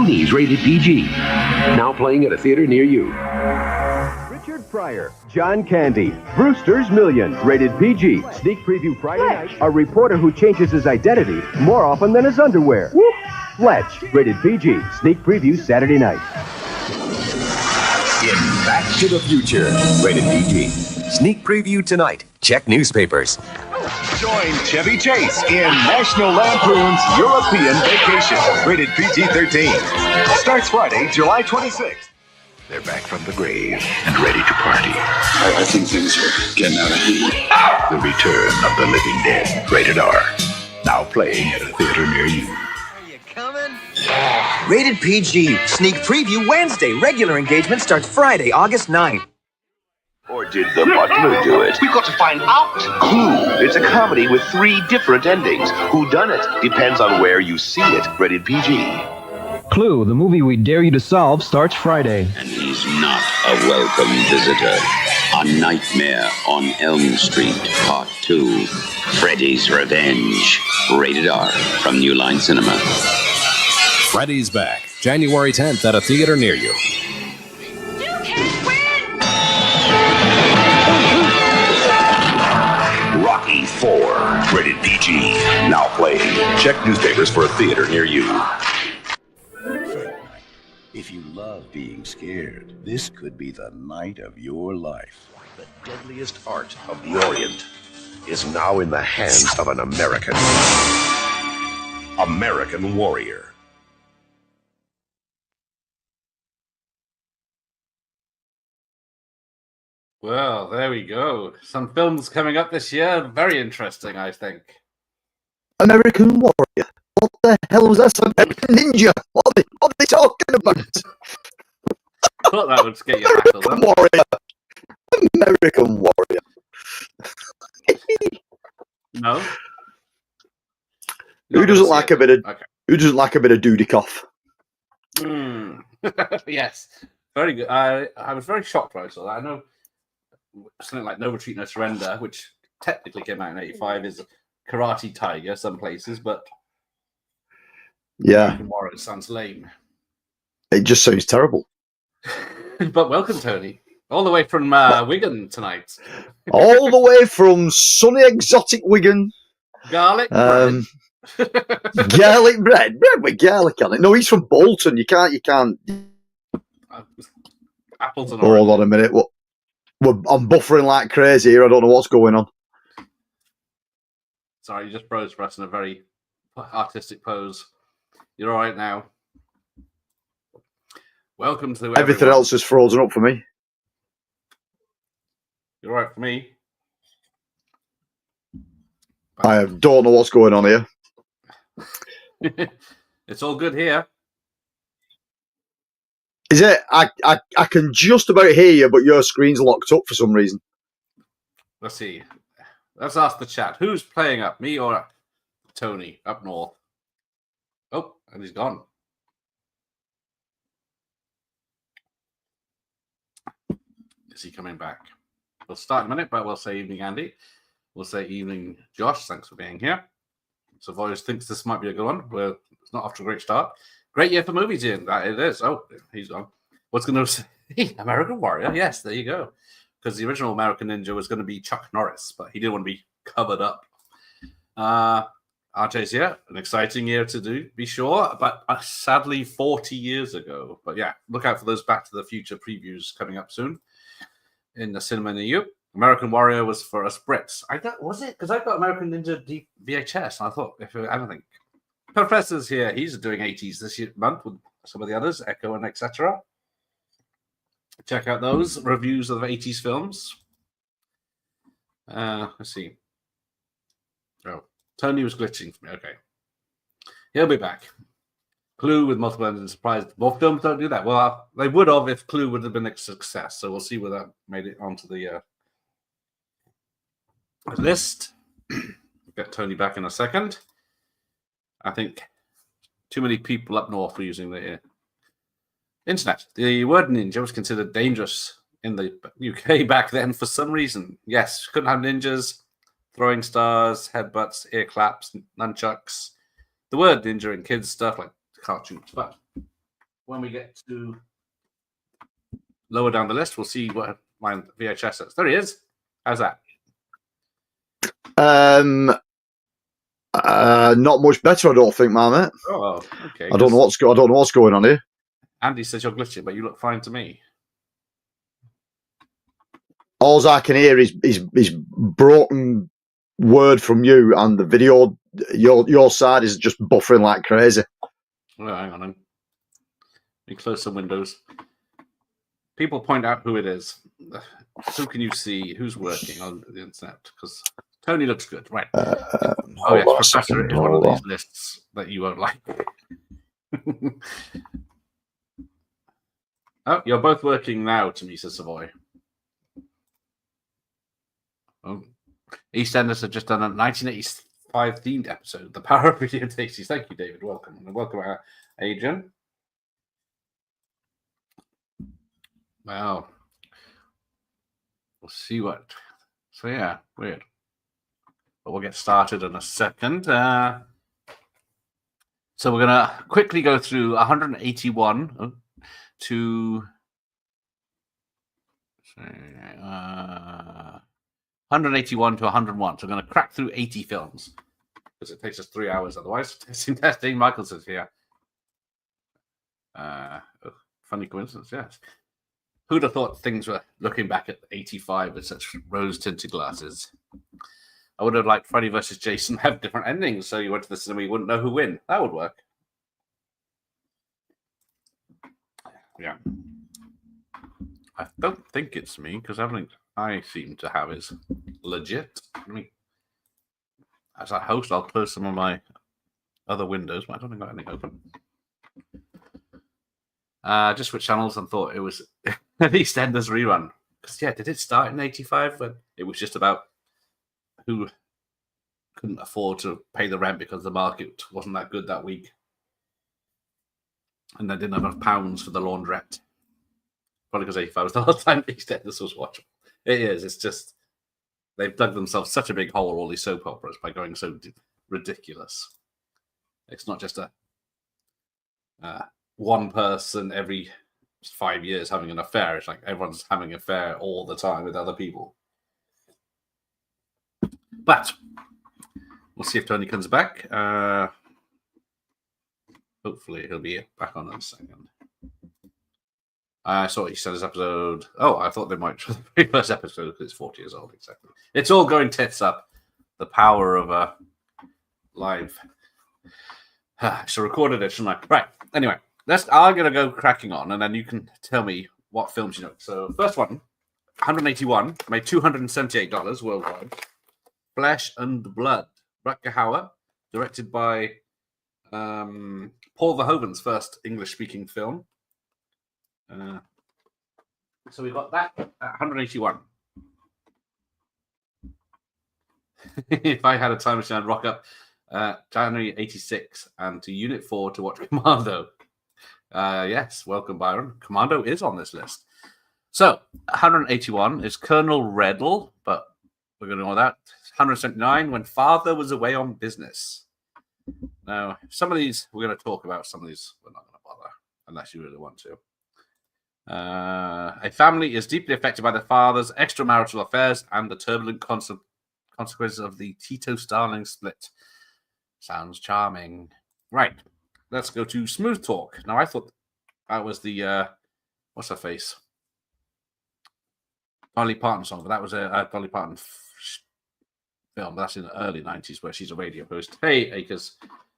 Goonies, rated PG. Now playing at a theater near you. Richard Pryor, John Candy, Brewster's Million, rated PG. Sneak preview Friday night. A reporter who changes his identity more often than his underwear. Fletch, rated PG. Sneak preview Saturday night. In Back to the Future, rated PG. Sneak preview tonight. Check newspapers. Join Chevy Chase in National Lampoon's European Vacation, rated PG-13. Starts Friday, July 26th. They're back from the grave and ready to party. I think things are getting out of hand. The Return of the Living Dead, rated R. Now playing at a theater near you. Are you coming? Rated PG. Sneak preview Wednesday. Regular engagement starts Friday, August 9th. Or did the butler do it? We've got to find out. Clue. It's a comedy with 3 different endings. Who done it? Depends on where you see it. Rated PG. Clue, the movie we dare you to solve, starts Friday. And he's not a welcome visitor. A Nightmare on Elm Street, Part 2. Freddy's Revenge. Rated R from New Line Cinema. Freddy's back, January 10th at a theater near you. Rocky 4, rated PG. Now playing. Check newspapers for a theater near you. If you love being scared, this could be the night of your life. The deadliest art of the Orient is now in the hands of an American warrior. Well, there we go. Some films coming up this year. Very interesting, I think. American Warrior. What the hell was that? American Ninja. What are they talking about? I thought that would get you battled. American Warrior. American Warrior. No. Who doesn't like a bit of? Okay. Who doesn't like a bit of Dudikoff? Yes, very good. I was very shocked when I saw that. I know something like No Retreat, No Surrender, which technically came out in '85, is Karate Tiger some places, but yeah, tomorrow sounds lame. It just sounds terrible. But welcome, Tony, all the way from Wigan tonight. All the way from sunny exotic Wigan. Garlic bread. Garlic bread with garlic on it. No, he's from Bolton. You can't. Apples and oranges. Hold on a minute. I'm buffering like crazy here. I don't know what's going on. Sorry, you just froze for us in a very artistic pose. You're all right now. Welcome to everything everyone. Else is frozen up for me. You're all right for me. I don't know what's going on here. It's all good here. Is it? I can just about hear you, but your screen's locked up for some reason. Let's see. Let's ask the chat. Who's playing up? Me or Tony up north? Oh, and he's gone. Is he coming back? We'll start in a minute, but we'll say evening, Andy. We'll say evening, Josh. Thanks for being here. So Voyage thinks this might be a good one. It's not off to a great start. Great year for movies, Ian. That it is. Oh, he's gone. What's going to say? American Warrior. Yes, there you go. Because the original American Ninja was going to be Chuck Norris, but he didn't want to be covered up. RJ's here. An exciting year to do, be sure. But sadly, 40 years ago. But yeah, look out for those Back to the Future previews coming up soon in the cinema near you. American Warrior was for us Brits. Was it? Because I got American Ninja VHS, and I thought, I don't think. Professor's here. He's doing 80s this month with some of the others, Echo and etc. Check out those reviews of 80s films. Let's see. Oh, Tony was glitching for me. Okay. He'll be back. Clue with multiple endings surprise. More films don't do that. Well, they would have if Clue would have been a success. So we'll see whether that made it onto the list. We'll get Tony back in a second. I think too many people up north were using the internet. The word ninja was considered dangerous in the UK back then for some reason. Yes, couldn't have ninjas, throwing stars, headbutts, ear claps, nunchucks. The word ninja in kids' stuff like cartoons. But when we get to lower down the list, we'll see what my VHS is. There he is. How's that? Not much better, I don't think, mate. Oh, okay. I don't know what's going on here. Andy says you're glitching, but you look fine to me. All I can hear is broken word from you, and the video, your side is just buffering like crazy. Oh, hang on. Let me close some windows. People point out who it is. Who can you see? Who's working on the internet? Because Tony looks good, right? Oh yes, Professor is one of these lists that you won't like. Oh, you're both working now, Tamisa Savoy. Oh. EastEnders have just done a 1985 themed episode, The Power of Video Tasties. Thank you, David. Welcome. And welcome, Adrian. Wow. We'll see what. So, yeah, weird. But we'll get started in a second. So, we're going to quickly go through 181 to 181 to 101. So, we're going to crack through 80 films because it takes us 3 hours otherwise. Testing. Michael says here. Funny coincidence, yes. Who'd have thought things were looking back at 85 with such rose-tinted glasses? I would have liked Freddy versus Jason to have different endings, so you went to the cinema, you wouldn't know who win. That would work. Yeah. I don't think it's me, because everything I seem to have is legit. I mean, as a host, I'll close some of my other windows, but I don't think I've got anything open. Just switched channels and thought it was EastEnders rerun. Because, yeah, did it start in 85 when it was just about who couldn't afford to pay the rent because the market wasn't that good that week? And they didn't have enough pounds for the laundrette. Probably because 85 was the last time EastEnders was watchable. It is. It's just they've dug themselves such a big hole, all these soap operas, by going so ridiculous. It's not just a one person every 5 years having an affair. It's like everyone's having an affair all the time with other people. But we'll see if Tony comes back. Hopefully he'll be back on in a second. I saw he said his episode. Oh, I thought they might try the very first episode because it's 40 years old. Exactly. It's all going tits up. The power of a live. It's a recorded it, shouldn't I? Right. Anyway. I'm going to go cracking on, and then you can tell me what films you know. So, first one, 181, made $278 worldwide. Flesh and Blood. Rutger Hauer, directed by Paul Verhoeven's first English-speaking film. So we got that at 181. If I had a time machine, I'd rock up January 86 and to Unit 4 to watch Commando. Yes, welcome, Byron. Commando is on this list. So, 181 is Colonel Reddle, but we're going to know that. 179, When Father Was Away on Business. Now, some of these we're going to talk about. Some of these we're not going to bother, unless you really want to. A family is deeply affected by their father's extramarital affairs and the turbulent consequences of the Tito-Starling split. Sounds charming. Right. Let's go to Smooth Talk. Now, I thought that was the, what's her face? Dolly Parton song, but that was a Dolly Parton film. That's in the early 90s where she's a radio host. Hey, Akers.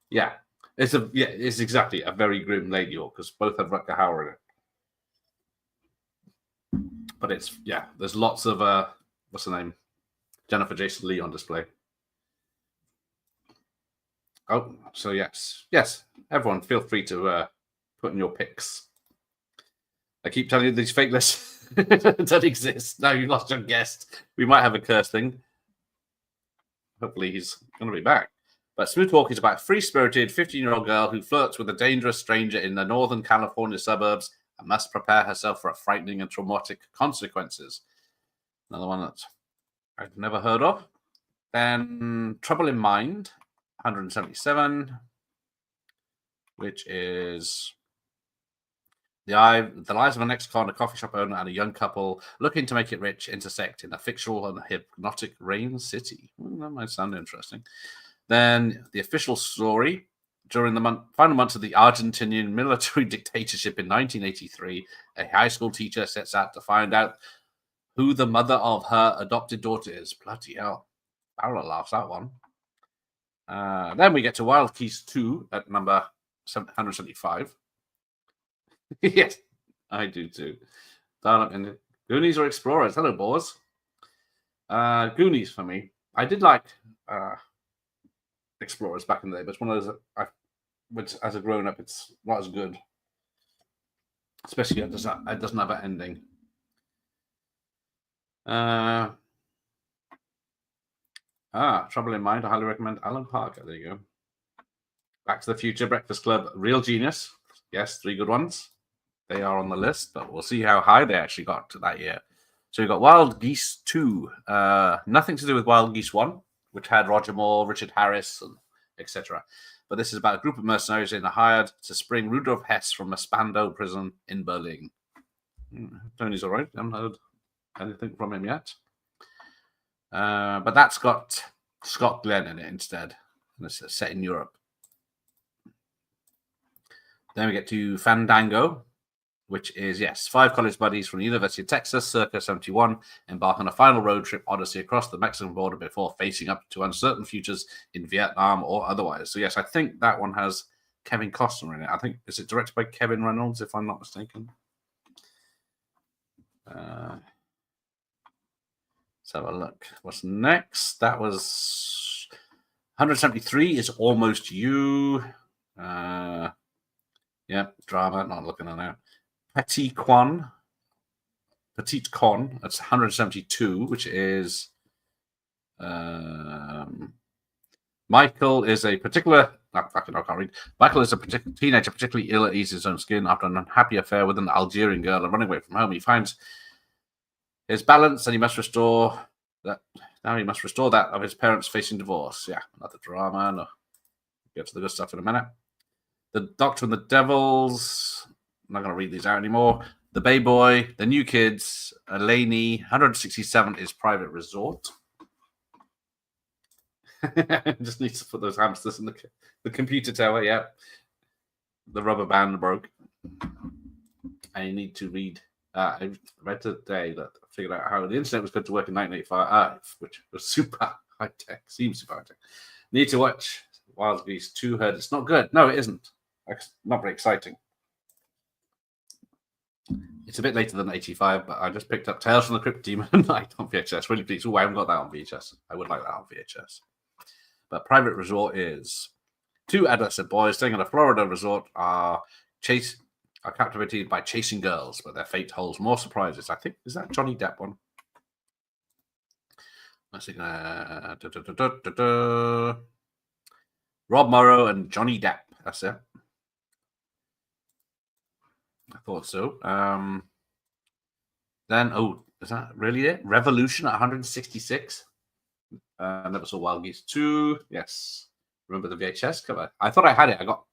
Yeah. It's exactly a very grim Lady Hawk because both have Rutger Hauer in it. But it's, yeah, there's lots of, what's her name? Jennifer Jason Leigh on display. Oh, so yes. Everyone, feel free to put in your picks. I keep telling you these fake lists don't exist. Now you lost your guest. We might have a curse thing. Hopefully he's going to be back. But Smooth Talk is about a free-spirited 15-year-old girl who flirts with a dangerous stranger in the Northern California suburbs and must prepare herself for frightening and traumatic consequences. Another one that I've never heard of. Then Trouble in Mind. 177, which is The lives of an ex-con, a coffee shop owner, and a young couple looking to make it rich intersect in a fictional and hypnotic Rain City. That might sound interesting. Then the official story. During the final months of the Argentinian military dictatorship in 1983, a high school teacher sets out to find out who the mother of her adopted daughter is. Bloody hell. Barrel laughs, that one. Then we get to Wild Geese 2 at number 175. Yes, I do too. In Goonies or Explorers? Hello, boys. Goonies for me. I did like Explorers back in the day, but it's one of those which, as a grown-up, it's not as good. Especially it doesn't have an ending. Trouble in Mind. I highly recommend Alan Parker. There you go. Back to the Future, Breakfast Club, Real Genius. Yes, 3 good ones. They are on the list, but we'll see how high they actually got to that year. So we've got Wild Geese 2. Nothing to do with Wild Geese 1, which had Roger Moore, Richard Harris, and etc. But this is about a group of mercenaries in a hired to spring Rudolf Hess from a Spandau prison in Berlin. Tony's all right. I haven't heard anything from him yet. But that's got Scott Glenn in it instead. And it's set in Europe. Then we get to Fandango, which is, 5 college buddies from the University of Texas, circa 71, embark on a final road trip odyssey across the Mexican border before facing up to uncertain futures in Vietnam or otherwise. So, yes, I think that one has Kevin Costner in it. I think, is it directed by Kevin Reynolds, if I'm not mistaken? Let's have a look. What's next? That was 173 is Almost You. Drama, not looking at that. Petit Con, that's 172, which is Michael is a particular. I can't read. Michael is a teenager, particularly ill at ease in his own skin after an unhappy affair with an Algerian girl and running away from home. He finds his balance, and he must restore that. Now he must restore that of his parents facing divorce. Yeah, another drama. No, get to the good stuff in a minute. The Doctor and the Devils. I'm not going to read these out anymore. The Bay Boy, The New Kids, Elaney, 167 is Private Resort. Just needs to put those hamsters in the computer tower, yeah. The rubber band broke. I need to read. I read today that I figured out how the internet was going to work in 1985, which was super high tech, seems super high tech. Need to watch Wild Geese 2. Heard it's not good. No, it isn't. It's not very exciting. It's a bit later than 85, but I just picked up Tales from the Crypt Demon Night on VHS. Really pleased. Oh, I haven't got that on VHS. I would like that on VHS. But Private Resort is 2 adolescent boys staying at a Florida resort are captivated by chasing girls, but their fate holds more surprises. I think, is that Johnny Depp one? I think Rob Morrow and Johnny Depp. That's it. I thought so. Then, is that really it? Revolution at 166. Never saw Wild Geese 2. Yes. Remember the VHS cover? I thought I had it. I got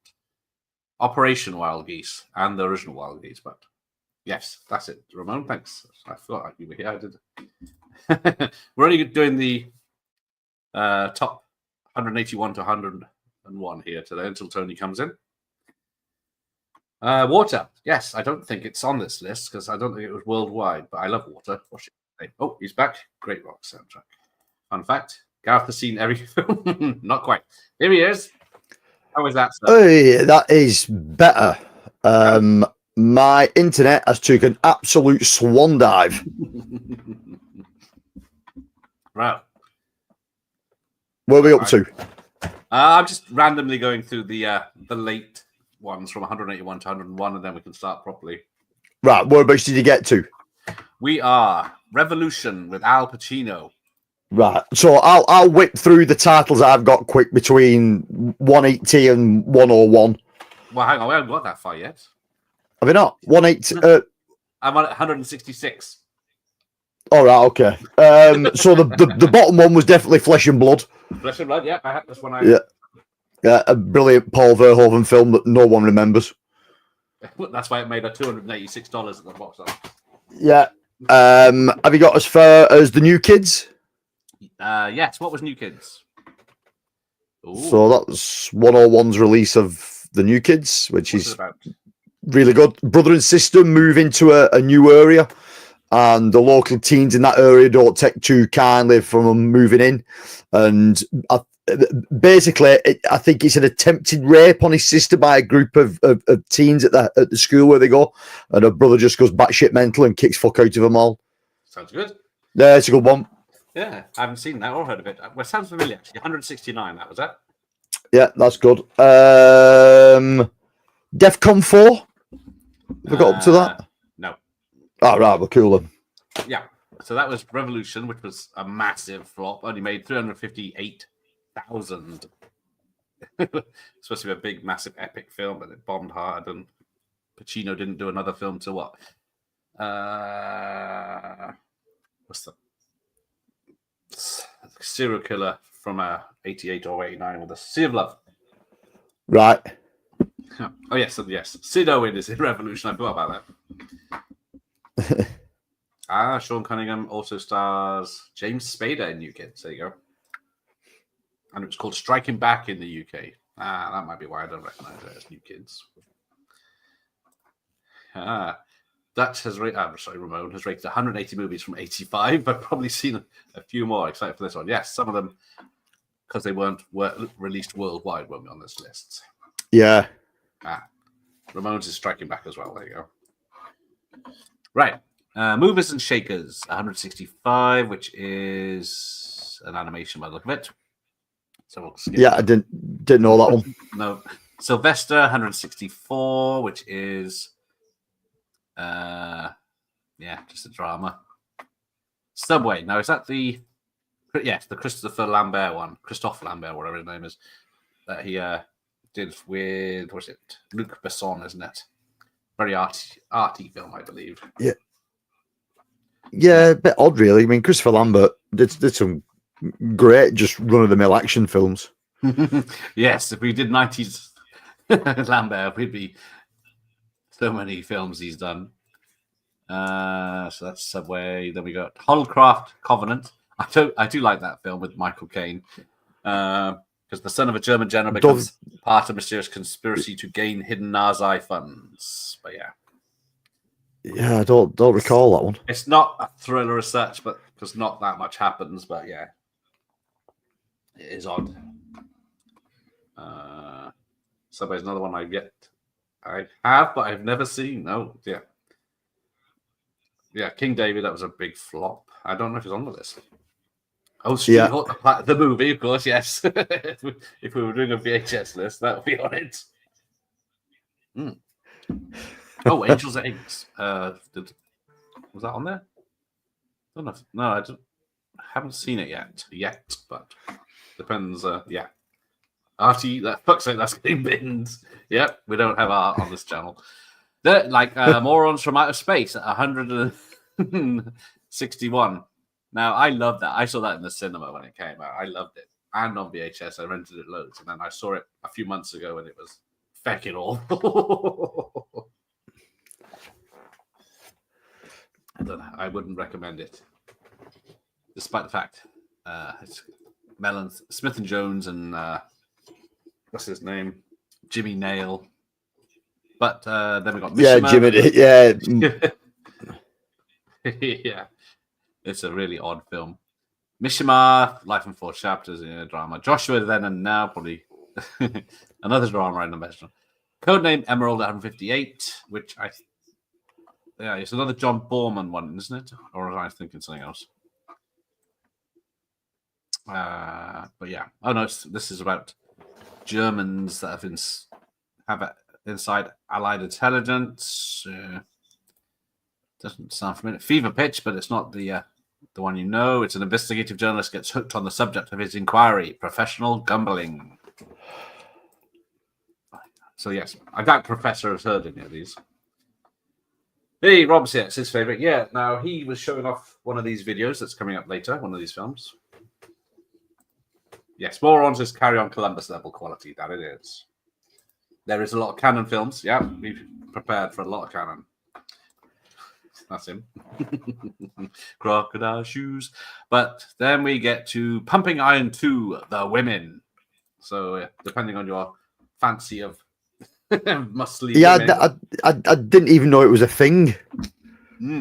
Operation Wild Geese and the original Wild Geese, but yes, that's it. Ramon, thanks. I thought you were here. I did. We're only doing the top 181 to 101 here today until Tony comes in. Water. Yes, I don't think it's on this list because I don't think it was worldwide, but I love Water. Oh, he's back. Great rock soundtrack. Fun fact, Gareth has seen every film. Not quite. Here he is. How is that, sir? Hey, that is better. My internet has took an absolute swan dive. Right. What are we up to? I'm just randomly going through the late ones from 181 to 101, and then we can start properly. Right, whereabouts did you get to? We are Revolution with Al Pacino. Right, so I'll whip through the titles that I've got quick between 180 and 101. Well, hang on, we haven't got that far yet. Have we not? 180. I'm on 166. All right, okay. So the bottom one was definitely Flesh and Blood. Flesh and Blood, yeah. That's one Yeah, a brilliant Paul Verhoeven film that no one remembers. That's why it made a $286 at the box office. Yeah. Have you got as far as the New Kids? Yes. What was New Kids? Ooh. So that's 101's release of the New Kids, which What's it is about? really good. Brother and sister move into a new area, and the local teens in that area don't take too kindly from them moving in. And basically, I think it's an attempted rape on his sister by a group of teens at the school where they go, and her brother just goes batshit mental and kicks fuck out of them all. Sounds good. Yeah, it's a good one. Yeah, I haven't seen that or heard of it. Well, it sounds familiar, actually. 169, that was that. Yeah, that's good. DEFCON 4? Have we got up to that? No. Oh, right, we're cool then. Yeah, so that was Revolution, which was a massive flop. Only made 358,000. It's supposed to be a big, massive, epic film, but it bombed hard, and Pacino didn't do another film till what? What's the serial killer from 88 or 89 with a Sea of Love? Right. Oh, yes, Sid Owen is in Revolution. I forgot about that. Sean Cunningham also stars James Spader in New Kids. There you go. And it was called Striking Back in the UK. That might be why I don't recognize it as New Kids. Dutch has Ramon has rated 180 movies from 85. I've probably seen a few more, except for this one. Yes, some of them, because they were released worldwide, won't be on this list. Yeah. Ramones is Striking Back as well. There you go. Right. Movers and Shakers, 165, which is an animation by the look of it. So we'll skip I didn't know that one. No. Sylvester, 164, which is just a drama. Subway. Now, is that the Christopher Lambert one? Christophe Lambert, whatever his name is. That he did with, what's it? Luc Besson, isn't it? Very arty film, I believe. Yeah. Yeah, a bit odd, really. I mean, Christopher Lambert did some great, just run-of-the-mill action films. Yes, if we did 90s Lambert, we'd be so many films he's done. So that's Subway. Then we got Holcraft Covenant. I do like that film with Michael Caine. Because the son of a German general becomes part of a mysterious conspiracy to gain hidden Nazi funds. But yeah. Yeah, I don't recall that one. It's not a thriller as such, but because not that much happens. But yeah, it is odd. Subway's another one I have, but I've never seen. Oh, yeah. Yeah, King David, that was a big flop. I don't know if it's on the list. Oh, Street Hawk, the movie, of course, yes. if we were doing a VHS list, that would be on it. Oh, Angels and Eggs. Was that on there? I don't know. No, I haven't seen it yet, but depends. Yeah. Artie, fuck's sake, that's getting binned. Yep, we don't have art on this channel. They're like Morons from Outer Space at 161. Now, I love that. I saw that in the cinema when it came out. I loved it. And on VHS, I rented it loads. And then I saw it a few months ago and it was feckin' awful. I don't know. I wouldn't recommend it. Despite the fact it's Smith and Jones and what's his name? Jimmy Nail. But then we got Mishima. Yeah. It's a really odd film. Mishima, Life in 4 Chapters in a drama. Joshua Then and Now, probably another drama I mentioned. Codename Emerald 158, which it's another John Borman one, isn't it? Or am I thinking something else? But yeah. Oh no, this is about Germans that have inside Allied intelligence. Doesn't sound familiar. Fever Pitch, but it's not the one you know. It's an investigative journalist gets hooked on the subject of his inquiry, professional gambling. So yes, I doubt Professor has heard any of these. Hey, Rob's here. It's his favorite. Yeah. Now he was showing off one of these videos that's coming up later. One of these films. Yes, Morons is Carry On Columbus level quality. That it is. There is a lot of Canon films. Yeah, we prepared for a lot of cannon. That's him. Crocodile shoes. But then we get to Pumping Iron 2, The Women. So, yeah, depending on your fancy of muscly women. I didn't even know it was a thing.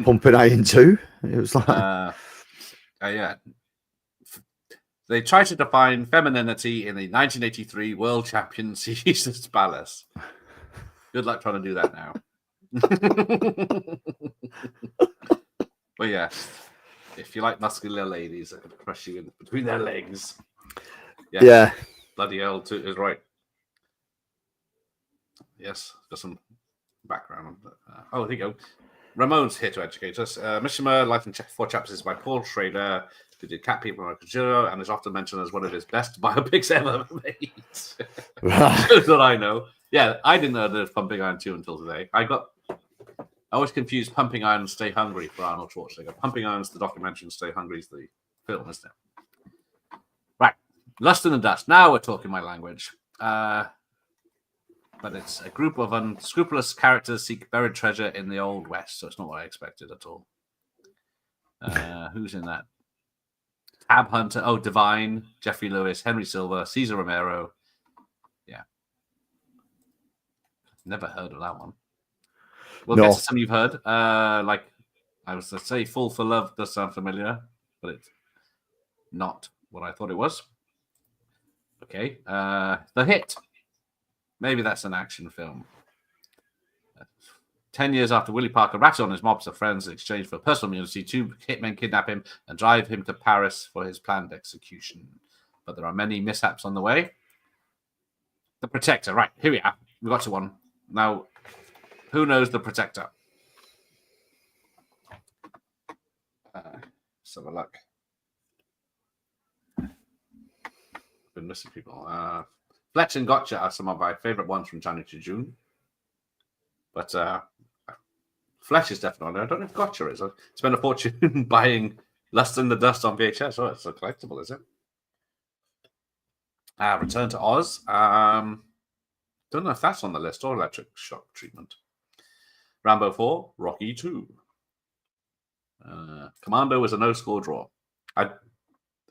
Pumping Iron 2. It was like... yeah. They try to define femininity in the 1983 World Champion Caesar's Palace. Good luck trying to do that now. But yeah, if you like muscular ladies that can crush you in between their legs. Yeah. Bloody hell, too, is right. Yes, got some background. Oh, there you go. Ramon's here to educate us. Mishima, Life in 4 Chapters is by Paul Schrader, who did Cat People and Kajuro, and is often mentioned as one of his best biopics ever made. That's what I know. Yeah, I didn't know there's Pumping Iron 2 until today. I always confused Pumping Iron and Stay Hungry for Arnold Schwarzenegger. Pumping Iron's the documentary and Stay Hungry is the film, isn't it? Right. Lust in the Dust. Now we're talking my language. But it's a group of unscrupulous characters seek buried treasure in the Old West, so it's not what I expected at all. Who's in that? Tab Hunter, Divine, Jeffrey Lewis, Henry Silva, Cesar Romero. Yeah. Never heard of that one. We'll get to some you've heard. Like, I was to say Fall for Love does sound familiar, but it's not what I thought it was. Okay. The Hit. Maybe that's an action film. 10 years after Willie Parker rats on his mobs of friends in exchange for personal immunity, 2 hitmen kidnap him and drive him to Paris for his planned execution. But there are many mishaps on the way. The Protector. Right, here we are. We got to one. Now, who knows The Protector? Let's have a look. Been missing people. Fletch and Gotcha are some of my favorite ones from January to June. But Fletch is definitely on there. I don't know if Gotcha is. I spent a fortune buying Lust in the Dust on VHS. Oh, it's a collectible, is it? Return to Oz. Don't know if that's on the list or Electric Shock Treatment. Rambo 4, Rocky 2. Commando was a no-score draw. I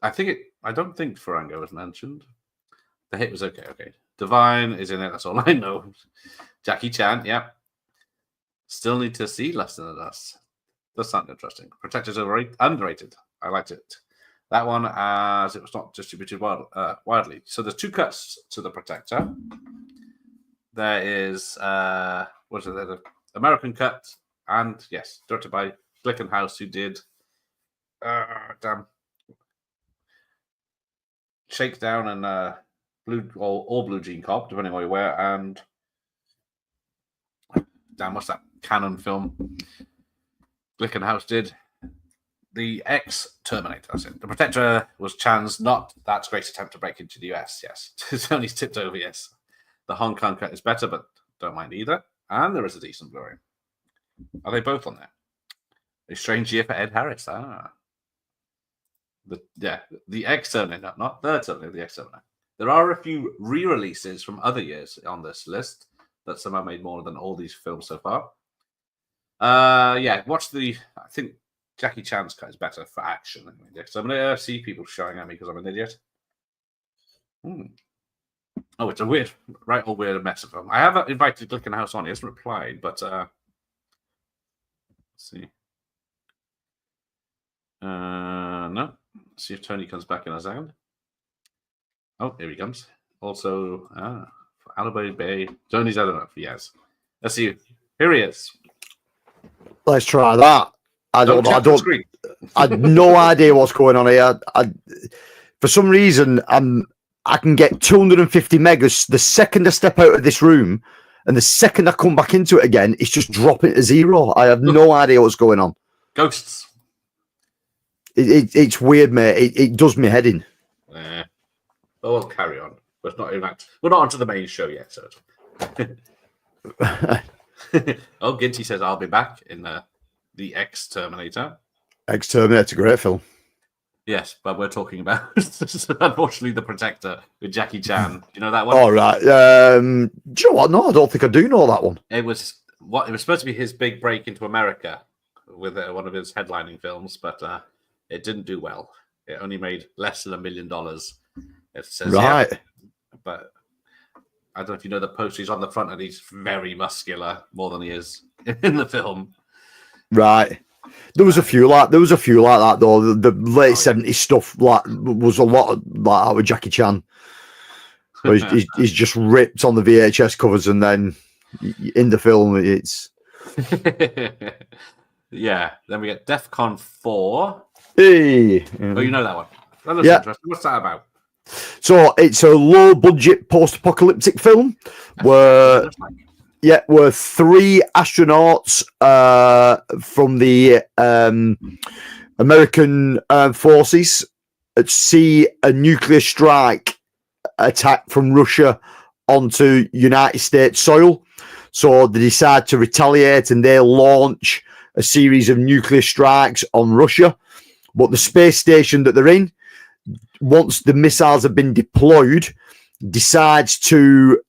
don't think Farango was mentioned. The Hit was okay. Divine is in it. That's all I know. Jackie Chan, yeah. Still need to see Lust in the Dust. Does sound interesting. Protectors underrated. I liked it. That one, as it was not distributed widely. So there's 2 cuts to The Protector. There is the American cut, and yes, directed by Glickenhaus, who did Shakedown and Blue Jean Cop, depending on where you were, and what's that Canon film Glickenhaus did? The Terminator, that's it. The Protector was Chan's not that great attempt to break into the US, yes. Tony's tipped over, yes. The Hong Kong cut is better, but don't mind either. And there is a decent Blu-ray. Are they both on there? A Strange Year for Ed Harris. The Exterminator, not the Terminator, the Exterminator. There are a few re-releases from other years on this list that somehow made more than all these films so far. Watch I think Jackie Chan's cut is better for action. So I'm going to see people showing at me because I'm an idiot. Oh, it's a weird mess of film. I have invited Glickenhaus on. He hasn't replied, but let's see. No. Let's see if Tony comes back in a second. Oh, here he comes. Also, Alibi Bay. Tony's, I don't know if he has. Let's see. Here he is. Let's try that. I had no idea what's going on here. For some reason, I can get 250 megas the second I step out of this room, and the second I come back into it again, it's just dropping to 0. I have no idea what's going on. Ghosts. It's weird, mate. It does me head in. We'll carry on. We're not onto the main show yet. So. Ginty says I'll be back in the Exterminator. Exterminator, great film. Yes, but we're talking about unfortunately The Protector with Jackie Chan. Do you know that one? All right. Do you know what? No, I don't think I do know that one. It was What it was supposed to be his big break into America with one of his headlining films, but it didn't do well. It only made less than $1 million. It says, Right. yeah, but I don't know if you know the poster. He's on the front and he's very muscular, more than he is in the film. Right. There was a few like that though. The late '70s stuff was a lot of like that with Jackie Chan. Where he's just ripped on the VHS covers, and then in the film it's yeah. Then we get DEFCON 4. Hey. Oh, you know that one. That looks Yeah. interesting. What's that about? So it's a low budget post-apocalyptic film where where 3 astronauts from the American Armed Forces see a nuclear strike attack from Russia onto United States soil. So they decide to retaliate and they launch a series of nuclear strikes on Russia. But the space station that they're in, once the missiles have been deployed, decides to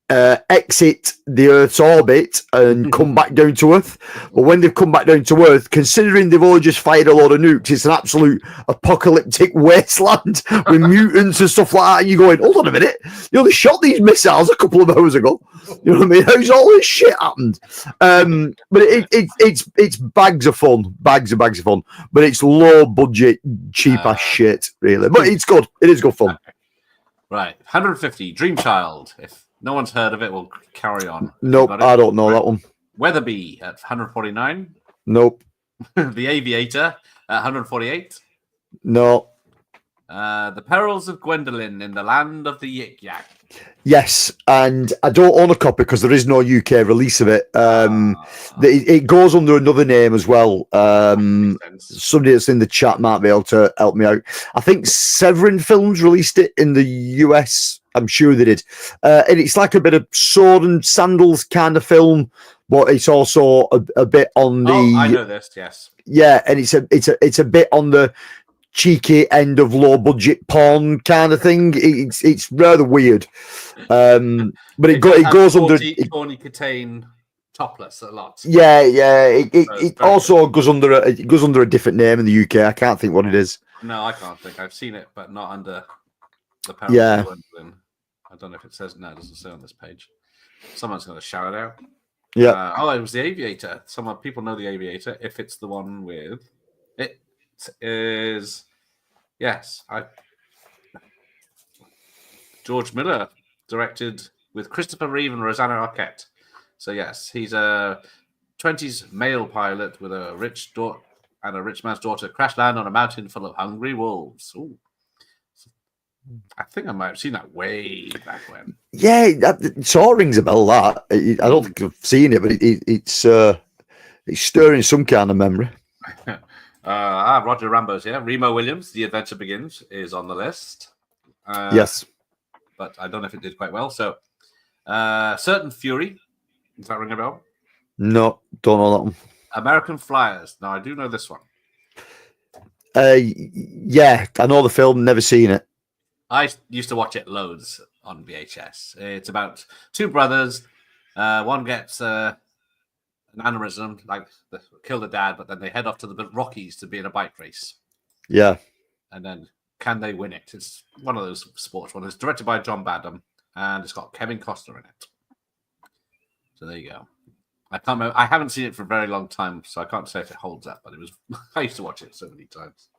exit the Earth's orbit and come back down to Earth. But when they've come back down to Earth, considering they've only just fired a load of nukes, it's an absolute apocalyptic wasteland with mutants and stuff like that. And you're going, hold on a minute, you know, they shot these missiles a couple of hours ago. You know what I mean? How's all this shit happened? But it's bags of fun, bags of fun. But it's low budget, cheap ass shit, really. But it's good. It is good fun. Right, 150. Dream Child. If no one's heard of it, we'll carry on. Nope, I don't know that one. Weatherby at 149. Nope. The Aviator at 148. No. The Perils of Gwendolyn in the Land of the Yik Yak. Yes, and I don't own a copy because there is no UK release of it. It goes under another name as well. Somebody that's in the chat might be able to help me out. I think Severin Films released it in the US. I'm sure they did. And it's like a bit of sword and sandals kind of film, but it's also a bit on the. Oh, I know this. Yes. Yeah, and it's a bit on the cheeky end of low budget porn kind of thing. It's rather weird, but it goes under. Tawny Katane topless a lot. Yeah. It also goes under a different name in the UK. I can't think what it is. No, I can't think. I've seen it, but not under the Perils of Gwendolyn. I don't know if it says. No, it doesn't say on this page. Someone's going to shout it out. Yeah. It was the Aviator. Some people know the Aviator. If it's the one with it is. Yes, George Miller directed with Christopher Reeve and Rosanna Arquette. So yes, he's a 20s male pilot with a rich daughter and a rich man's daughter crash land on a mountain full of hungry wolves. Ooh. I think I might have seen that way back when. Yeah, it sort of rings a bell. That I don't think I've seen it, but it's stirring some kind of memory. Roger Rambo's here. Remo Williams, The Adventure Begins, is on the list. Yes. But I don't know if it did quite well. So, Certain Fury. Does that ring a bell? No, don't know that one. American Flyers. Now, I do know this one. Yeah, I know the film, never seen it. I used to watch it loads on VHS. It's about 2 brothers. One gets... an aneurysm, like kill the dad, but then they head off to the Rockies to be in a bike race. Yeah. And then can they win it? It's one of those sports ones. It's directed by John Badham, and it's got Kevin Costner in it. So there you go. I can't remember. I haven't seen it for a very long time, so I can't say if it holds up, but it was. I used to watch it so many times.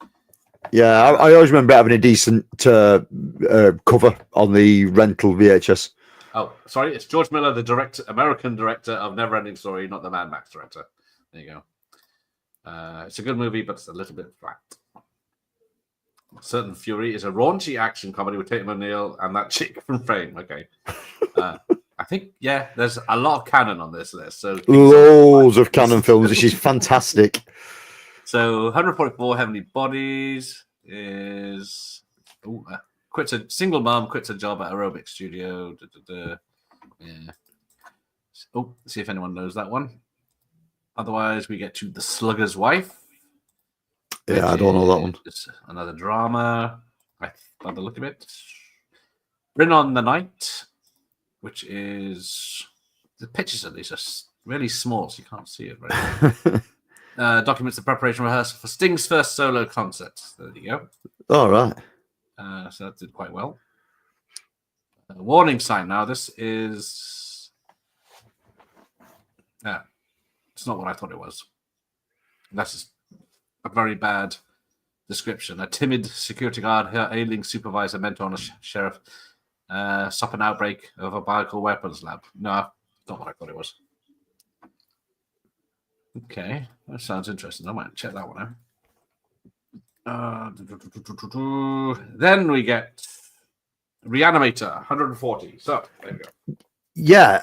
Yeah, I always remember having a decent cover on the rental VHS. Oh, sorry, it's George Miller, the American director of Neverending Story, not the Mad Max director. There you go. It's a good movie, but it's a little bit flat. Certain Fury is a raunchy action comedy with Tatum O'Neal and that chick from Fame. Okay. I think, there's a lot of canon on this list. So loads of canon films, which is fantastic. So 144 Heavenly Bodies is... quits a single mom, quits a job at aerobic studio. Yeah. Oh, see if anyone knows that one. Otherwise, we get to The Slugger's Wife. Yeah, I don't know that one. It's another drama. By the look of it. Bring on the Night, which is the pictures of these are really small, so you can't see it. Documents the preparation rehearsal for Sting's first solo concert. There you go. All right. So that did quite well. Warning sign. Now this is. It's not what I thought it was. That's just a very bad description. A timid security guard, her ailing supervisor, mentor, and a sheriff stop an outbreak of a biological weapons lab. No, not what I thought it was. Okay, that sounds interesting. I might check that one out. Then we get Reanimator 140. So there we go. Yeah,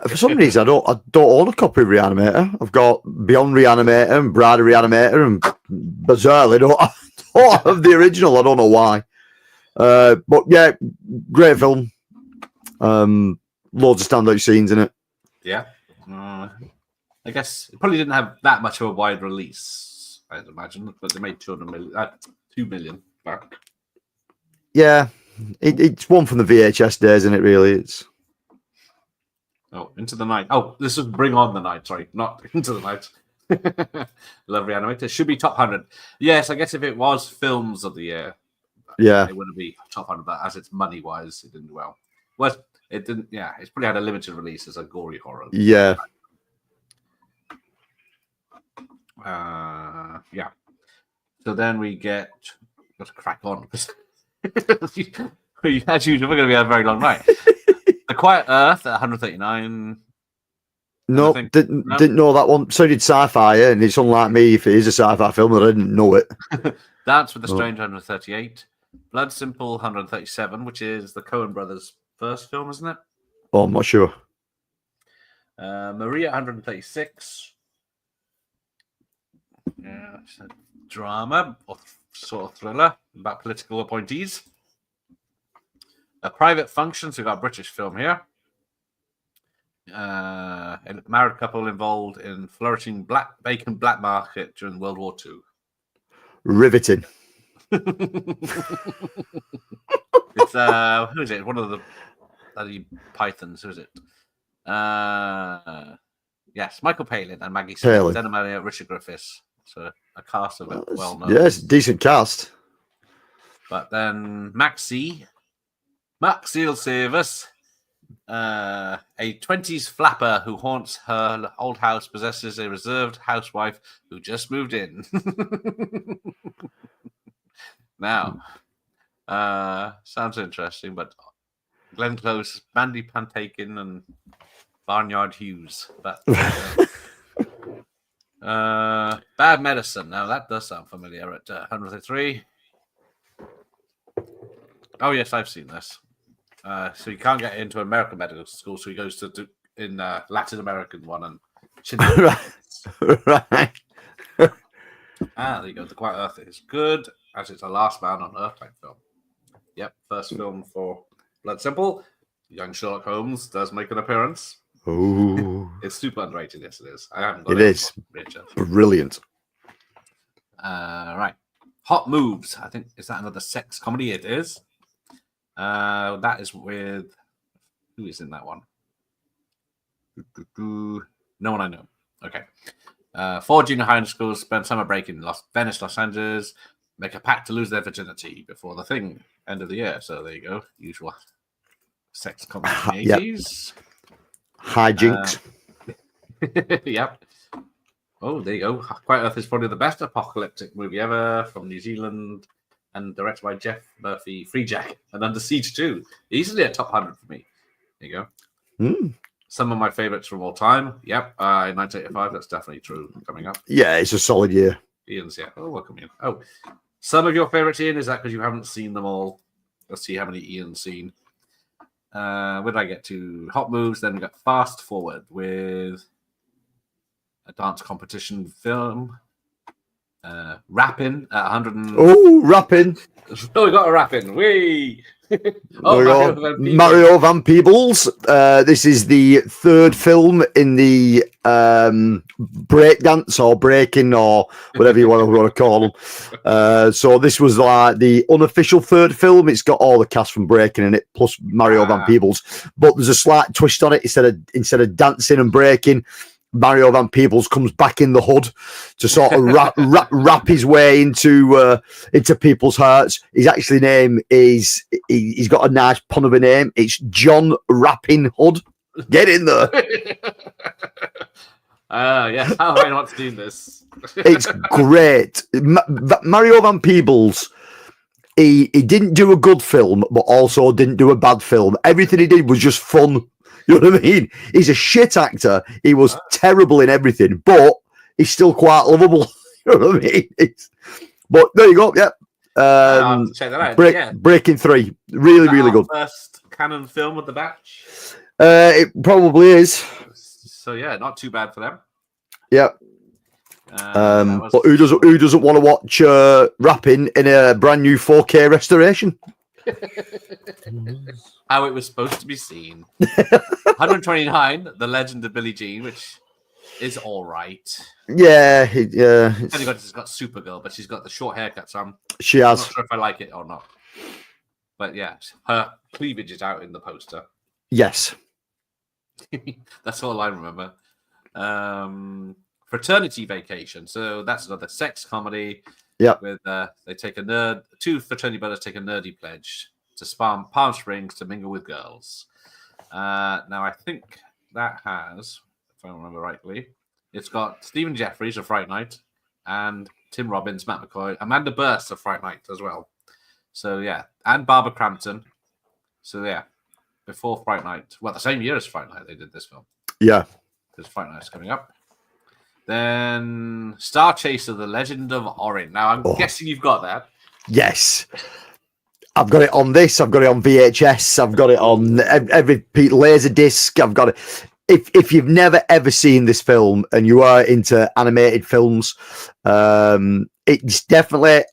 for some reason I don't own a copy of Reanimator. I've got Beyond Reanimator and Bride of Reanimator, and bizarrely don't have the original. I don't know why. But yeah, great film. Loads of standout scenes in it. Yeah. I guess it probably didn't have that much of a wide release, I'd imagine, but they made 2 million back. Yeah, it's one from the VHS days, isn't it? Really, it's. Oh, Into the Night. Oh, this is Bring On the Night. Sorry, not Into the Night. Love Reanimator. Should be top 100. Yes, I guess if it was films of the year, yeah, it wouldn't be top 100. But as it's money wise, it didn't do well. Well, it didn't. Yeah, it's probably had a limited release as a gory horror. Yeah. Yeah. So then we got to crack on. As usual, we're going to be a very long night. The Quiet Earth at 139. No, didn't know that one. So did Sci-Fi, and it's unlike me if it is a sci-fi film that I didn't know it. Dance with the Strange 138. Blood Simple 137, which is the Coen brothers' first film, isn't it? Oh, I'm not sure. Maria 136. Yeah, it's a drama or sort of thriller about political appointees. A Private Function, so we've got a British film here. A married couple involved in flourishing bacon black market during World War II. Riveting. It's who is it? One of the bloody pythons. Who is it? Yes, Michael Palin and Maggie Smith, Dana Maria, Richard Griffiths. So a cast of well-known. Yes, decent cast. But then Maxie will save us. A 20s flapper who haunts her old house possesses a reserved housewife who just moved in. Now, sounds interesting, but Glenn Close, Mandy Patinkin, and Barnyard Hughes. But Bad Medicine. Now that does sound familiar at 103. Oh yes, I've seen this. So he can't get into American medical school, so he goes to in Latin American one and right. There you go. The Quiet Earth is good, as it's a Last Man on Earth type film. Yep, first film for Blood Simple. Young Sherlock Holmes does make an appearance. Oh, it's super underrated. Yes, it is. I haven't got it. It is brilliant. Right, Hot Moves. I think is that another sex comedy? It is. That is with who is in that one? No one I know. Okay. 4 junior high schools spend summer break in Venice, Los Angeles, make a pact to lose their virginity before the thing, end of the year. So there you go. Usual sex comedy in the 80s. Hijinks. Yep. Oh, there you go. Quiet Earth is probably the best apocalyptic movie ever from New Zealand and directed by Jeff Murphy. Free Jack and Under Siege 2. Easily a top 100 for me. There you go. Some of my favorites from all time. Yep. In 1985, that's definitely true. Coming up. Yeah, it's a solid year. Ian's, yeah. Oh, welcome, Ian. Oh, some of your favorites, Ian, is that because you haven't seen them all? Let's see how many Ian's seen. Where did I get to? Hot Moves. Then we got Fast Forward with a dance competition film. Rapping at 100. Oh, rapping. Oh, we got a rapping. Wee. Mario Van Peebles. This is the third film in the breakdance or breaking or whatever you want to call them. So this was like the unofficial third film. It's got all the cast from Breaking in it, plus Mario Van Peebles. But there's a slight twist on it. Instead of dancing and breaking, Mario Van Peebles comes back in the hood to sort of wrap his way into people's hearts. His actually name is, he's got a nice pun of a name. It's John Rapping Hood. Get in there. Yes, how have I not seen this? It's great. Mario Van Peebles, he didn't do a good film, but also didn't do a bad film. Everything he did was just fun. You know what I mean? He's a shit actor. He was terrible in everything, but he's still quite lovable. You know what I mean? But there you go. Yeah. I'll have to check that out. Breaking 3. Really good. First canon film of the batch. It probably is. So yeah, not too bad for them. Yeah. But who doesn't want to watch rapping in a brand new 4K restoration? How it was supposed to be seen. 129, The Legend of Billie Jean, which is all right. Yeah. She's got Supergirl, but she's got the short haircut, so I'm not sure if I like it or not. But yeah, her cleavage is out in the poster. Yes. That's all I remember. Fraternity Vacation. So that's another sex comedy. Yeah. With they take two fraternity brothers take a nerdy pledge to Palm Springs to mingle with girls. Now I think that has, if I remember rightly, it's got Stephen Jeffries of Fright Night and Tim Robbins, Matt McCoy, Amanda Burst of Fright Night as well. So yeah, and Barbara Crampton. So yeah, before Fright Night, well, the same year as Fright Night, they did this film. Yeah, because Fright Night's coming up. Then Star Chaser: The Legend of Orin. Now I'm guessing you've got that. Yes. I've got it on this. I've got it on VHS. I've got it on every laser disc. I've got it. If you've never ever seen this film and you are into animated films, it's definitely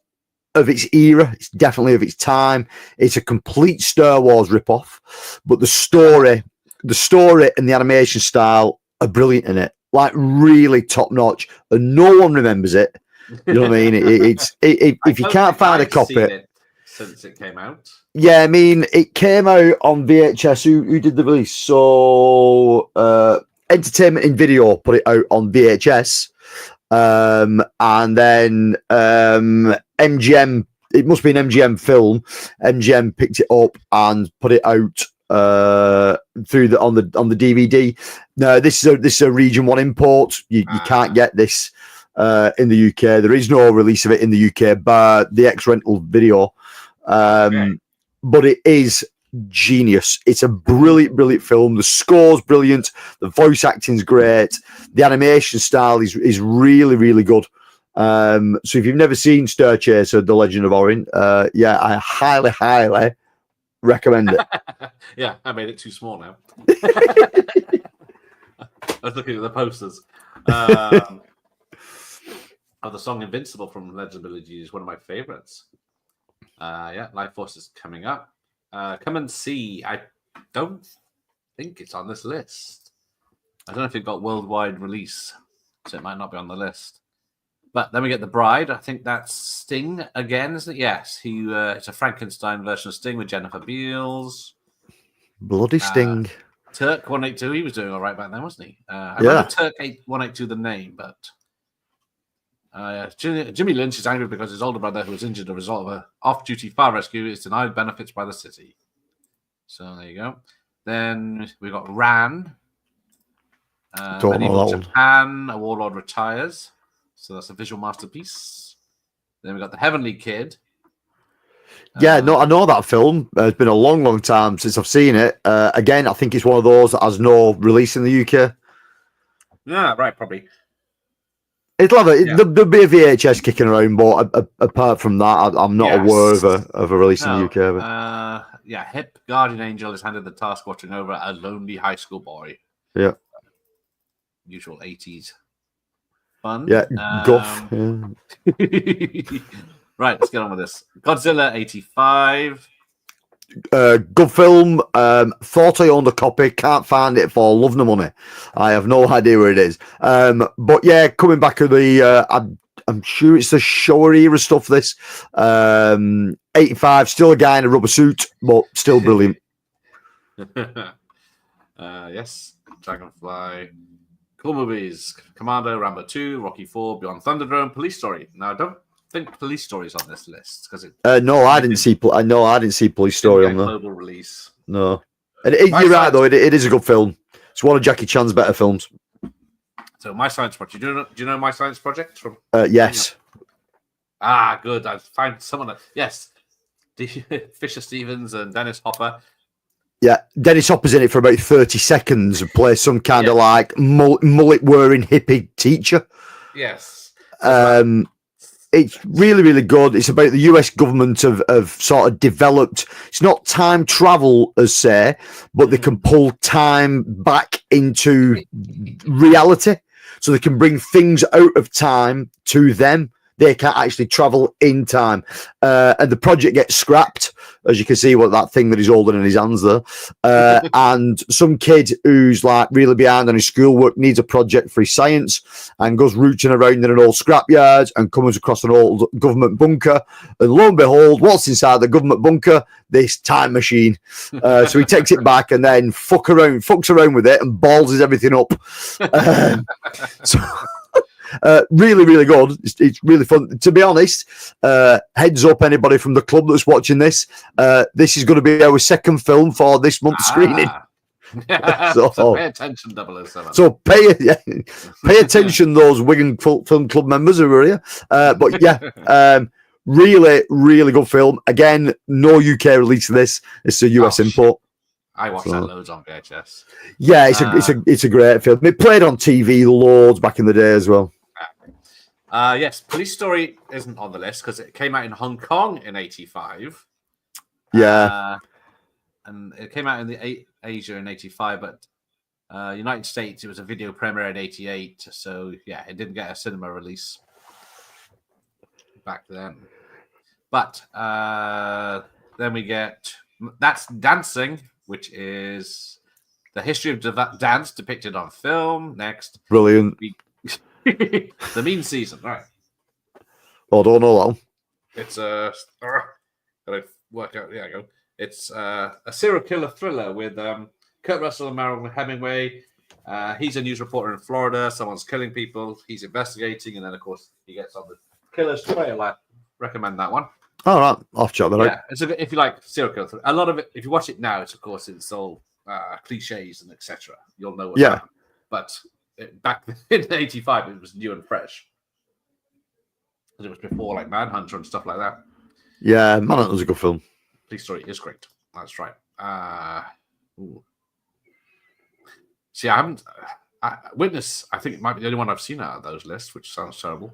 of its era. It's definitely of its time. It's a complete Star Wars ripoff, but the story and the animation style are brilliant in it. Like really top notch, and no one remembers it. You know what I mean? If you can't find a copy. Since it came out, yeah, I mean it came out on VHS. Who did the release? So Entertainment in Video put it out on VHS, and then MGM. It must be an MGM film. MGM picked it up and put it out through on the DVD. No, this is a Region 1 import. You can't get this in the UK. There is no release of it in the UK, but the X rental video. But it is genius. It's a brilliant film. The score's brilliant. The voice acting's great. The animation style is really good. So if you've never seen Star Chaser: The Legend of Orin, yeah, I highly recommend it. Yeah, I made it too small now. I was looking at the posters. The song Invincible from Legend of Billie Jean is one of my favorites. Yeah, Life Force is coming up. Come and See. I don't think it's on this list. I don't know if it got worldwide release, so it might not be on the list. But then we get The Bride. I think that's Sting again, isn't it? Yes. It's a Frankenstein version of Sting with Jennifer Beals. Bloody Sting. Turk 182. He was doing all right back then, wasn't he? I remember Turk 182 the name, but Jimmy Lynch is angry because his older brother, who was injured as a result of an off-duty fire rescue, is denied benefits by the city. So there you go. Then we got Ran. Don't know that Japan, A Warlord Retires. So that's a visual masterpiece. Then we got The Heavenly Kid. Yeah, no, I know that film. It's been a long time since I've seen it. Again, I think it's one of those that has no release in the UK. Yeah, right, probably. It'll have there'll be a VHS kicking around, but apart from that, I'm not aware of a release in the UK. But... yeah, Hip Guardian Angel is handed the task watching over a lonely high school boy. Yeah. Usual 80s fun. Yeah, guff. Yeah. Right, let's get on with this. Godzilla 85. Good film. Thought I owned a copy. Can't find it for love nor money. I have no idea where it is. But yeah, coming back to the, I'm sure it's the Showa era stuff. This 85, still a guy in a rubber suit, but still brilliant. Yes, Dragonfly. Cool movies: Commando, Rambo 2, Rocky 4, Beyond Thunderdome, Police Story. Now, I don't think Police Story is on this list because it. No, I didn't see. I didn't see Police Story on there. Global release. No, and you're right though. It is a good film. It's one of Jackie Chan's better films. So, My Science Project. Do you know My Science Project from? Yes. Ah, good. I found someone. Yes, Fisher Stevens and Dennis Hopper. Yeah, Dennis Hopper's in it for about 30 seconds and plays some kind of like mullet-wearing hippie teacher. Yes. It's really, really good. It's about the US government have sort of developed, it's not time travel as say, but they can pull time back into reality. So they can bring things out of time to them. They can't actually travel in time. And the project gets scrapped, as you can see, what that thing that he's holding in his hands there. And some kid who's like really behind on his schoolwork needs a project for his science and goes rooting around in an old scrapyard and comes across an old government bunker. And lo and behold, what's inside the government bunker? This time machine. So he takes it back and then fucks around with it and balls everything up. Really, really good. It's really fun. To be honest, heads up anybody from the club that's watching this. This is going to be our second film for this month's screening. So pay attention, 007. So pay attention, those Wigan Film Club members who are here. But yeah, really, really good film. Again, no UK release of this. It's a US import. I watched that loads on VHS. Yeah, it's a great film. It played on TV loads back in the day as well. Yes, Police Story isn't on the list because it came out in Hong Kong in '85. Yeah, and it came out in Asia in '85, but United States it was a video premiere in '88. So yeah, it didn't get a cinema release back then. But then we get That's Dancing, which is the history of dance depicted on film. Next, brilliant. The Mean Season, right? Oh, I don't know that one. It's gotta work out. Yeah, go. It's a serial killer thriller with Kurt Russell and Marilyn Hemingway. He's a news reporter in Florida. Someone's killing people. He's investigating, and then of course he gets on the killer's trail. I recommend that one. All right, I'll check that out. Yeah, if you like serial killer thriller, a lot of it. If you watch it now, it's all cliches and etc. You'll know what's happened. But back in '85, it was new and fresh. It was before like Manhunter and stuff like that. Yeah, Manhunter was a good film. Police Story is great. That's right. See, I haven't. Witness, I think it might be the only one I've seen out of those lists, which sounds terrible.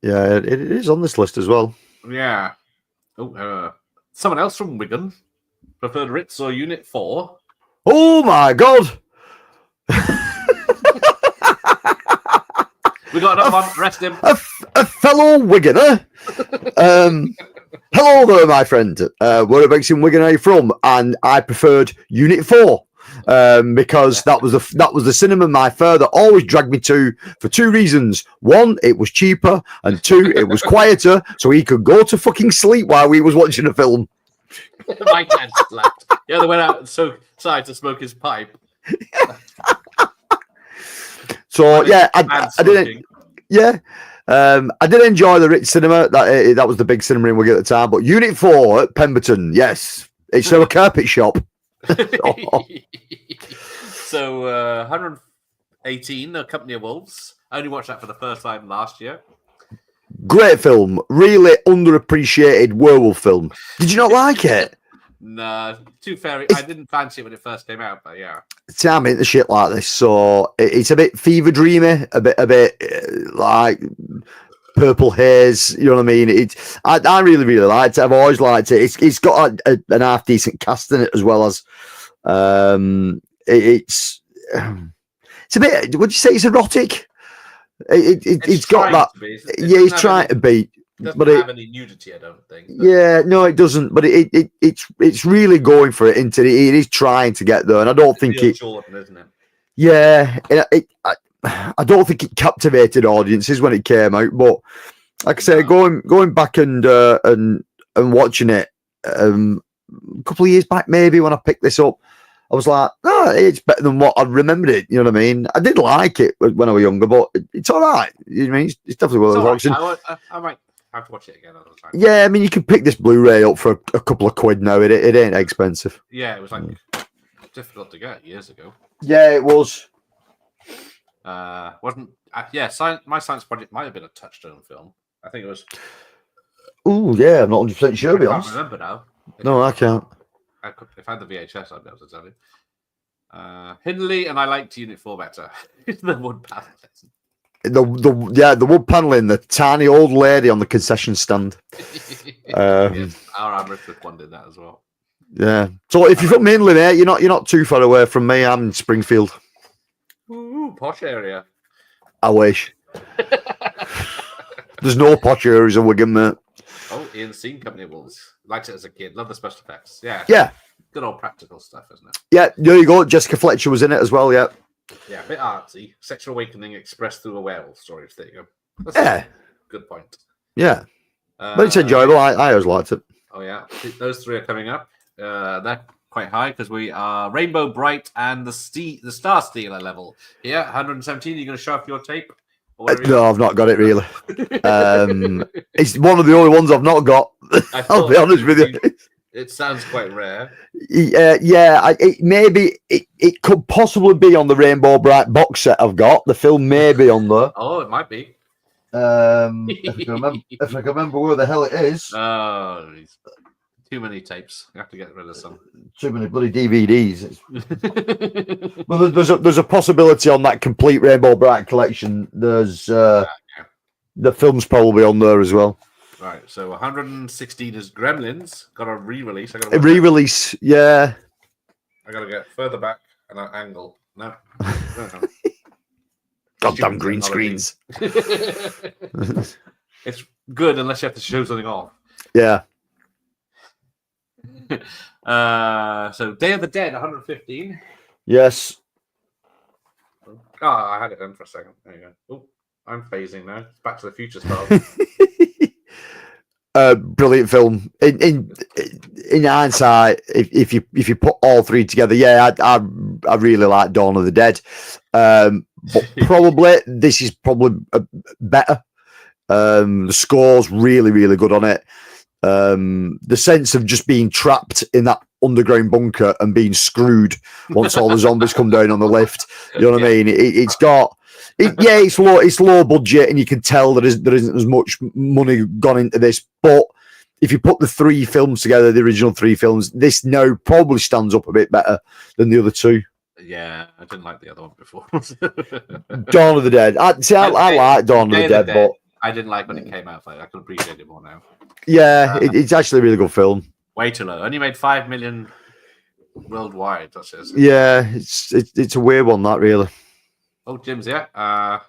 Yeah, it is on this list as well. Yeah. Someone else from Wigan, Preferred Ritz or Unit 4. Oh my God! We got another one. Arrest him. A fellow Wiganer. Hello there, my friend. Whereabouts in Wigan are you from? And I preferred Unit 4 because that was the cinema my father always dragged me to for two reasons. One, it was cheaper, and two, it was quieter, so he could go to fucking sleep while we was watching a film. My dad left. The other went out and decided to smoke his pipe. So yeah, I didn't. Yeah, I did enjoy the Ritz Cinema. That was the big cinema in Wigan at the time. But Unit 4 at Pemberton, yes, it's now a carpet shop. So 118, A Company of Wolves. I only watched that for the first time last year. Great film, really underappreciated werewolf film. Did you not like it? No, too fair. I didn't fancy it when it first came out, but yeah. See, I'm into shit like this, so it's a bit fever dreamy, a bit like Purple Haze. You know what I mean? I really, really liked it. I've always liked it. It's got an half decent cast in it as well as it's a bit. Would you say it's erotic? It's got that. It's trying to be. Doesn't have any nudity, I don't think. But... Yeah, no, it doesn't. But it's really going for it. It is trying to get there, and I don't think it. Jordan, isn't it? Yeah, I don't think it captivated audiences when it came out. But like I say, going back and watching it a couple of years back, maybe when I picked this up, I was like, oh, it's better than what I remembered it. You know what I mean? I did like it when I was younger, but it's all right. You know what I mean? It's definitely worth watching. I might have to watch it again another time. Yeah, I mean, you can pick this Blu-ray up for a couple of quid now. It ain't expensive. Yeah, it was like difficult to get years ago. Yeah, it was. Wasn't my science project might have been a Touchstone film. I think it was. Oh yeah, I'm not 100% sure. To be honest, I can't remember now. No, I can't. If I had the VHS, I'd be able to tell you. Hindley and I liked Unit 4 better. The wood panel. The wood paneling, the tiny old lady on the concession stand. Yes, our Amrith one did that as well. Yeah. So if you're from Hindley, mate, you're not too far away from me. I'm in Springfield. Ooh, posh area. I wish. There's no posh areas in Wigan, mate. Oh, Ian Scene Company Wolves. Liked it as a kid. Love the special effects. Yeah. Yeah. Good old practical stuff, isn't it? Yeah, there you go. Jessica Fletcher was in it as well, yeah. Yeah, a bit artsy. Sexual awakening expressed through a werewolf story. There you go. That's Yeah. Good point. Yeah. But it's enjoyable. I always liked it. Oh, yeah. Those three are coming up. They're quite high because we are Rainbow Bright and the Star Stealer level. Yeah, 117. Are you going to show off your tape? No, I've not got it really. It's one of the only ones I've not got. I'll be honest with you. It sounds quite rare. It could possibly be on the Rainbow Bright box set I've got. The film may be on there. Oh, it might be. If I can remember where the hell it is. Oh, too many tapes. You have to get rid of some. Too many bloody DVDs. Well, there's a possibility on that complete Rainbow Bright collection. There's the film's probably on there as well. Right, so 116 is Gremlins. Got a re-release. A re-release, yeah. I gotta get further back and an angle. No. Goddamn green screens. It's good unless you have to show something off. Yeah. So Day of the Dead, 115. Yes. Oh, I had it done for a second. There you go. Oh, I'm phasing now. It's Back to the Future style. Brilliant film. In hindsight, if you put all three together, yeah, I really like Dawn of the Dead. But probably this is probably better. The score's really, really good on it. The sense of just being trapped in that underground bunker and being screwed once all the zombies come down on the lift. You know what I mean? It's low budget, and you can tell there isn't as much money gone into this. But if you put the three films together, the original three films, this now probably stands up a bit better than the other two. Yeah, I didn't like the other one before. Dawn of the Dead. I like Dawn of the Dead, but I didn't like when it came out. I can appreciate it more now. Yeah, it's actually a really good film. Way too low. Only made 5 million worldwide. That's it. Yeah, it's a weird one, that really. Oh, Jim's here. I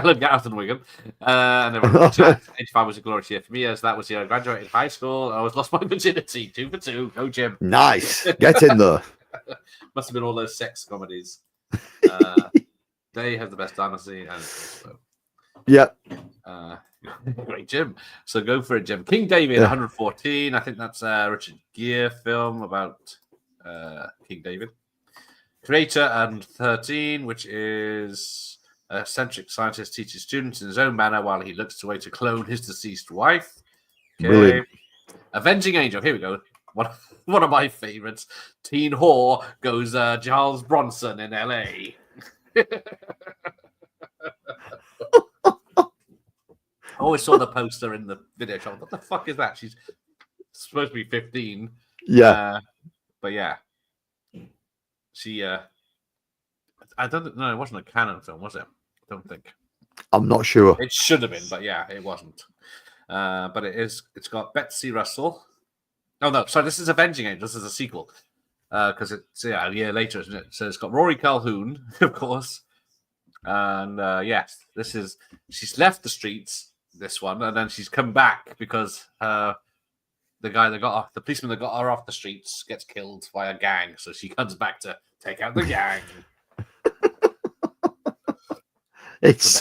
live out in Wigan. And everyone, 85 was a glorious year for me, as that was the year I graduated high school. I was lost my virginity. 2 for 2. Go, Jim. Nice. Get in there. Must have been all those sex comedies. They have the best dynasty. And so. Yep. Great, Jim. So go for it, Jim. King David, 114. I think that's a Richard Gere film about King David. Creator, and 13, which is a eccentric scientist teaches students in his own manner while he looks to a way to clone his deceased wife. Okay. Brilliant. Avenging Angel. Here we go. One of my favorites. Teen whore goes Charles Bronson in LA. I always saw the poster in the video shop. What the fuck is that? She's supposed to be 15. Yeah. But yeah. She I don't know, it wasn't a canon film, was it? I don't think. I'm not sure. It should have been, but yeah, it wasn't. But it's got Betsy Russell. Oh no, sorry, this is Avenging Angel. This is a sequel. Because it's a year later, isn't it? So it's got Rory Calhoun, of course. And yes, she's left the streets, this one, and then she's come back because the policeman that got her off the streets gets killed by a gang, so she comes back to take out the gang. It's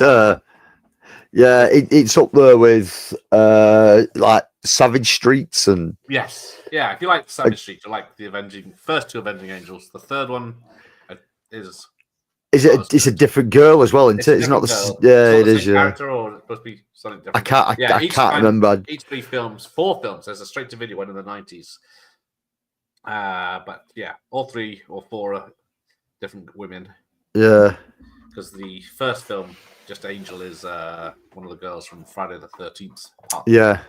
it's up there with like Savage Streets and Yes, yeah. If you like Savage Street, you like the first two Avenging Angels. The third one is it's a different girl as well, isn't it? It's not the it is. Yeah, character, or it's supposed to be something different. I can't remember. Each four films. There's a straight to video one in the 90s. But yeah, all three or four are different women. Yeah, because the first film, Just Angel, is one of the girls from Friday the 13th. Yeah.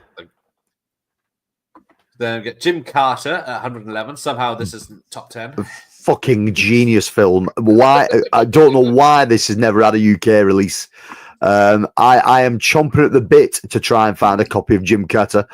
Then we get Jim Carter at 111. Somehow this isn't top 10. Fucking genius film. Why? I don't know why this has never had a UK release. I am chomping at the bit to try and find a copy of Jim Carter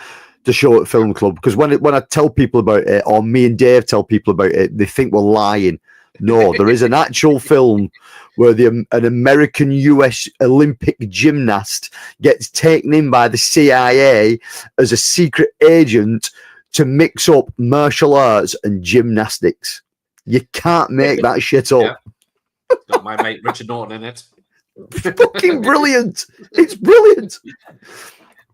to show at Film Club, because when I tell people about it, or me and Dave tell people about it, they think we're lying. No, there is an actual film where an American US Olympic gymnast gets taken in by the CIA as a secret agent to mix up martial arts and gymnastics. You can't make that shit up. Yeah. Got my mate Richard Norton in it. Fucking brilliant. It's brilliant.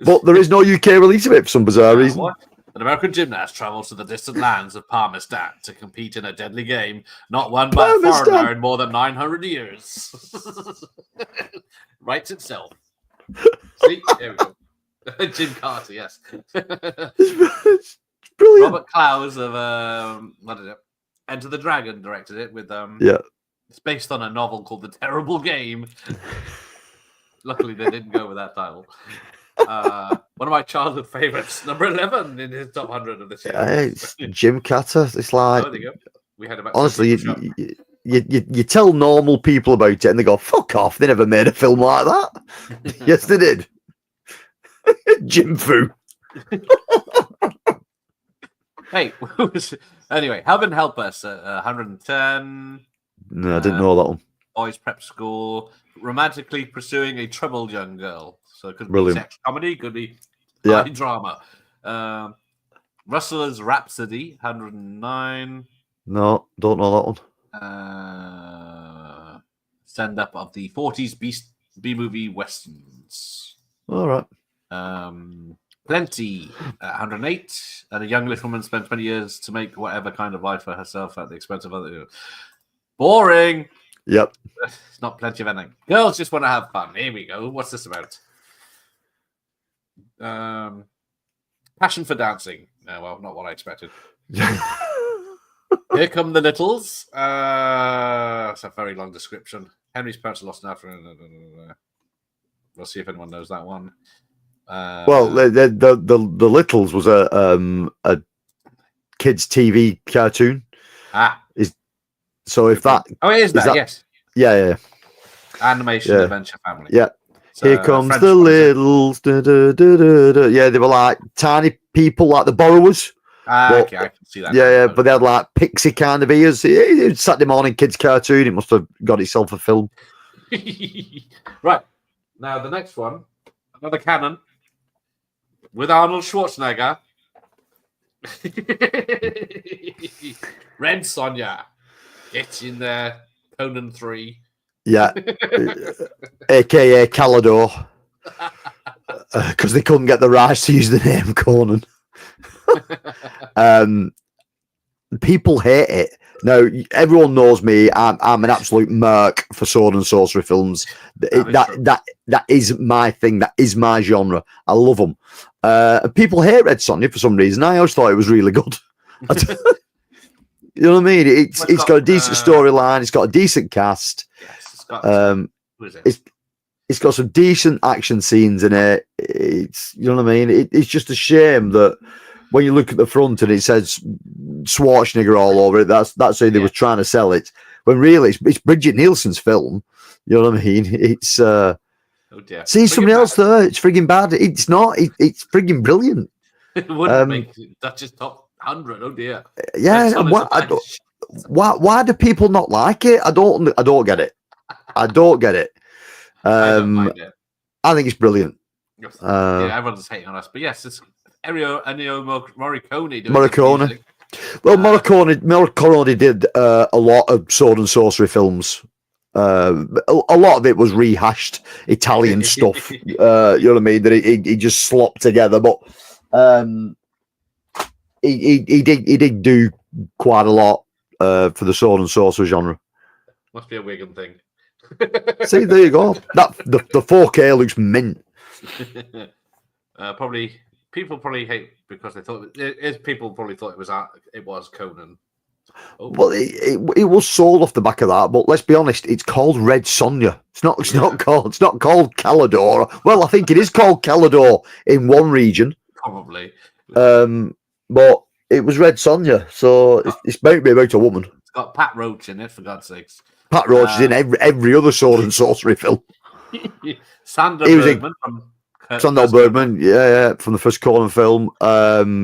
But there is no UK release of it for some bizarre reason. What? An American gymnast travels to the distant lands of Parmistan to compete in a deadly game not won by a foreigner in more than 900 years. Writes itself. See? There we go. Jim Carter, yes. It's brilliant. Robert Clowes of what is it? Enter the Dragon directed it with yeah. It's based on a novel called The Terrible Game. Luckily they didn't go with that title. One of my childhood favorites, number 11 in his top 100 of this year. It's Jim Carter. It's like, oh, there you go. We had about honestly, you tell normal people about it and they go, fuck off, they never made a film like that. Yes, they did. Jim Foo. Hey, anyway, Heaven Help Us at 110. No, I didn't know that one. Boys Prep School, romantically pursuing a troubled young girl. So it could be Brilliant. sex comedy, could be Yeah. high drama. Rustler's Rhapsody, 109. No, don't know that one. Stand up of the 40s B-movie westerns. All right. Plenty, 108. And a young little woman spent 20 years to make whatever kind of life for herself at the expense of others. Boring. Yep. It's not Plenty of anything. Girls just want to have fun. Here we go. What's this about? Passion for Dancing. Well, not what I expected. Here Come the Littles. It's a very long description. Henry's parents lost an after. We'll see if anyone knows that one. Well, the Littles was a kids' TV cartoon. So if that, it is that, yes, yeah. Animation adventure family. Yeah. So, here comes the Littles. Yeah, they were like tiny people, like the Borrowers. Okay, I can see that. Yeah, but they had like pixie kind of ears. It Saturday morning kids cartoon. It must have got itself a film. Right. Now the next one, another canon with Arnold Schwarzenegger. Red Sonja. Get in there. Conan 3. Yeah. AKA Calidor. Because they couldn't get the rights to use the name Conan. People hate it. Now, everyone knows me. I'm an absolute merc for sword and sorcery films. That is my thing. That is my genre. I love them. People hate Red Sonja for some reason. I always thought it was really good. You know what I mean? It's got a decent storyline. It's got a decent cast. Yes, it's got. It's got some decent action scenes in it. It's, you know what I mean? It's just a shame that when you look at the front and it says Schwarzenegger all over it, that's how they were trying to sell it. When really it's Bridget Nielsen's film. You know what I mean? It's see somebody else there. It's frigging bad. It's not. It's frigging brilliant. It wouldn't make Dutch's top 100. Oh dear. Yeah. Why do people not like it? I don't get it. I don't get it. I think it's brilliant. Everyone's hating on us, but yes, it's Ennio Morricone. Morricone. Well, Morricone did a lot of sword and sorcery films. A lot of it was rehashed Italian stuff. You know what I mean? That he just slopped together. But He did do quite a lot for the sword and sorcerer genre. Must be a Wigan thing. See, there you go. That the 4K looks mint. Probably people probably hate because they thought people probably thought it was Conan. Oh. Well, it was sold off the back of that, but let's be honest, it's called Red Sonja. It's not called Calidor. Well, I think it is called Calidor in one region. Probably. But it was Red Sonja, so it's about to be about a woman. It's got Pat Roach in it, for God's sakes. Pat Roach is in every other sword and sorcery film. Sandra Bergman Sandal Bergman, yeah, from the first Conan film.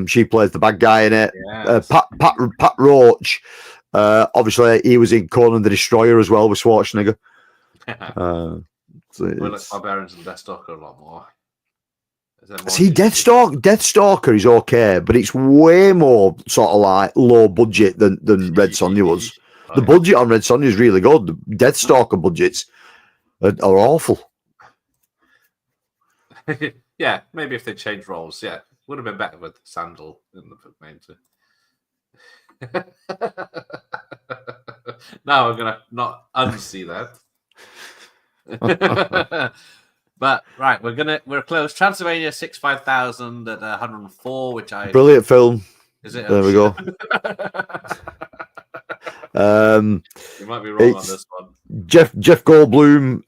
She plays the bad guy in it. Yes. Pat Roach, obviously, he was in Conan the Destroyer as well with Schwarzenegger. We like Barbarians and Deathstalker a lot more. See, Deathstalker is okay, but it's way more sort of like low budget than Red Sonja was. The budget on Red Sonja is really good. The Deathstalker budgets are awful. Yeah, maybe if they changed roles, would have been better with Sandal in the main two. Now I'm gonna not unsee that. But right, we're close. Transylvania 65000 at 104, which brilliant film. Is it? There we go. You might be wrong on this one. Jeff Goldblum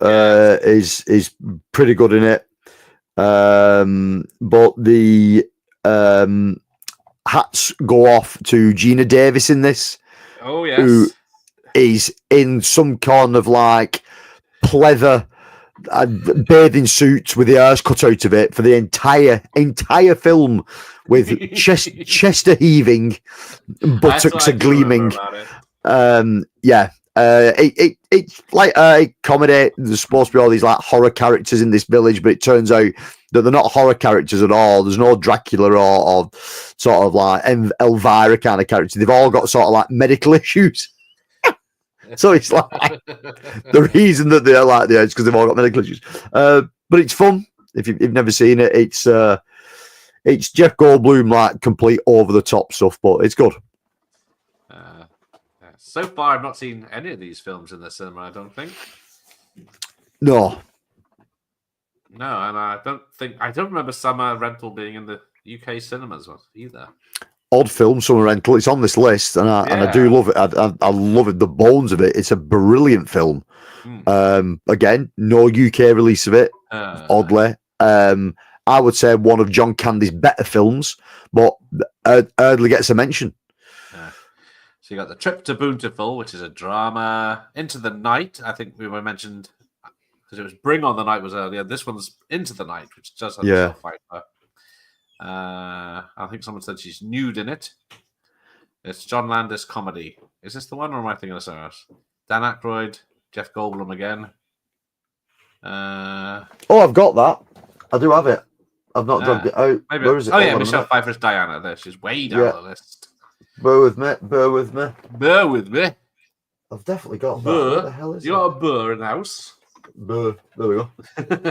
is pretty good in it. But the hats go off to Gina Davis in this. Oh yes. Who is in some kind of like pleather bathing suits with the ears cut out of it for the entire film, with chest heaving, buttocks are gleaming. It's like a comedy. There's supposed to be all these like horror characters in this village, but it turns out that they're not horror characters at all. There's no Dracula or sort of like Elvira kind of character. They've all got sort of like medical issues. So it's like the reason that they're like the edge because they've all got medical issues. But it's fun if you've never seen it. It's Jeff Goldblum like complete over the top stuff, but it's good. So far, I've not seen any of these films in the cinema. I don't think. No, and I don't remember Summer Rental being in the UK cinemas either. Odd film, Summer Rental. It's on this list, and I do love it. I love it. The bones of it. It's a brilliant film. Again, no UK release of it. Oddly, I would say one of John Candy's better films, but hardly gets a mention. So you got The Trip to Bountiful, which is a drama. Into the Night, I think we were mentioned because it was Bring on the Night was earlier. This one's Into the Night, which does have a fight. I think someone said she's nude in it. It's John Landis comedy. Is this the one, or am I thinking of something else? Dan Aykroyd, Jeff Goldblum again. I've got that. I do have it. I've not dragged it out. Maybe. Where is it? Oh yeah, Michelle Pfeiffer's Diana. There, she's way down the list. Bear with me. I've definitely got that. What the hell is you got a burr in the house? Burr. There we go.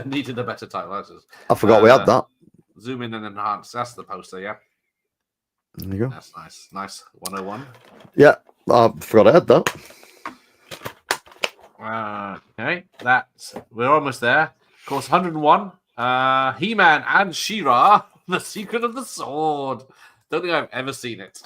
Needed a better title. I forgot we had that. Zoom in and enhance. That's the poster, yeah. There you go. That's nice. Nice. 101. Yeah, I forgot I had that. Okay, we're almost there. Of course, 101. He-Man and She-Ra, The Secret of the Sword. Don't think I've ever seen it.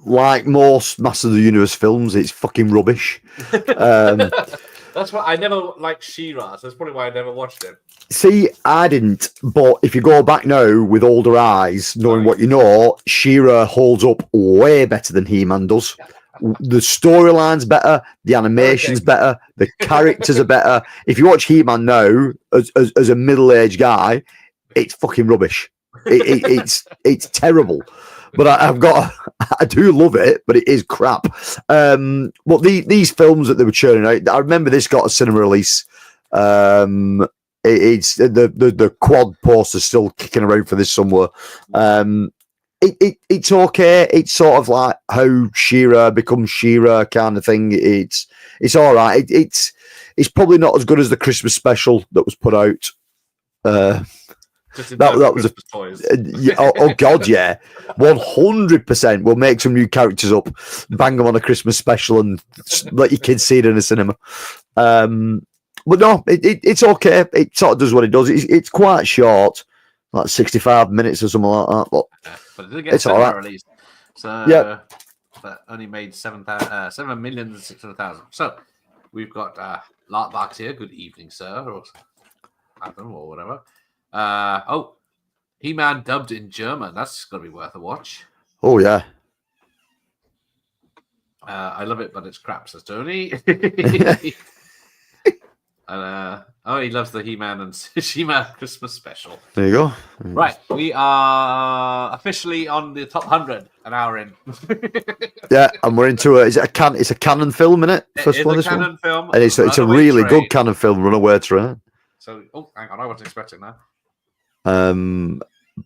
Like most Master of the Universe films, it's fucking rubbish. That's why I never liked She-Ra, so that's probably why I never watched it. See, I didn't, but if you go back now with older eyes, knowing what you know, She-Ra holds up way better than He-Man does. The storyline's better, the animation's better, the characters are better. If you watch He-Man now, as a middle-aged guy, it's fucking rubbish. It's terrible. But I do love it, but it is crap. But these films that they were churning out, I remember this got a cinema release. It's the quad poster still kicking around for this somewhere. It's okay. It's sort of like how She-Ra becomes She-Ra kind of thing. It's all right. It's probably not as good as the Christmas special that was put out Just in that terms of was Christmas toys. oh God, yeah, 100%. We'll make some new characters up, bang them on a Christmas special, and let your kids see it in the cinema. But no, it's okay. It sort of does what it does. It's quite short, like 65 minutes or something like that. But, but it did get it's all right. release. So, yeah, but only made 7,600,000. So, we've got Lark Barks here. Good evening, sir, or Adam, or whatever. He-Man dubbed in German. That's going to be worth a watch. Oh yeah. I love it, but it's crap, says Tony. And he loves the He-Man and She-Man Christmas special. There you go. Right, we are officially on the top 100, an hour in. Yeah, and we're into it's a canon film, isn't it? First one, it's a canon film, and it's a really good canon film, Runaway Train. So, hang on, I wasn't expecting that.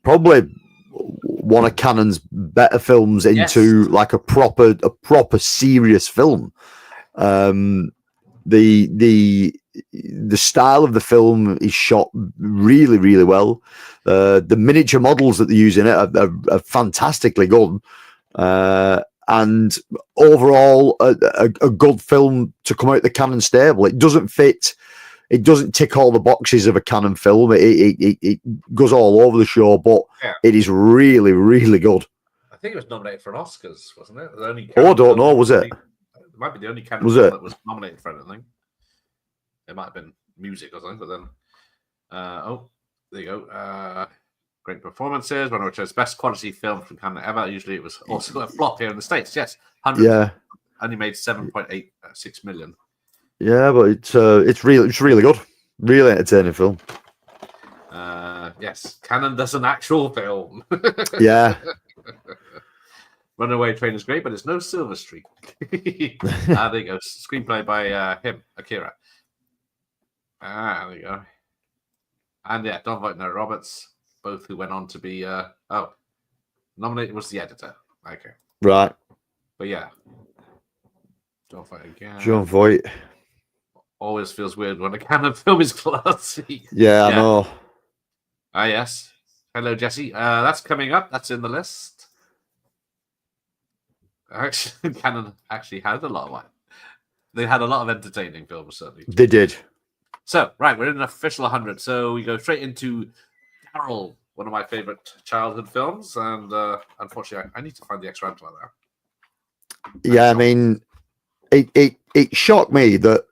Probably one of Cannon's better films into like a proper serious film. The style of the film is shot really, really well. The miniature models that they use in it are fantastically good. And overall, a good film to come out the Cannon stable. It doesn't tick all the boxes of a Cannon film. It goes all over the show, but it is really, really good. I think it was nominated for an Oscars, wasn't it? The only I don't know. Was it? It might be the only Cannon film that was nominated for anything. It might have been music or something, but then, there you go. Great performances. One of which best quality film from Canada ever. Usually, it was also a flop here in the States. Yes, 100. Yeah, only made 7.86 million. Yeah, but it's really good, really entertaining film. Yes, Cannon does an actual film. Yeah. Runaway Train is great, but it's no Silver Streak. There you go. Screenplay by him, Akira. There you go. And yeah, Don Voight and Eric Roberts, both who went on to be nominated was the editor. Okay. Right. But yeah. John Voight again. John Voight. Always feels weird when a Cannon film is classy. Yeah, I know. Yes. Hello, Jesse. That's coming up. That's in the list. Actually, Cannon actually had a lot of They had a lot of entertaining films, certainly. They did. So, right, we're in an official 100. So we go straight into Carol, one of my favorite childhood films. And unfortunately, I need to find the extra antler there. Yeah, I mean, it shocked me that,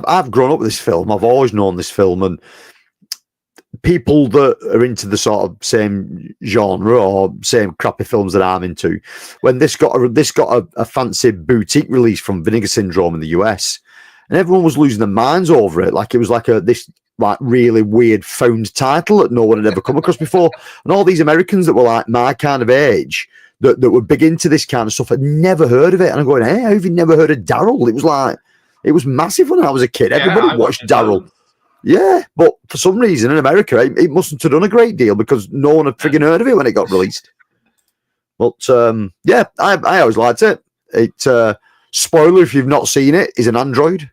I've grown up with this film. I've always known this film, and people that are into the sort of same genre or same crappy films that I'm into, when this got a fancy boutique release from Vinegar Syndrome in the US, and everyone was losing their minds over it, like it was like this really weird found title that no one had ever come across before, and all these Americans that were like my kind of age that were big into this kind of stuff had never heard of it, and I'm going, hey, how have you never heard of Daryl? It was massive when I was a kid. Everybody watched Daryl. Yeah, but for some reason in America, it mustn't have done a great deal because no one had frigging heard of it when it got released. But yeah, I always liked it. Spoiler if you've not seen it, is an android.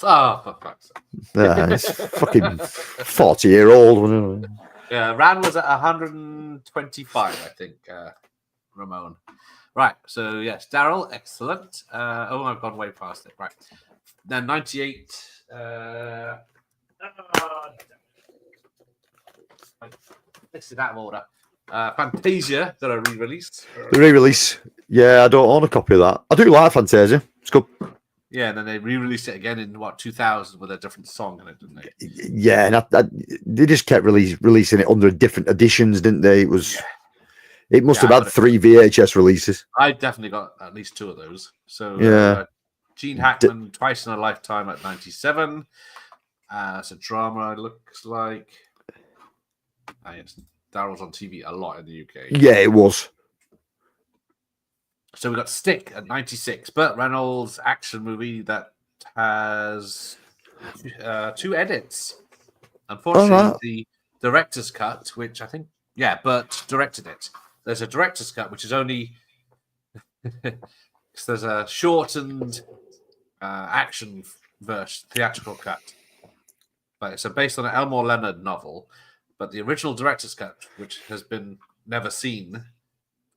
Oh, for fuck's sake. Yeah, it's fucking 40-year-old. Yeah, Ran was at 125, I think, Ramon. Right, so yes, Daryl, excellent. I've gone way past it. Right. Then 98. This is out of order. Fantasia got a re-release. The re-release. Yeah, I don't own a copy of that. I do like Fantasia. It's good. Yeah, and then they re-released it again in 2000 with a different song in it, didn't they? Yeah, and they just kept releasing it under different editions, didn't they? It must have had 3 VHS releases. I definitely got at least 2 of those. So yeah, Gene Hackman, Twice in a Lifetime at 97. It's a drama, it looks like. Yes, Daryl's on TV a lot in the UK. Yeah, it was. So we got Stick at 96, Burt Reynolds action movie that has 2 edits. Unfortunately, the director's cut, which I think, Burt directed it. There's a director's cut, which is only because there's a shortened action version, theatrical cut. But it's based on an Elmore Leonard novel. but the original director's cut, which has been never seen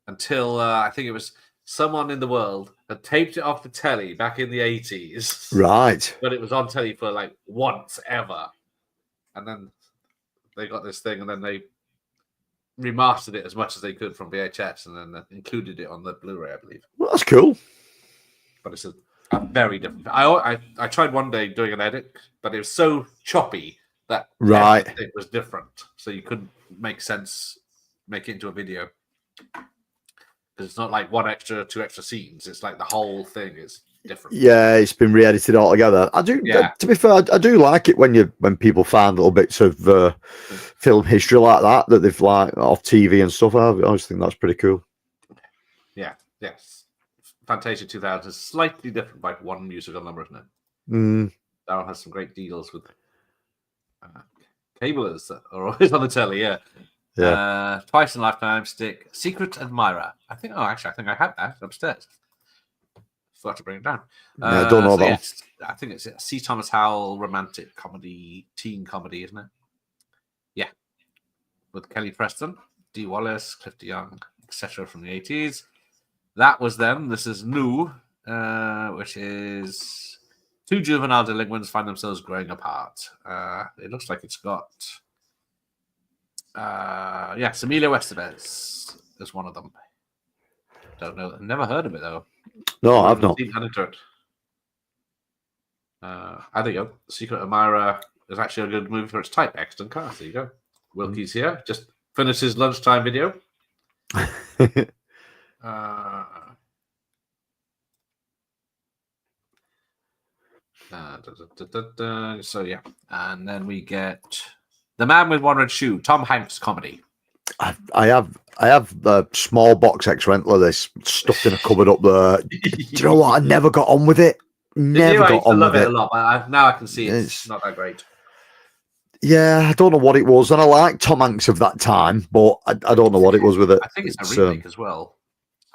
until I think it was someone in the world had taped it off the telly back in the 80s. Right. But it was on telly for like once ever. And then they got this thing and then they remastered it as much as they could from VHS and then included it on the Blu-ray, I believe. Well, that's cool. But it's a very different. I tried one day doing an edit, but it was so choppy that everything was different. So you couldn't make it into a video. Because it's not like one extra, two extra scenes. It's like the whole thing is different. Yeah, it's been re-edited all together. I do. Yeah. To be fair, I do like it when people find little bits of film history like that they've like off TV and stuff. I always think that's pretty cool. Yeah. Yes. Fantasia 2000 is slightly different by one musical number, isn't it? Mm. Darryl has some great deals with cablers that are always on the telly. Yeah. Yeah. Twice in a Lifetime Stick, Secret Admirer. I think I have that upstairs. Forgot to bring it down. I don't know that. Yes, I think it's a C. Thomas Howell romantic comedy, teen comedy, isn't it? Yeah. With Kelly Preston, Dee Wallace, Cliff DeYoung, etc. from the 80s. That was them. This is new, which is two juvenile delinquents find themselves growing apart. It looks like it's got... yes, Emilio Estevez is one of them. Don't know. Never heard of it though. No, I've not. There you go. Secret Admirer is actually a good movie for its type. Excellent cast. There you go. Wilkie's here. Just finished his lunchtime video. So yeah, and then we get The Man with One Red Shoe, Tom Hanks comedy. I have the small box X rental of this stuffed in a cupboard up there. Do you know what? I never got on with it. Never got on with it. I love it a lot. Now I can see it's not that great. Yeah, I don't know what it was, and I like Tom Hanks of that time, but I don't know what it was with it. I think it's a remake as well.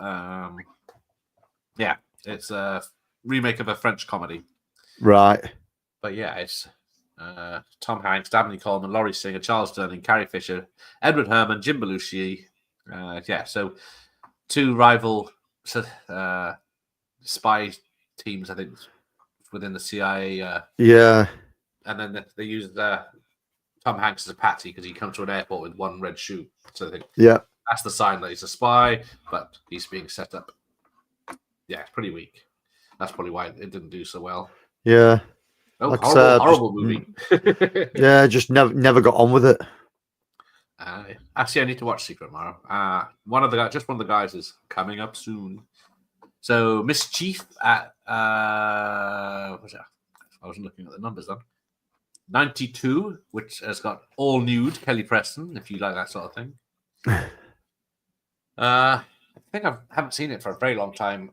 Yeah, it's a remake of a French comedy. Right. But yeah, it's Tom Hanks, Dabney Coleman, Laurie Singer, Charles Durning, Carrie Fisher, Edward Herman, Jim Belushi. Yeah, so two rival spy teams, I think, within the CIA. Yeah. And then they used Tom Hanks as a patsy because he comes to an airport with one red shoe. So I think that's the sign that he's a spy, but he's being set up. Yeah, it's pretty weak. That's probably why it didn't do so well. Yeah. Oh, like horrible movie. Yeah, just never got on with it. Actually, I need to watch Secret Admirer. One of the guys is coming up soon. So Mischief at what's that? I wasn't looking at the numbers then. 92, which has got all nude Kelly Preston, if you like that sort of thing. I think I haven't seen it for a very long time.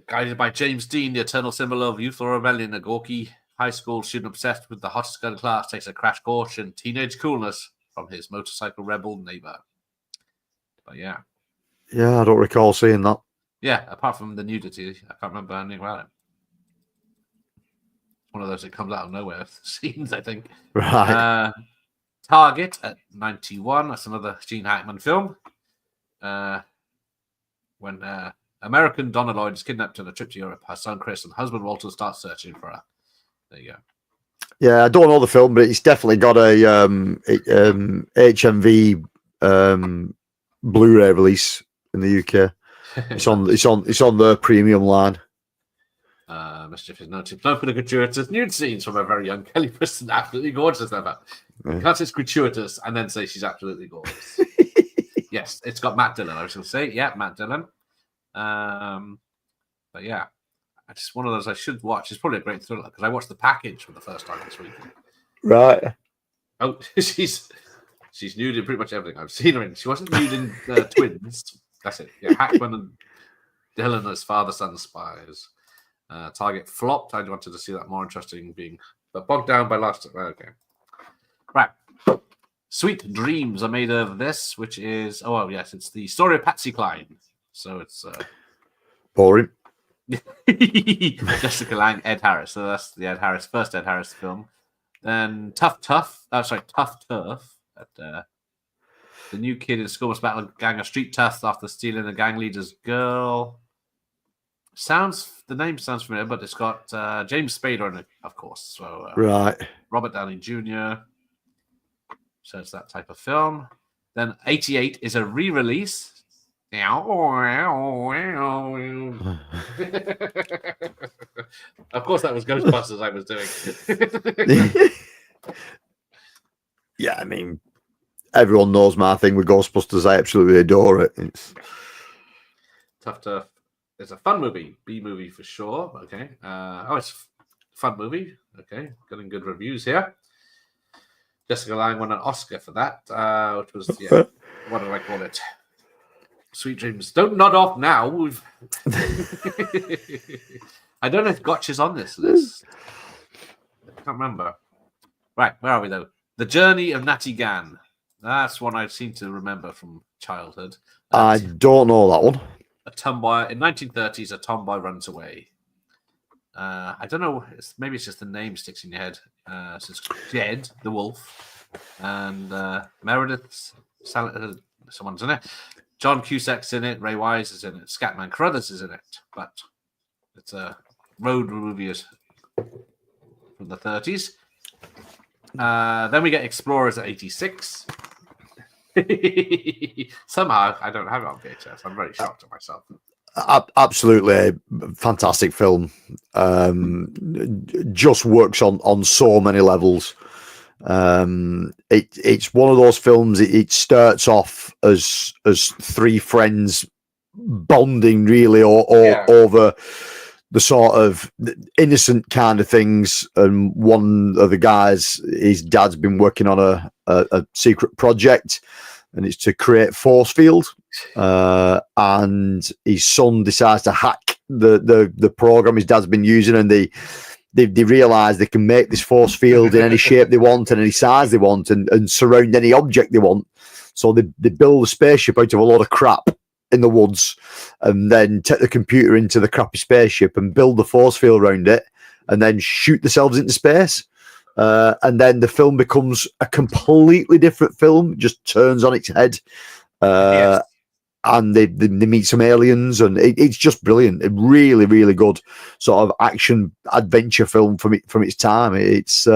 Guided by James Dean, the eternal symbol of youthful rebellion, a gawky high school student obsessed with the hottest girl in class takes a crash course in teenage coolness from his motorcycle rebel neighbor. But yeah. Yeah, I don't recall seeing that. Yeah, apart from the nudity, I can't remember anything about it. One of those that comes out of nowhere scenes, I think. Right. Target at 91. That's another Gene Hackman film. When American Donna Lloyd is kidnapped on a trip to Europe, her son Chris and husband Walter start searching for her. There you go. Yeah, I don't know the film, but it's definitely got a HMV Blu-ray release in the UK. It's on the premium line. Mischief is noted. Don't put a gratuitous nude scenes from a very young Kelly Preston. Absolutely gorgeous. Never. You can't say it's gratuitous and then say she's absolutely gorgeous. Yes, it's got Matt Dillon. I was going to say, yeah, Matt Dillon. But yeah, it's one of those I should watch. It's probably a great thriller because I watched The Package for the first time this week. Right. Oh, she's nude in pretty much everything I've seen her in. She wasn't nude in Twins. That's it. Yeah, Hackman and Dillon as father-son spies. Target flopped. I wanted to see that more interesting being, but bogged down by last. Okay, right. Sweet Dreams are made of this, which is yes, it's the story of Patsy Cline. So it's boring. Jessica Lange, Ed Harris. So that's the first Ed Harris film. Then Tough Turf, But the new kid in school must battle a gang of street toughs after stealing the gang leader's girl. The name sounds familiar, but it's got James Spader in it, of course. So Right. Robert Downey Jr. So it's that type of film. Then 88 is a re-release. Of course, that was Ghostbusters I was doing. Yeah, I mean, everyone knows my thing with Ghostbusters. I absolutely adore it. It's Tough. It's a fun movie, B movie for sure. Okay. It's a fun movie. Okay, getting good reviews here. Jessica Lange won an Oscar for that, which was what do I call it? Sweet Dreams. Don't nod off now. I don't know if Gotch is on this list. I can't remember. Right, where are we though? The Journey of Natty Gann. That's one I seem to remember from childhood. I don't know that one. A tomboy in 1930s. A tomboy runs away. I don't know. Maybe it's just the name sticks in your head. So it's Jed the wolf and Meredith. Someone's in it. John Cusack's in it. Ray Wise is in it. Scatman Crothers is in it. But it's a road movie from the 30s. Then we get Explorers at 86. Somehow I don't have it on VHS. I'm very shocked at myself. Absolutely a fantastic film. Just works on so many levels. It's one of those films. It starts off as three friends bonding really over the sort of innocent kind of things. And one of the guys, his dad's been working on a secret project, and it's to create force field. And his son decides to hack the program his dad's been using, and they realize they can make this force field in any shape they want and any size they want, and surround any object they want. So they build a spaceship out of a lot of crap in the woods, and then take the computer into the crappy spaceship and build the force field around it, and then shoot themselves into space. And then the film becomes a completely different film, just turns on its head. Yes. And they meet some aliens, and it's just brilliant. A really, really good sort of action adventure film from its time. It's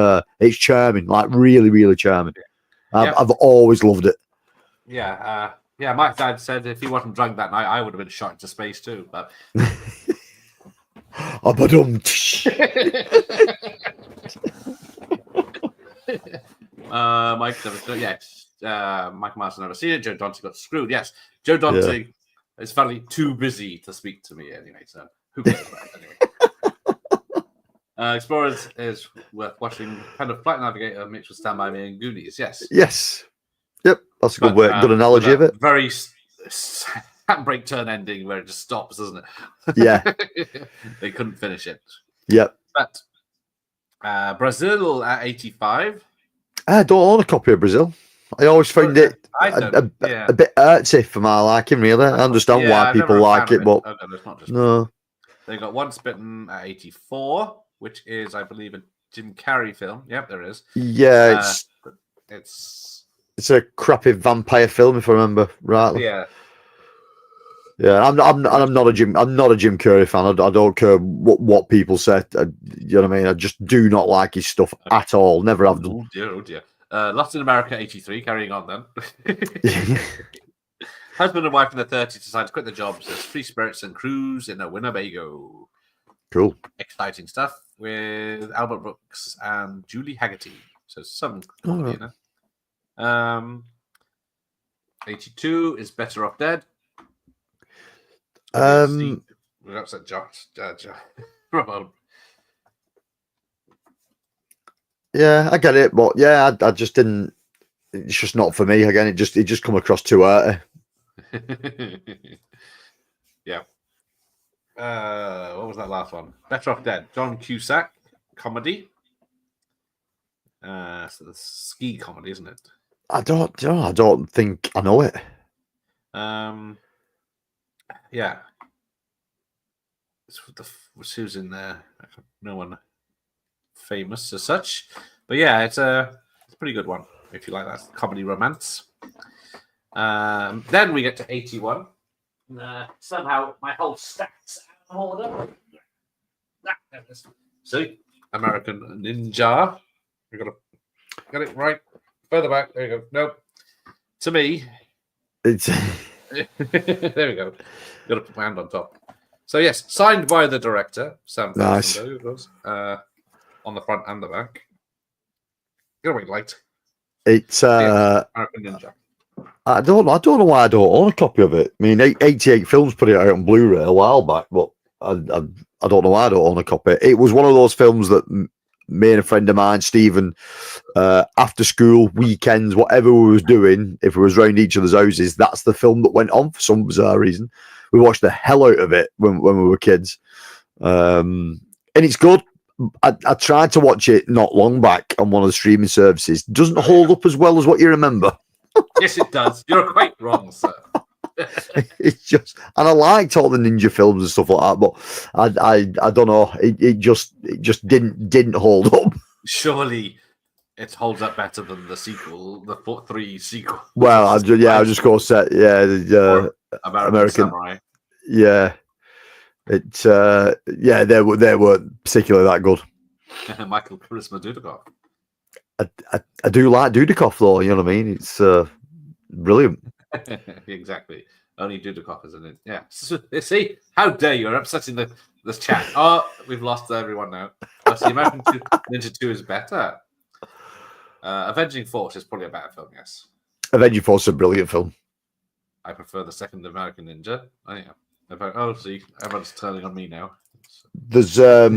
charming, like really, really charming. I've always loved it. Yeah, my dad said if he wasn't drunk that night, I would have been shot into space too. But Mike never, Mike Martin never seen it. Joe Dante got screwed. Yes, Joe Dante is finally too busy to speak to me anyway. So who cares about it anyway? Explorers is worth watching. Kind of Flight Navigator mixed with Stand By Me and Goonies. Yes. Yep. That's a good word. Good analogy of it. Very handbrake turn ending where it just stops, doesn't it? Yeah. They couldn't finish it. Yep. But Brazil at 85. I don't own a copy of Brazil. I always found it a bit artsy for my liking, really. I understand why people like it, but no. They got Once Bitten at 84, which is, I believe, a Jim Carrey film. Yep, there is. Yeah, it's a crappy vampire film, if I remember rightly. Yeah. Yeah, I'm not a Jim Carrey fan. I don't care what people say. You know what I mean? I just do not like his stuff at all. Never have done. Oh dear. Latin America 83. Carrying on then. Husband and wife in their 30s decide to quit their jobs as free spirits and cruise in a Winnebago. Cool. Exciting stuff with Albert Brooks and Julie Haggerty. So some comedy, you know. 82 is Better Off Dead. We're upset Josh. Yeah, I get it, but yeah, I just didn't. It's just not for me. Again, it just come across too arty. Yeah. What was that last one? Better Off Dead. John Cusack comedy. So the ski comedy, isn't it? I don't think I know it. Yeah. Who's in there? No one famous as such, but yeah, it's a pretty good one. if you like that comedy romance. Then we get to 81. Somehow my whole stack's out of order. See, American Ninja. We got it right. Further back. There you go. Nope. To me, It's there we go. Got to put my hand on top. So yes, signed by the director Sam nice. Fernando, it was, on the front and the back. Get away, light. It's American Ninja. I don't know why I don't own a copy of it. I mean, 88 Films put it out on Blu-ray a while back, but I don't know why I don't own a copy. It was one of those films that me and a friend of mine, Stephen, after school, weekends, whatever we was doing, if we was round each other's houses, that's the film that went on for some bizarre reason. We watched the hell out of it when we were kids. And it's good. I tried to watch it not long back on one of the streaming services. Doesn't hold up as well as what you remember. Yes, it does. You're quite wrong, sir. It's just, and I liked all the ninja films and stuff like that, but I don't know. It just didn't hold up. Surely it holds up better than the sequel, the 3 sequel. Well, I just go set. Yeah, the American Samurai. Yeah, it. Yeah, they weren't particularly that good. Michael Charisma Dudikoff. I do like Dudikoff though. You know what I mean? It's brilliant. Exactly. Only Dudikoff is in it. Yeah. See, how dare you? You're upsetting this chat. Oh, we've lost everyone now. Oh, see, American Ninja 2 is better. Avenging Force is probably a better film, yes. Avenging Force is a brilliant film. I prefer the second American Ninja. Oh, yeah. Oh, see, everyone's turning on me now. There's a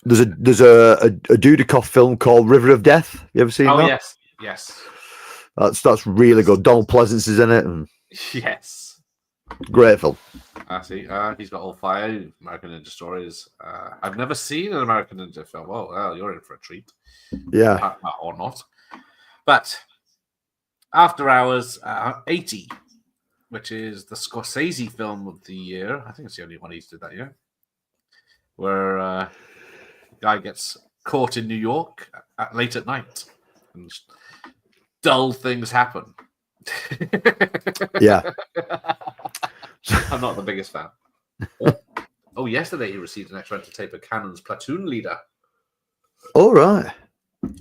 Dudikoff film called River of Death. You ever seen that? Oh, yes. That's really good. Donald Pleasance is in it. And yes. Great film. I see. He's got all 5 American Ninja stories. I've never seen an American Ninja film. Oh, well, you're in for a treat. Yeah. Or not. But After Hours 80, which is the Scorsese film of the year. I think it's the only one he's did that year. Where a guy gets caught in New York late at night. And dull things happen. Yeah. I'm not the biggest fan. Oh, yesterday he received an extra to tape of Cannon's Platoon Leader. All right.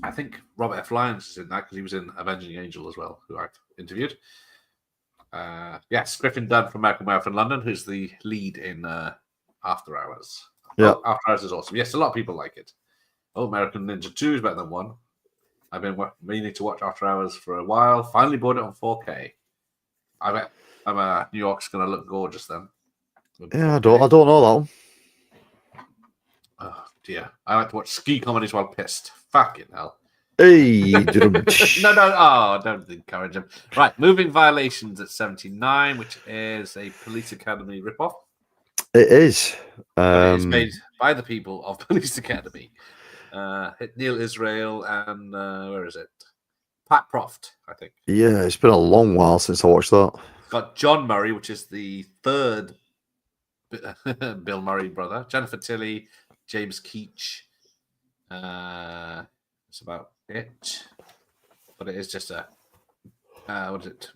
I think Robert F. Lyons is in that because he was in Avenging Angel as well, who I've interviewed. Yes, Griffin Dunn from American Werewolf in London, who's the lead in After Hours. Yeah. Oh, After Hours is awesome. Yes, a lot of people like it. Oh, American Ninja 2 is better than 1. I've been meaning to watch After Hours for a while. Finally bought it on 4K. I bet New York's going to look gorgeous then. Yeah, I don't know that one. Oh, dear. I like to watch ski comedies while pissed. Fucking hell. Hey, no. Oh, don't encourage him. Right, Moving Violations at 79, which is a Police Academy ripoff. It is. It's made by the people of Police Academy. Neil Israel and where is it? Pat Proft, I think. Yeah, it's been a long while since I watched that. Got John Murray, which is the third Bill Murray brother. Jennifer Tilly, James Keach. It's about it, but it is just a what is it?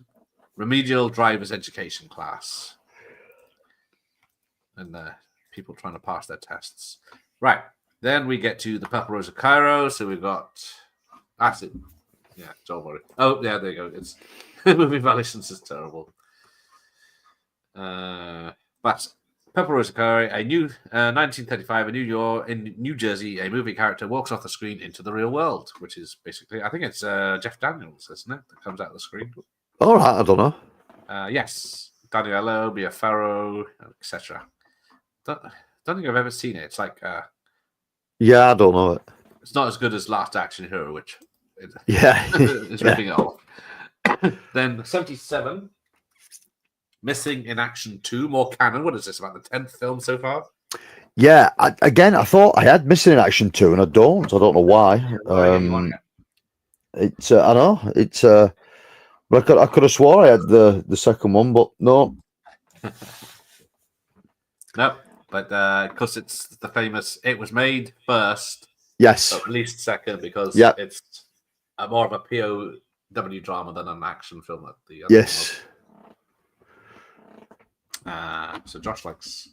Remedial driver's education class, and people trying to pass their tests. Right. Then we get to the Purple Rose of Cairo. So we've got acid. Yeah, don't worry. Oh, yeah, there you go. It's Moving Violations is terrible. But Purple Rose of Cairo, a new 1935 in New Jersey, a movie character walks off the screen into the real world, which is basically, I think it's Jeff Daniels, isn't it? That comes out of the screen. All right, I don't know. Yes, Daniello, Mia Farrow, etc. Don't think I've ever seen it. It's like yeah, I don't know it. It's not as good as Last Action Hero, which is ripping it off. Then 77, Missing in Action 2, more canon. What is this, about the 10th film so far? Yeah, I thought I had Missing in Action 2, and I don't know why. It's I know it's but I could have swore I had the second one, but no. No, but because it's the famous, it was made first. Yes. But released second because yep. It's more of a W drama than an action film at the Yes. So Josh likes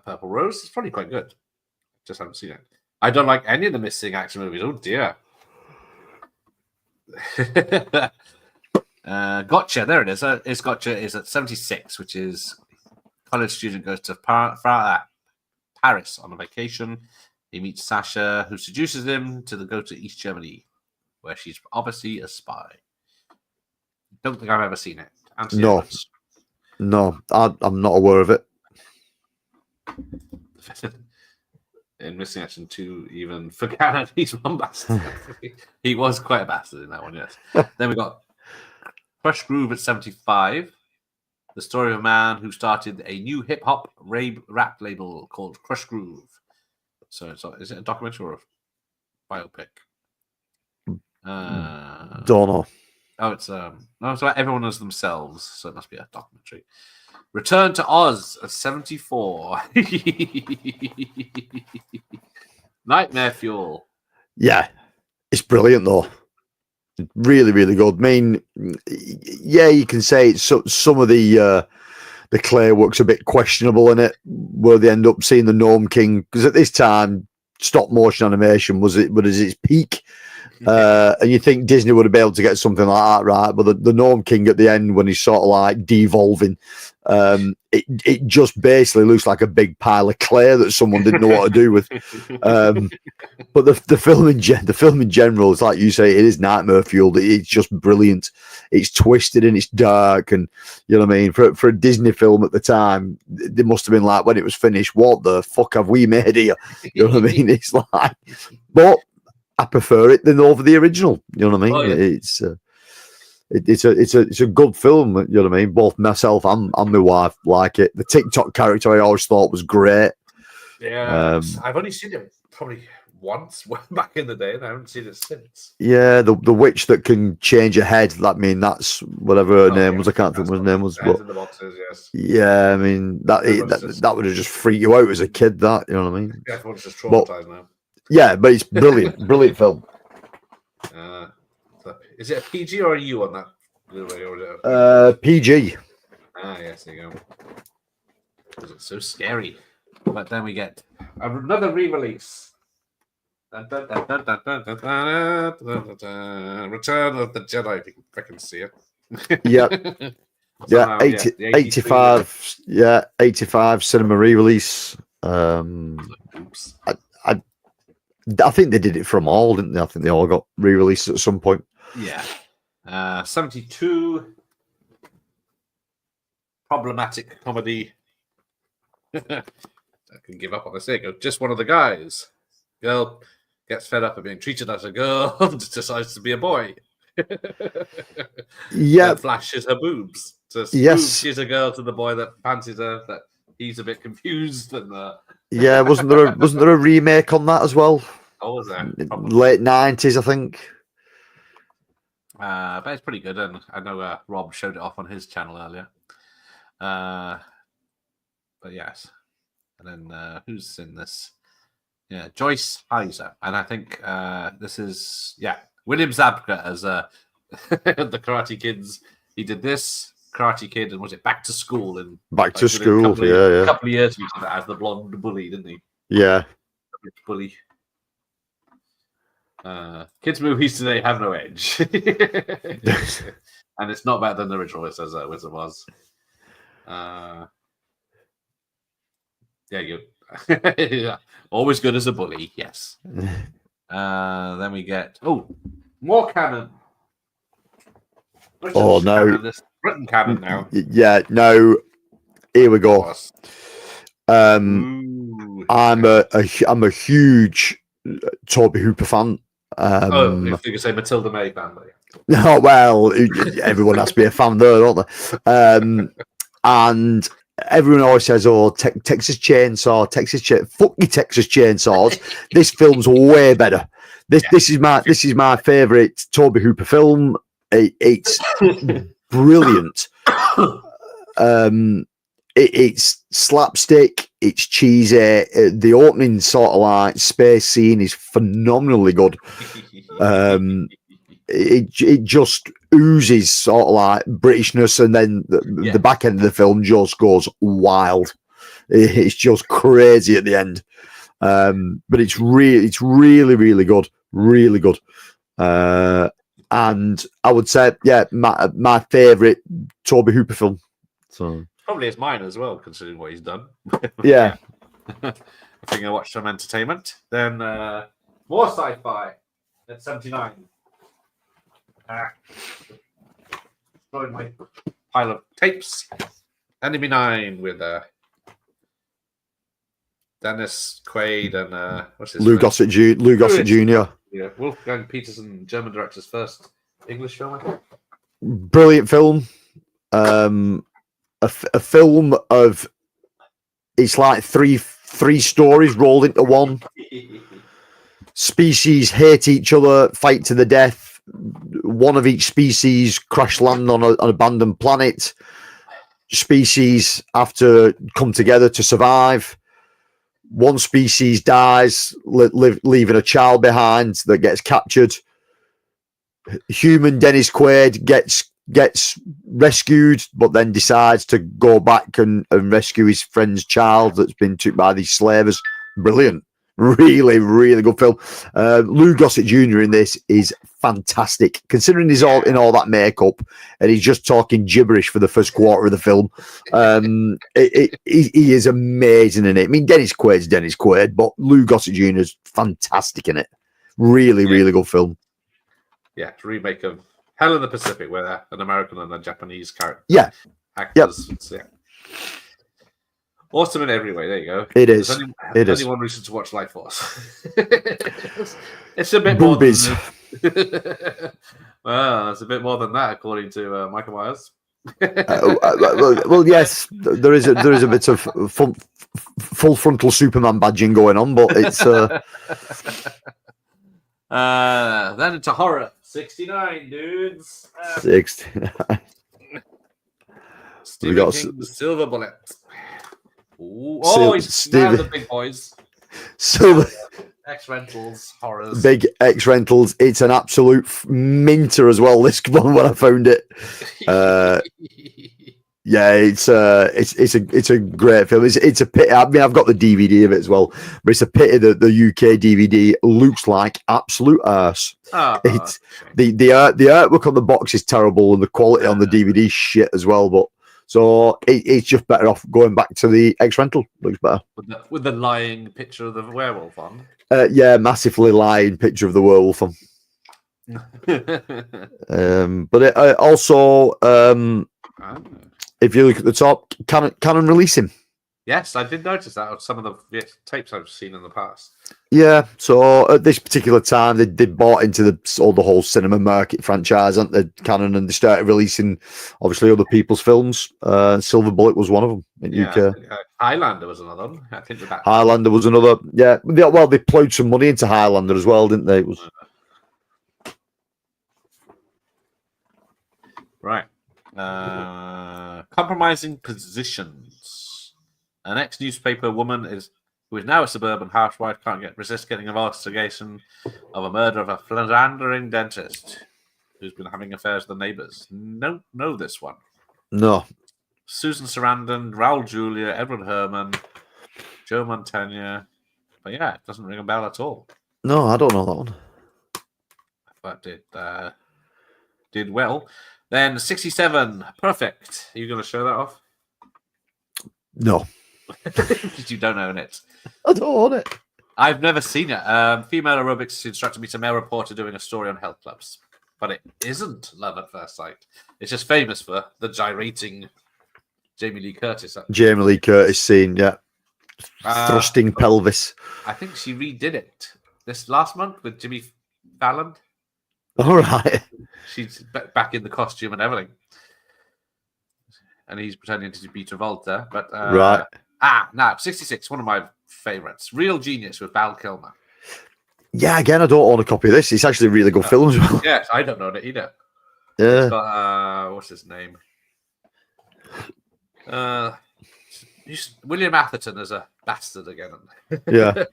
Purple Rose. It's probably quite good. Just haven't seen it. I don't like any of the missing action movies. Oh dear. Gotcha. There it is. It's Gotcha is at 76, which is college student goes to Paris on a vacation. He meets Sasha, who seduces him to go to East Germany, where she's obviously a spy. Don't think I've ever seen it. No, I'm not aware of it. In Missing Action 2, even for Canada, he's one bastard. He was quite a bastard in that one, yes. Then we got Crush Groove at 75. The story of a man who started a new hip-hop rap label called Crush Groove. So is it a documentary or a biopic? Don't know. Oh, it's about everyone as themselves, so it must be a documentary. Return to Oz at 74. Nightmare Fuel. Yeah, it's brilliant though. Really, really good. I mean, yeah, you can say it's some of the clay work's a bit questionable in it, where they end up seeing the Gnome King, because at this time stop motion animation was its peak. And you think Disney would have been able to get something like that, right? But the Gnome King at the end, when he's sort of like devolving, it just basically looks like a big pile of clay that someone didn't know what to do with. But the film in general, it's like you say, it is nightmare fueled. It's just brilliant. It's twisted and it's dark, and you know what I mean. For a Disney film at the time, they must have been like, when it was finished, what the fuck have we made here? You know what I mean? It's like, but I prefer it than over the original. You know what I mean? Oh, yeah. It's a good film. You know what I mean? Both myself and my wife like it. The TikTok character I always thought was great. Yeah, I've only seen it probably once back in the day, and I haven't seen it since. Yeah, the witch that can change her head. That's whatever her name was. I can't think what her name was. But in the boxes, yes. Yeah, I mean that would have just freaked you out as a kid. That, you know what I mean? Yeah, everyone's just traumatized now. Yeah, but it's brilliant, brilliant film. Is it a PG or a U on that Blu-ray? PG. Yes, there you go. Because it's so scary. But then we get another re-release. Return of the Jedi, if I can see it. Yep. Yeah, 85. Yeah, 85 cinema re-release. Oops. I think they did it from all, didn't they? I think they all got re-released at some point. Yeah. 72. Problematic comedy. I can give up on this. There you go. Just one of the guys. Girl gets fed up of being treated as a girl and decides to be a boy. Yeah. Flashes her boobs. Yes. She's a girl to the boy that fancies her, that he's a bit confused and yeah, wasn't there a remake on that as well? Oh, was there? Probably. Late 90s, I think. But it's pretty good, and I know Rob showed it off on his channel earlier. But yes, and then who's in this? Yeah, Joyce Heiser, and I think this is William Zabka as the Karate Kids. He did this Karate Kid, and was it Back to School? And Back to School, a couple of years as the blonde bully, didn't he? Yeah, bully. Kids movies today have no edge, and it's not better than the original. It says Wizard of Oz. Yeah, always good as a bully. Yes. Then we get more canon. Britain canon now. Yeah, no. Here we go. I'm a huge Toby Hooper fan. If you could say Matilda May fan, no, well, everyone has to be a fan there, don't they? And everyone always says, "Oh, Texas Chainsaw, fuck you, Texas Chainsaws." This film's way better. This is my favorite Toby Hooper film. It's brilliant. It's slapstick. It's cheesy. The opening sort of like space scene is phenomenally good. it just oozes sort of like Britishness, and then the back end of the film just goes wild. It's just crazy at the end. But it's really, really good. Really good. And I would say, yeah, my favourite Toby Hooper film. So probably is mine as well, considering what he's done. Yeah. I think I watched some entertainment. Then more sci-fi at 79. Destroyed my pile of tapes. Enemy 9 with Dennis Quaid and what's his Lou name? Gossett Jr. Yeah, Wolfgang Peterson, German director's first English film, I think. Brilliant film. A film of, it's like three stories rolled into one. Species hate each other, fight to the death. One of each species crash land on an abandoned planet. Species have to come together to survive. One species dies, leaving a child behind that gets captured. Human Dennis Quaid gets rescued, but then decides to go back and rescue his friend's child that's been took by these slavers. Brilliant. Really, really good film. Lou Gossett Jr. in this is fantastic, considering he's all in all that makeup and he's just talking gibberish for the first quarter of the film. He is amazing in it. I mean, Dennis Quaid, but Lou Gossett Jr. is fantastic in it. Really, really good film. Yeah, it's a remake of Hell in the Pacific, where an American and a Japanese character. Yeah. Actors. Yep. So, yeah. Awesome in every way. There you go. It is. There's only one reason to watch Life Force. It's a bit more than well, it's a bit more than that, according to Michael Myers. Well, yes, there is a bit of full frontal Superman badging going on, but it's. Then into horror. 69, dudes. 69. Stephen King's Silver Bullet. Ooh, he's now the big boys. Silver X Rentals horrors. Big X Rentals. It's an absolute minter as well. This one when I found it. Yeah, it's a great film. It's a pity. I mean, I've got the DVD of it as well, but it's a pity that the UK DVD looks like absolute arse. It's the artwork on the box is terrible, and the quality on the DVD is shit as well. But so it's just better off going back to the X Rental. Looks better with the lying picture of the werewolf on. Yeah, massively lying picture of the werewolf on. But it also. If you look at the top, Canon releasing. Yes, I did notice that on some of the tapes I've seen in the past. Yeah, so at this particular time, they bought into the whole cinema market franchise, haven't they, Canon, and they started releasing, obviously, other people's films. Silver Bullet was one of them in UK. Highlander was another one. I think Highlander was another. Yeah, well, they plowed some money into Highlander as well, didn't they? It was... Right. Compromising positions. An ex-newspaper woman who is now a suburban housewife can't resist getting an investigation of a murder of a philandering dentist who's been having affairs with the neighbours. Don't know this one. No. Susan Sarandon, Raul Julia, Edward Herman, Joe Montana. But yeah, it doesn't ring a bell at all. No, I don't know that one. But it did well. Then 67, Perfect. Are you going to show that off? No. Because you don't own it. I don't own it. I've never seen it. Female aerobics instructor meets a male reporter doing a story on health clubs. But it isn't Love at First Sight. It's just famous for the gyrating Jamie Lee Curtis. Jamie Lee Curtis scene, yeah. Thrusting pelvis. I think she redid it this last month with Jimmy Fallon. All right. She's back in the costume and everything. And he's pretending to be Travolta. But right. Now 66, one of my favorites. Real Genius with Val Kilmer. Yeah, again, I don't own a copy of this. It's actually a really good film as well. Yes, I don't own it either. Yeah. It's got, what's his name? William Atherton as a bastard again. Yeah.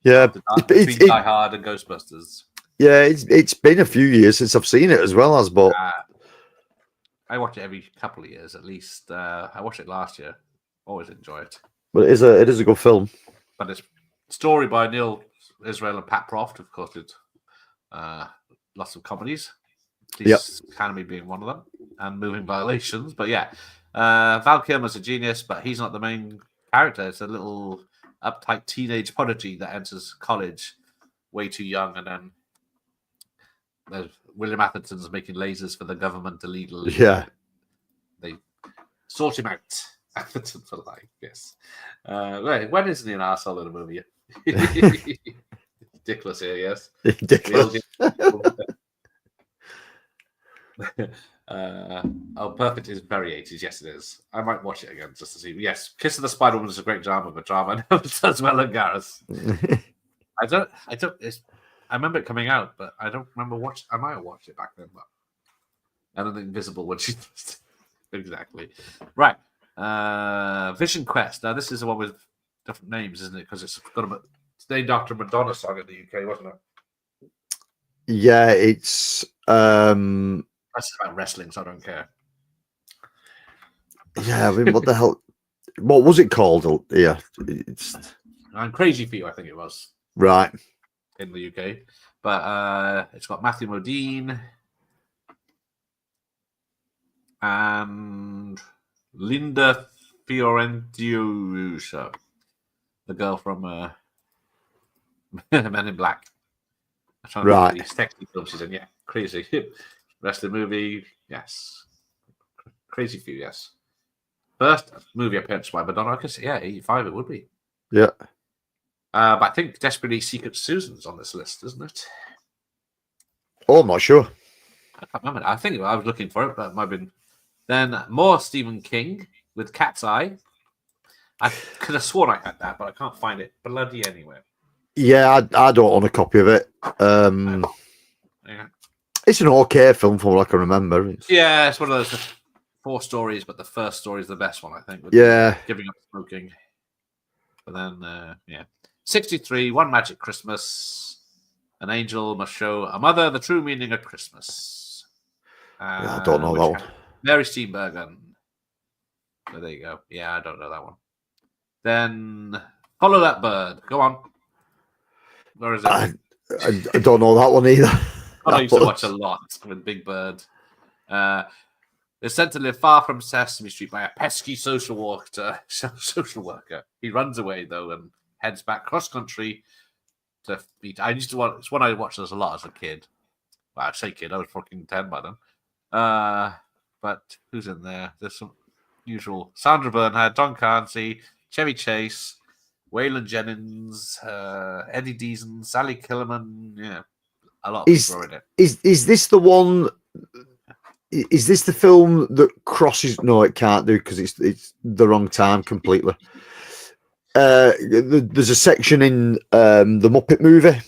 Yeah. Between Die Hard and Ghostbusters. Yeah, it's been a few years since I've seen it as well as, but I watch it every couple of years at least. I watched it last year. Always enjoy it. but it is a good film. But it's story by Neil Israel and Pat Proft, of course, did lots of comedies. Police Academy being one of them, and Moving Violations. But yeah, Val Kilmer's a genius, but he's not the main character. It's a little uptight teenage prodigy that enters college way too young, and then William Atherton's making lasers for the government illegally. Yeah, they sort him out. Atherton for life. Yes. When isn't he an arsehole in a movie? Ridiculous here. Yes. Ridiculous. Perfect is very 80s. Yes, it is. I might watch it again just to see. Yes, Kiss of the Spider Woman is a great drama, but drama never does well in Gareth. I remember it coming out, but I don't remember watching. I might have watched it back then, but I don't think Invisible when she exactly right. Vision Quest. Now this is the one with different names, isn't it? Because it's named after a Madonna song in the UK, wasn't it? Yeah, it's that's about wrestling, so I don't care. Yeah, I mean, what the hell? What was it called? Yeah, I'm Crazy for You, I think it was. Right. In the UK. But it's got Matthew Modine and Linda Fiorentino, the girl from Men in Black. Right. These sexy films she's in. Yeah, crazy. Rest of the movie, yes. Crazy for You, yes. First movie appearance by Madonna. I guess, 85 it would be. Yeah. But I think Desperately Secret Susan's on this list, isn't it? Oh, I'm not sure. I can't remember. I think I was looking for it, but it might have been. Then more Stephen King with Cat's Eye. I could have sworn I had that, but I can't find it bloody anywhere. Yeah, I don't own a copy of it. Yeah. It's an okay film from what I can remember. It's one of those 4 stories, but the first story is the best one, I think. Yeah. Giving up smoking. But then, 63, One Magic Christmas. An Angel Must Show a Mother the True Meaning of Christmas. I don't know that one. Mary Steenburgen. Oh, there you go. Yeah, I don't know that one. Then Follow That Bird. Go on. Where is it? I don't know that one either. I used to watch a lot with Big Bird. They're sent to live far from Sesame Street by a pesky social worker. He runs away though and heads back cross country to meet. I used to watch. It's one I watched as a lot as a kid. Well, I say kid. I was fucking 10 by then. But who's in there? There's some usual Sandra Bernhard, Don Carnsey, Chevy Chase, Waylon Jennings, Eddie Deason, Sally Killerman. Yeah, a lot of people are in it. Is this the one? Is this the film that crosses? No, it can't do because it's the wrong time completely. There's a section in the Muppet movie.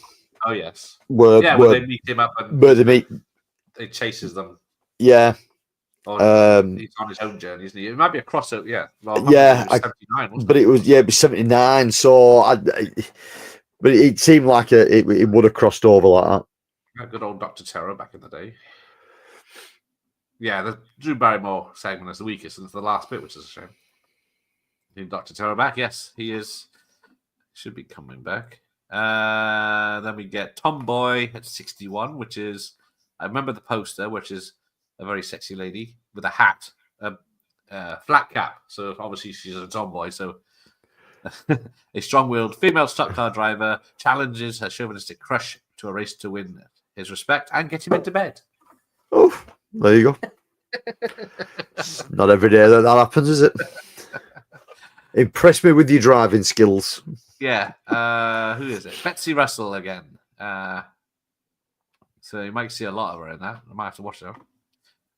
Oh yes, where they meet him up and where they meet. It chases them. Yeah. He's on his own journey, isn't he? It might be a crossover. Yeah. Well, yeah. 79, but it was 79. So, but it seemed like it would have crossed over like that. That good old Dr. Terror back in the day. Yeah, the Drew Barrymore segment is the weakest, and it's the last bit, which is a shame. Need Dr. Terror back? Yes, he is. Should be coming back. Then we get Tomboy at 61, which is, I remember the poster, which is a very sexy lady with a hat, flat cap. So obviously she's a tomboy. So a strong-willed female stock car driver challenges her chauvinistic crush to a race to win his respect and get him into bed. Oh, there you go. Not every day that happens, is it? Impress me with your driving skills. Yeah. Who is it? Betsy Russell again. So you might see a lot of her in that. I might have to watch it.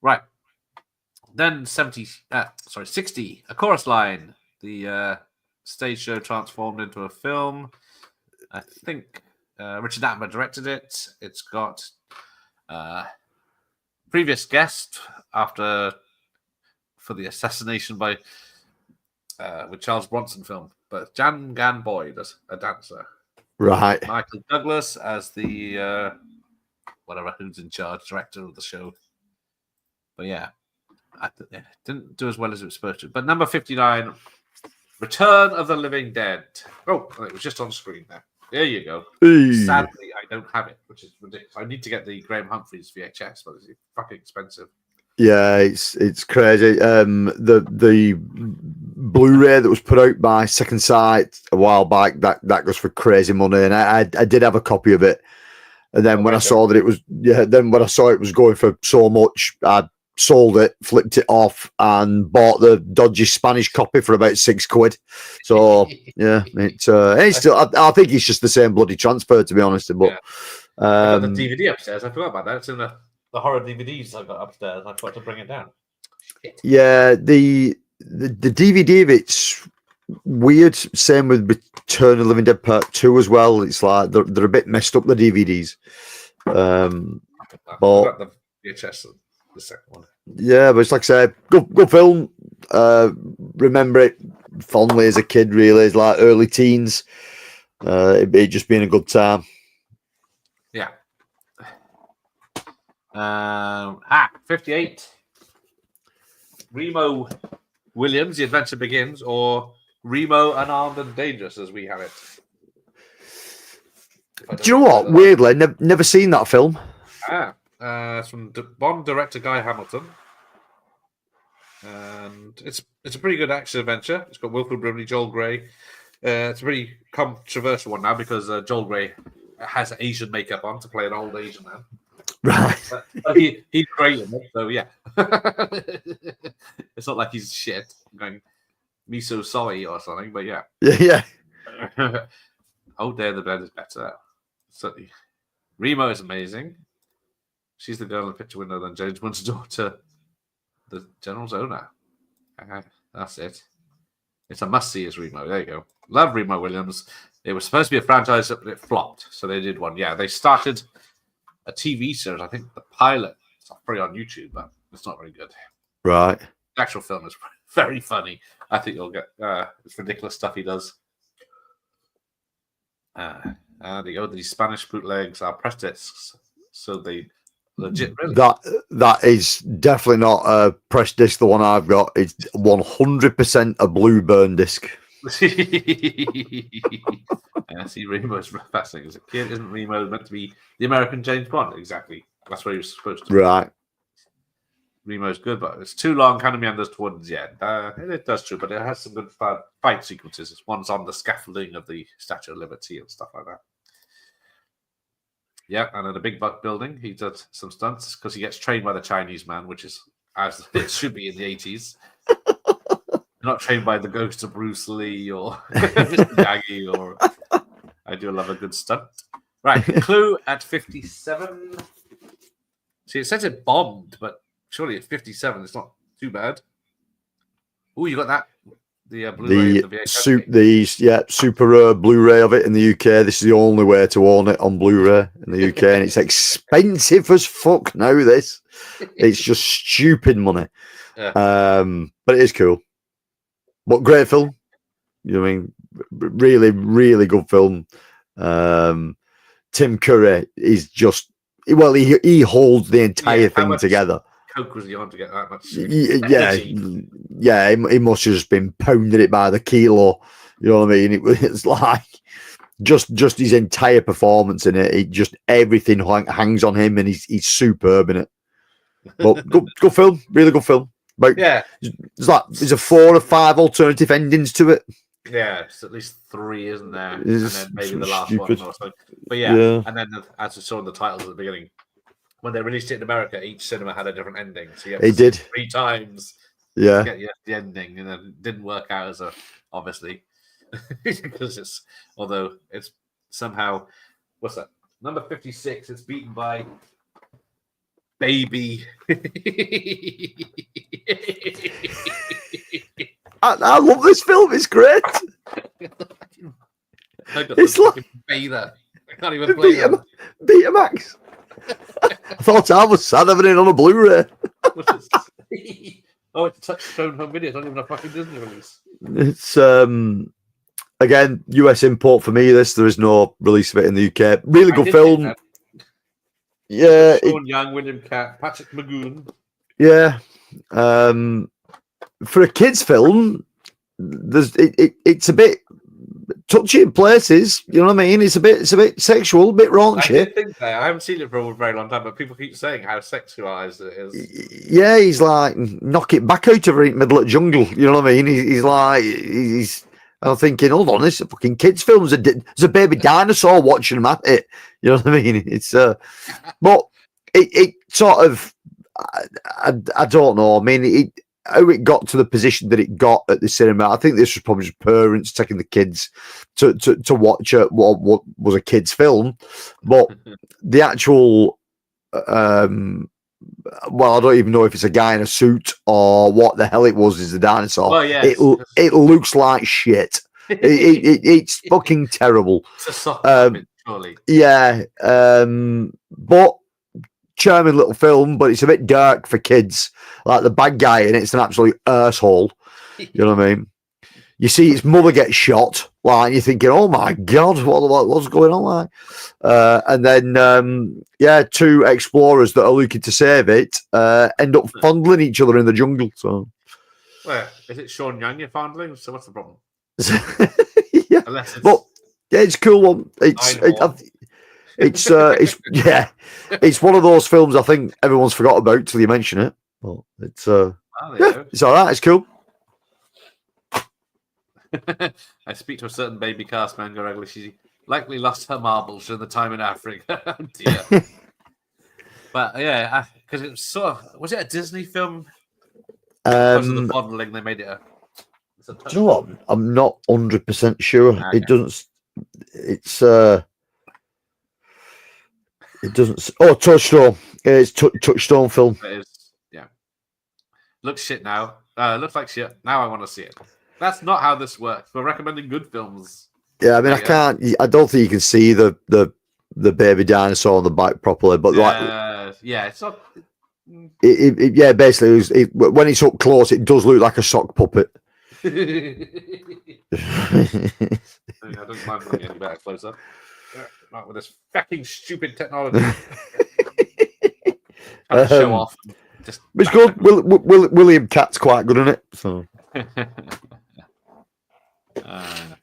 Right. Then 60. A Chorus Line. The stage show transformed into a film. I think Richard Attenborough directed it. It's got previous guest for the assassination by with Charles Bronson film, but Jan Gan Boyd as a dancer. Right. Michael Douglas as the whatever, who's in charge, director of the show. But yeah, it didn't do as well as it was supposed to. But number 59, Return of the Living Dead. Oh, it was just on screen there. There you go. Hey. Sadly, I don't have it, which is ridiculous. I need to get the Graham Humphreys VHS, but it's fucking expensive. Yeah, it's crazy. The Blu-ray that was put out by Second Sight a while back, that goes for crazy money, and I did have a copy of it. And then when I saw that it was going for so much, I sold it, flipped it off, and bought the dodgy Spanish copy for about £6. So yeah, it's still. I think it's just the same bloody transfer, to be honest. But I got the DVD upstairs. I forgot about that. It's in the horror DVDs I got upstairs. I forgot to bring it down. Shit. Yeah, the DVD of it's weird. Same with Return of the Living Dead Part 2 as well. It's like they're a bit messed up, the DVDs. I got the VHS, the second one. Yeah, but it's like I said, good film. Remember it fondly as a kid, really. It's like early teens. It just being a good time. Yeah. 58. Remo Williams, The Adventure Begins, or Remo Unarmed and Dangerous, as we have it. Do you know what? Weirdly, never seen that film. It's from Bond director Guy Hamilton, and it's a pretty good action adventure. It's got Wilford Brimley, Joel Grey. It's a pretty controversial one now because Joel Grey has Asian makeup on to play an old Asian man. Right. But he's great in it, so yeah. It's not like he's shit going me so sorry or something, but yeah. Yeah. Oh, Day of the Dead is better. Certainly. Remo is amazing. She's the girl in the picture window, then James Bond's daughter, the General's owner. That's it. It's a must-see as Remo. There you go. Love Remo Williams. It was supposed to be a franchise, but it flopped, so they did one. Yeah, they started a TV series. I think the pilot. It's probably on YouTube, but it's not very good. Right. The actual film is very funny. I think you'll get it's ridiculous stuff he does. There you go. These Spanish bootlegs are press discs, so they legit. Really. That is definitely not a press disc. The one I've got, it's 100% a blue burn disc. I see Remo's fascinating. As a kid, isn't Remo meant to be the American James Bond? Exactly. That's what he was supposed to be. Right. Remo's good, but it's too long, kind of meanders towards the end. It does true, but it has some good fight sequences. One's on the scaffolding of the Statue of Liberty and stuff like that. Yeah, and in a big building, he does some stunts because he gets trained by the Chinese man, which is as it should be in the 80s. Not trained by the ghost of Bruce Lee or Mr. Miyagi, or I do love a good stunt. Right, Clue at 57. See, it says it bombed, but surely at 57, it's not too bad. Oh, you got that? The Blu-ray, the super Blu-ray of it in the UK. This is the only way to own it on Blu-ray in the UK, and it's expensive as fuck now. It's just stupid money. Yeah. But it is cool. But great film. You know what I mean? Really, really good film. Tim Curry is just he holds the entire thing together. Coke was he on to get that much? Yeah. He must have just been pounding it by the kilo. You know what I mean? It's like just his entire performance in it. Everything hangs on him, and he's superb in it. But good film, really good film. But yeah, there's a 4 or 5 alternative endings to it. Yeah, it's at least 3, isn't there? And then maybe the last one or something. But yeah, and then as we saw in the titles at the beginning, when they released it in America, each cinema had a different ending. So you had to see 3 times to get the ending, and then it didn't work out as obviously because although it's somehow what's that? Number 56. It's beaten by Baby. I love this film. It's great. It's like Beta. I can't even play Betamax. I thought I was sad having it on a Blu-ray. Oh, it's a touchstone home video. It's not even a fucking Disney release. It's again US import for me. There is no release of it in the UK. Really good film. Yeah, Sean Young, William Catt, Patrick Magoon. yeah. For a kids' film, it's a bit touchy in places. You know what I mean? It's a bit sexual, a bit I raunchy. did think that. I haven't seen it for a very long time, but people keep saying how sexualized it is. Yeah, he's like knock it back out of the middle of the jungle. You know what I mean? He's like he's. I'm thinking, hold on, this is a fucking kids' film. There's a baby dinosaur watching him at it. You know what I mean? It's but it sort of I don't know. I mean, how it got to the position that it got at the cinema. I think this was probably just parents taking the kids to watch what was a kids' film, but the actual well, I don't even know if it's a guy in a suit or what the hell it was. Is the dinosaur? Well, yes. It looks like shit. It's fucking terrible. It's a sock puppet, surely. Yeah, but charming little film, but it's a bit dark for kids. Like the bad guy in it's an absolute arsehole. You know what I mean? You see his mother get shot, like you're thinking, "Oh my god, what's going on?" Like, and then two explorers that are looking to save it end up fondling each other in the jungle. So, well, is it Sean Young you're fondling? So what's the problem? Yeah, Unless it's... but yeah, it's a cool one. It's one of those films I think everyone's forgot about till you mention it. But it's it's all right. It's cool. I speak to a certain baby cast member regularly. She likely lost her marbles during the time in Africa. Oh, dear. But yeah, because it was sort of, was it a Disney film? Because of the modeling, they made it do you know what? I'm not 100% sure. Okay. It doesn't. It's it doesn't. Oh, Touchstone. It's Touchstone film. It is. Yeah. Looks shit now. Looks like shit. Now I want to see it. That's not how this works. We're recommending good films. Yeah, I mean, I don't think you can see the baby dinosaur on the back properly, but yeah, it's not. Basically, when it's up close, it does look like a sock puppet. I don't mind looking any better close up. Not with this fucking stupid technology. Show off. Just it's good. William Catt's quite good in it. So.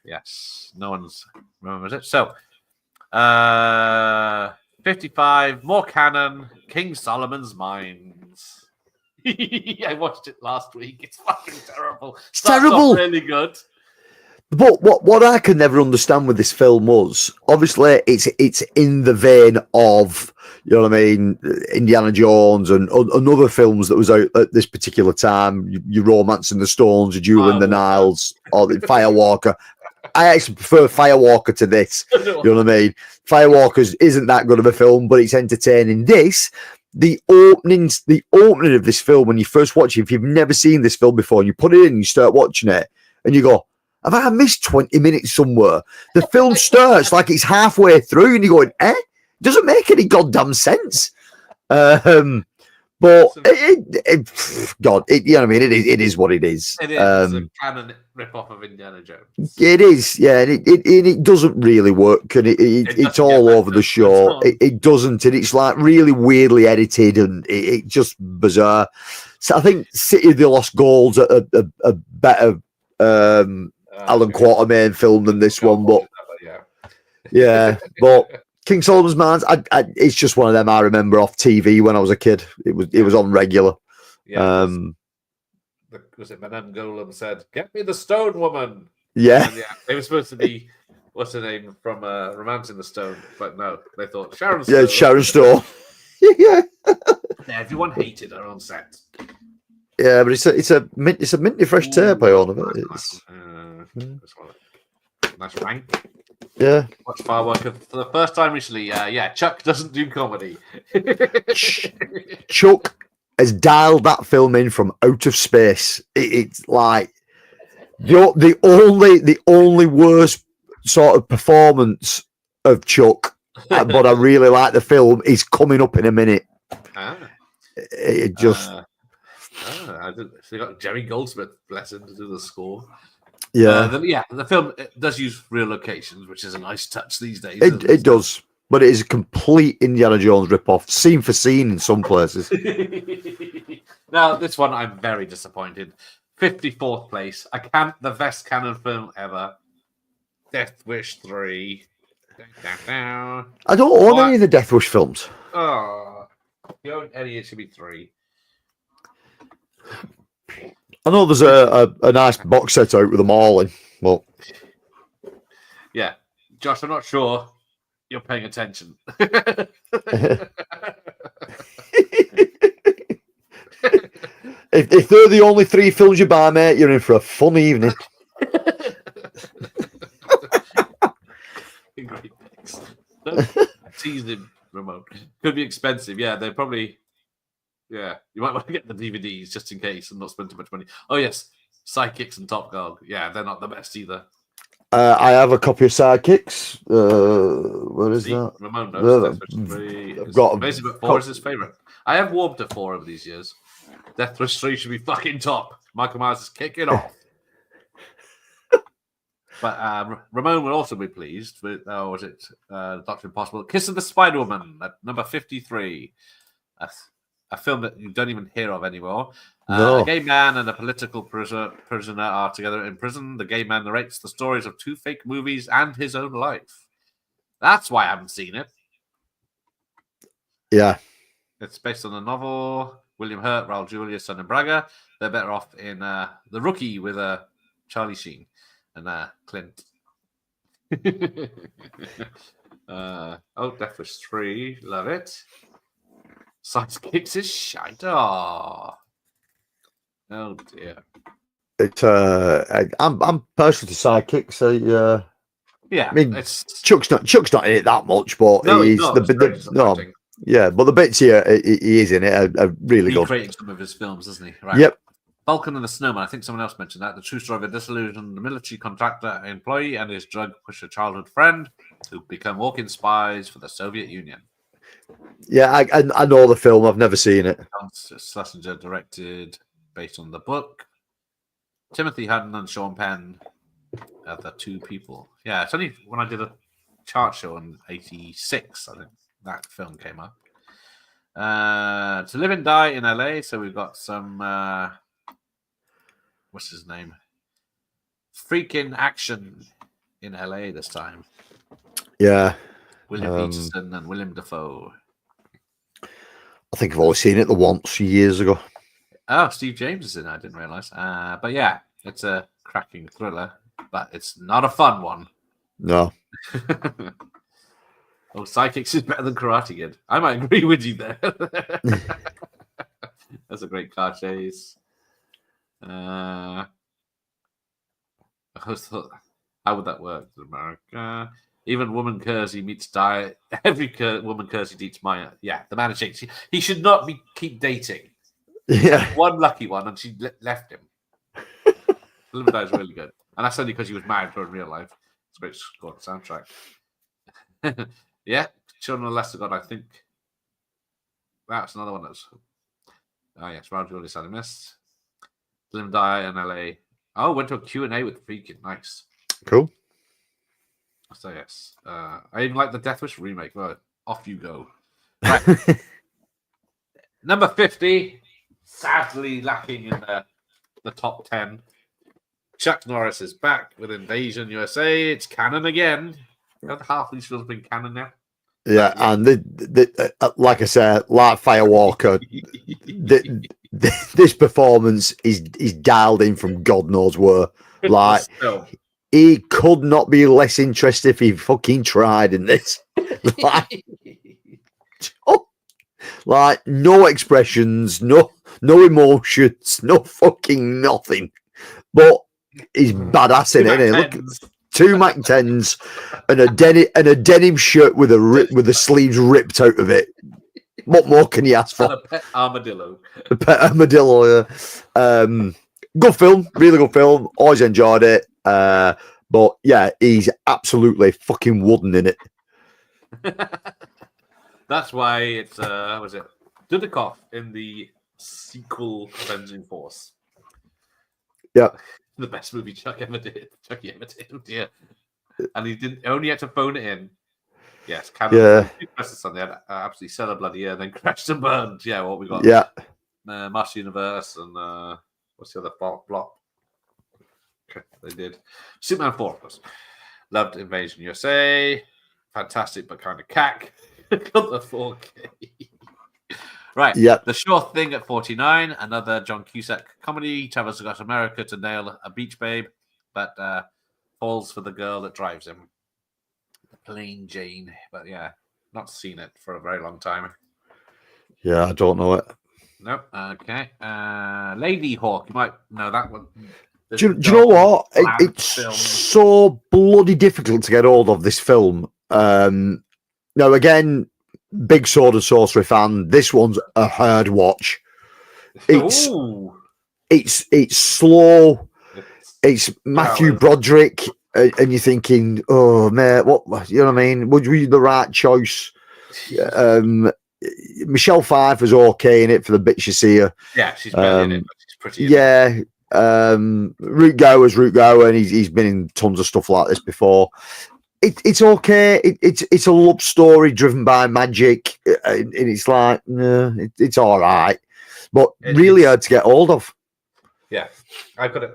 Yes, no one's remembers it. So, 55 more canon. King Solomon's Mines. I watched it last week. It's fucking terrible. It's terrible. Really good. But what I could never understand with this film was obviously it's in the vein of, you know what I mean, Indiana Jones and other films that was out at this particular time. Your Romance in the Stones, your Jewel in the Niles, or the Firewalker. I actually prefer Firewalker to this. You know what I mean? Firewalker isn't that good of a film, but it's entertaining. The opening of this film, when you first watch it, if you've never seen this film before, and you put it in and you start watching it, and you go, have I missed 20 minutes somewhere? The film starts like it's halfway through, and you're going, It doesn't make any goddamn sense. But you know what I mean? It is what it is. It is a canon rip-off of Indiana Jones. It is, yeah. And it doesn't really work, and it's all over the show. It doesn't, and it's like really weirdly edited, and it's just bizarre. So I think City of the Lost Gold's a better Alan Quatermain film than this one, but yeah, but King Solomon's Mines, it's just one of them I remember off TV when I was a kid. It was on regular. Yeah, was it Madame Golem said, "Get me the Stone Woman"? Yeah, it was supposed to be what's her name from Romance in the Stone, but no, they thought Sharon. Yeah, Sharon Stone. Yeah, everyone hated her on set. Yeah, but it's a minty fresh tape. I own of it. Nice rank. Yeah. Watch Fireworker for the first time recently. Chuck doesn't do comedy. Chuck has dialed that film in from out of space. It's like the only worst sort of performance of Chuck, but I really like the film. Is coming up in a minute. It just. They got Jerry Goldsmith, bless him, to do the score. Yeah, the film does use real locations, which is a nice touch these days. It does. but it is a complete Indiana Jones ripoff, scene for scene in some places. Now, this one I'm very disappointed. 54th place. The best canon film ever. Death Wish 3. I don't own any of the Death Wish films. Oh, you own any, it should be 3. I know there's a nice box set out with them all in. Well, yeah, Josh, I'm not sure you're paying attention. if they're the only 3 films you buy, mate, you're in for a fun evening. Great picks. Tease him, Ramon. Could be expensive. Yeah, they probably. Yeah, you might want to get the DVDs just in case and not spend too much money. Oh yes, Sidekicks and Top Dog. Yeah, they're not the best either. I have a copy of Sidekicks. Where is that? Ramon knows. I've got Basically, 4 is his favorite. I have warmed to 4 over these years. Death Wish 3 should be fucking top. Michael Myers is kicking off. But Ramon will also be pleased with, Dr. Impossible. Kiss of the Spider-Woman at number 53. A film that you don't even hear of anymore. No. A gay man and a political prisoner are together in prison. The gay man narrates the stories of 2 fake movies and his own life. That's why I haven't seen it. Yeah. It's based on a novel. William Hurt, Raul Julia, Son and Braga. They're better off in The Rookie with Charlie Sheen and Clint. Death Wish 3. Love it. Sidekicks is shite. Oh dear. It's I'm partial to Sidekicks. Yeah, I mean, Chuck's not in it that much, but no, he's not. Yeah, but the bits here he is in it are really good. Recreating some of his films, isn't he? Right. Yep. Falcon and the Snowman. I think someone else mentioned that. The true story of a disillusioned military contractor employee and his drug pusher childhood friend who become walking spies for the Soviet Union. Yeah, I know the film. I've never seen it. Schlesinger directed, based on the book. Timothy Hutton and Sean Penn are the 2 people. Yeah, it's only when I did a chart show in '86, I think that film came up. To Live and Die in LA. So we've got some, what's his name? Freaking action in LA this time. Yeah. William Peterson and Willem Dafoe. I think I've only seen it the once years ago. Oh, Steve James is in it. I didn't realize. But yeah, it's a cracking thriller, but it's not a fun one. No. Sidekicks is better than Karate Kid. I might agree with you there. That's a great car chase. I always thought, how would that work in America? Even Woman Kersey meets Diet. Every Woman Kersey meets Maya. Yeah, the man changed. He should not keep dating. Yeah. One lucky one, and she left him. Live and Die is really good. And that's only because he was married to her in real life. It's a great score soundtrack. Yeah, Children of the Lesser God, I think. That's another one that's... Oh, yes, Round Julius I missed. Live and Die in LA. Oh, went to a Q&A with Freaking. Nice. Cool. So, yes. I even like the Death Wish remake. Well, off you go. Right. Number 50. Sadly lacking in the top 10. Chuck Norris is back with Invasion USA. It's canon again. Half these films have been canon now. Yeah, and like I said, like Firewalker, this performance is dialed in from God knows where. Like, he could not be less interested if he fucking tried in this. Like no expressions, no emotions, no fucking nothing. But he's badass in it. Look, 2 Mac 10s and a denim shirt with the sleeves ripped out of it. What more can you ask for? And a pet armadillo. A pet armadillo. Good film, really good film. Always enjoyed it. But yeah, he's absolutely fucking wooden in it. That's why it's was it Dudikoff in the sequel Avenging Force. Yeah. The best movie Chucky ever did. Oh dear. And he only had to phone it in. Yes, Cannon. Yeah. They had absolutely stellar bloody year, then crashed and burned. Yeah, what we got? Yeah. Master Universe and what's the other block? Okay, they did. Superman 4, of course. Loved Invasion USA. Fantastic, but kind of cack. Got the 4K. Right. Yep. The Sure Thing at 49. Another John Cusack comedy. Travels across America to nail a beach babe, but falls for the girl that drives him. The Plain Jane. But yeah, not seen it for a very long time. Yeah, I don't know it. Nope. Okay. Lady Hawk. You might know that one. Do you know what? It's so bloody difficult to get hold of this film. Now, again, big Sword and Sorcery fan. This one's a hard watch. It's slow. It's Matthew Broderick, and you're thinking, oh man, what? You know what I mean? Would be the right choice? Michelle Pfeiffer's okay in it for the bits you see her. Yeah, she's better in it. But she's pretty. Yeah. Root Gower's Root Gower, and he's been in tons of stuff like this before. It's okay. It's a love story driven by magic, and it's like, it's all right, but really hard to get hold of. Yeah, I think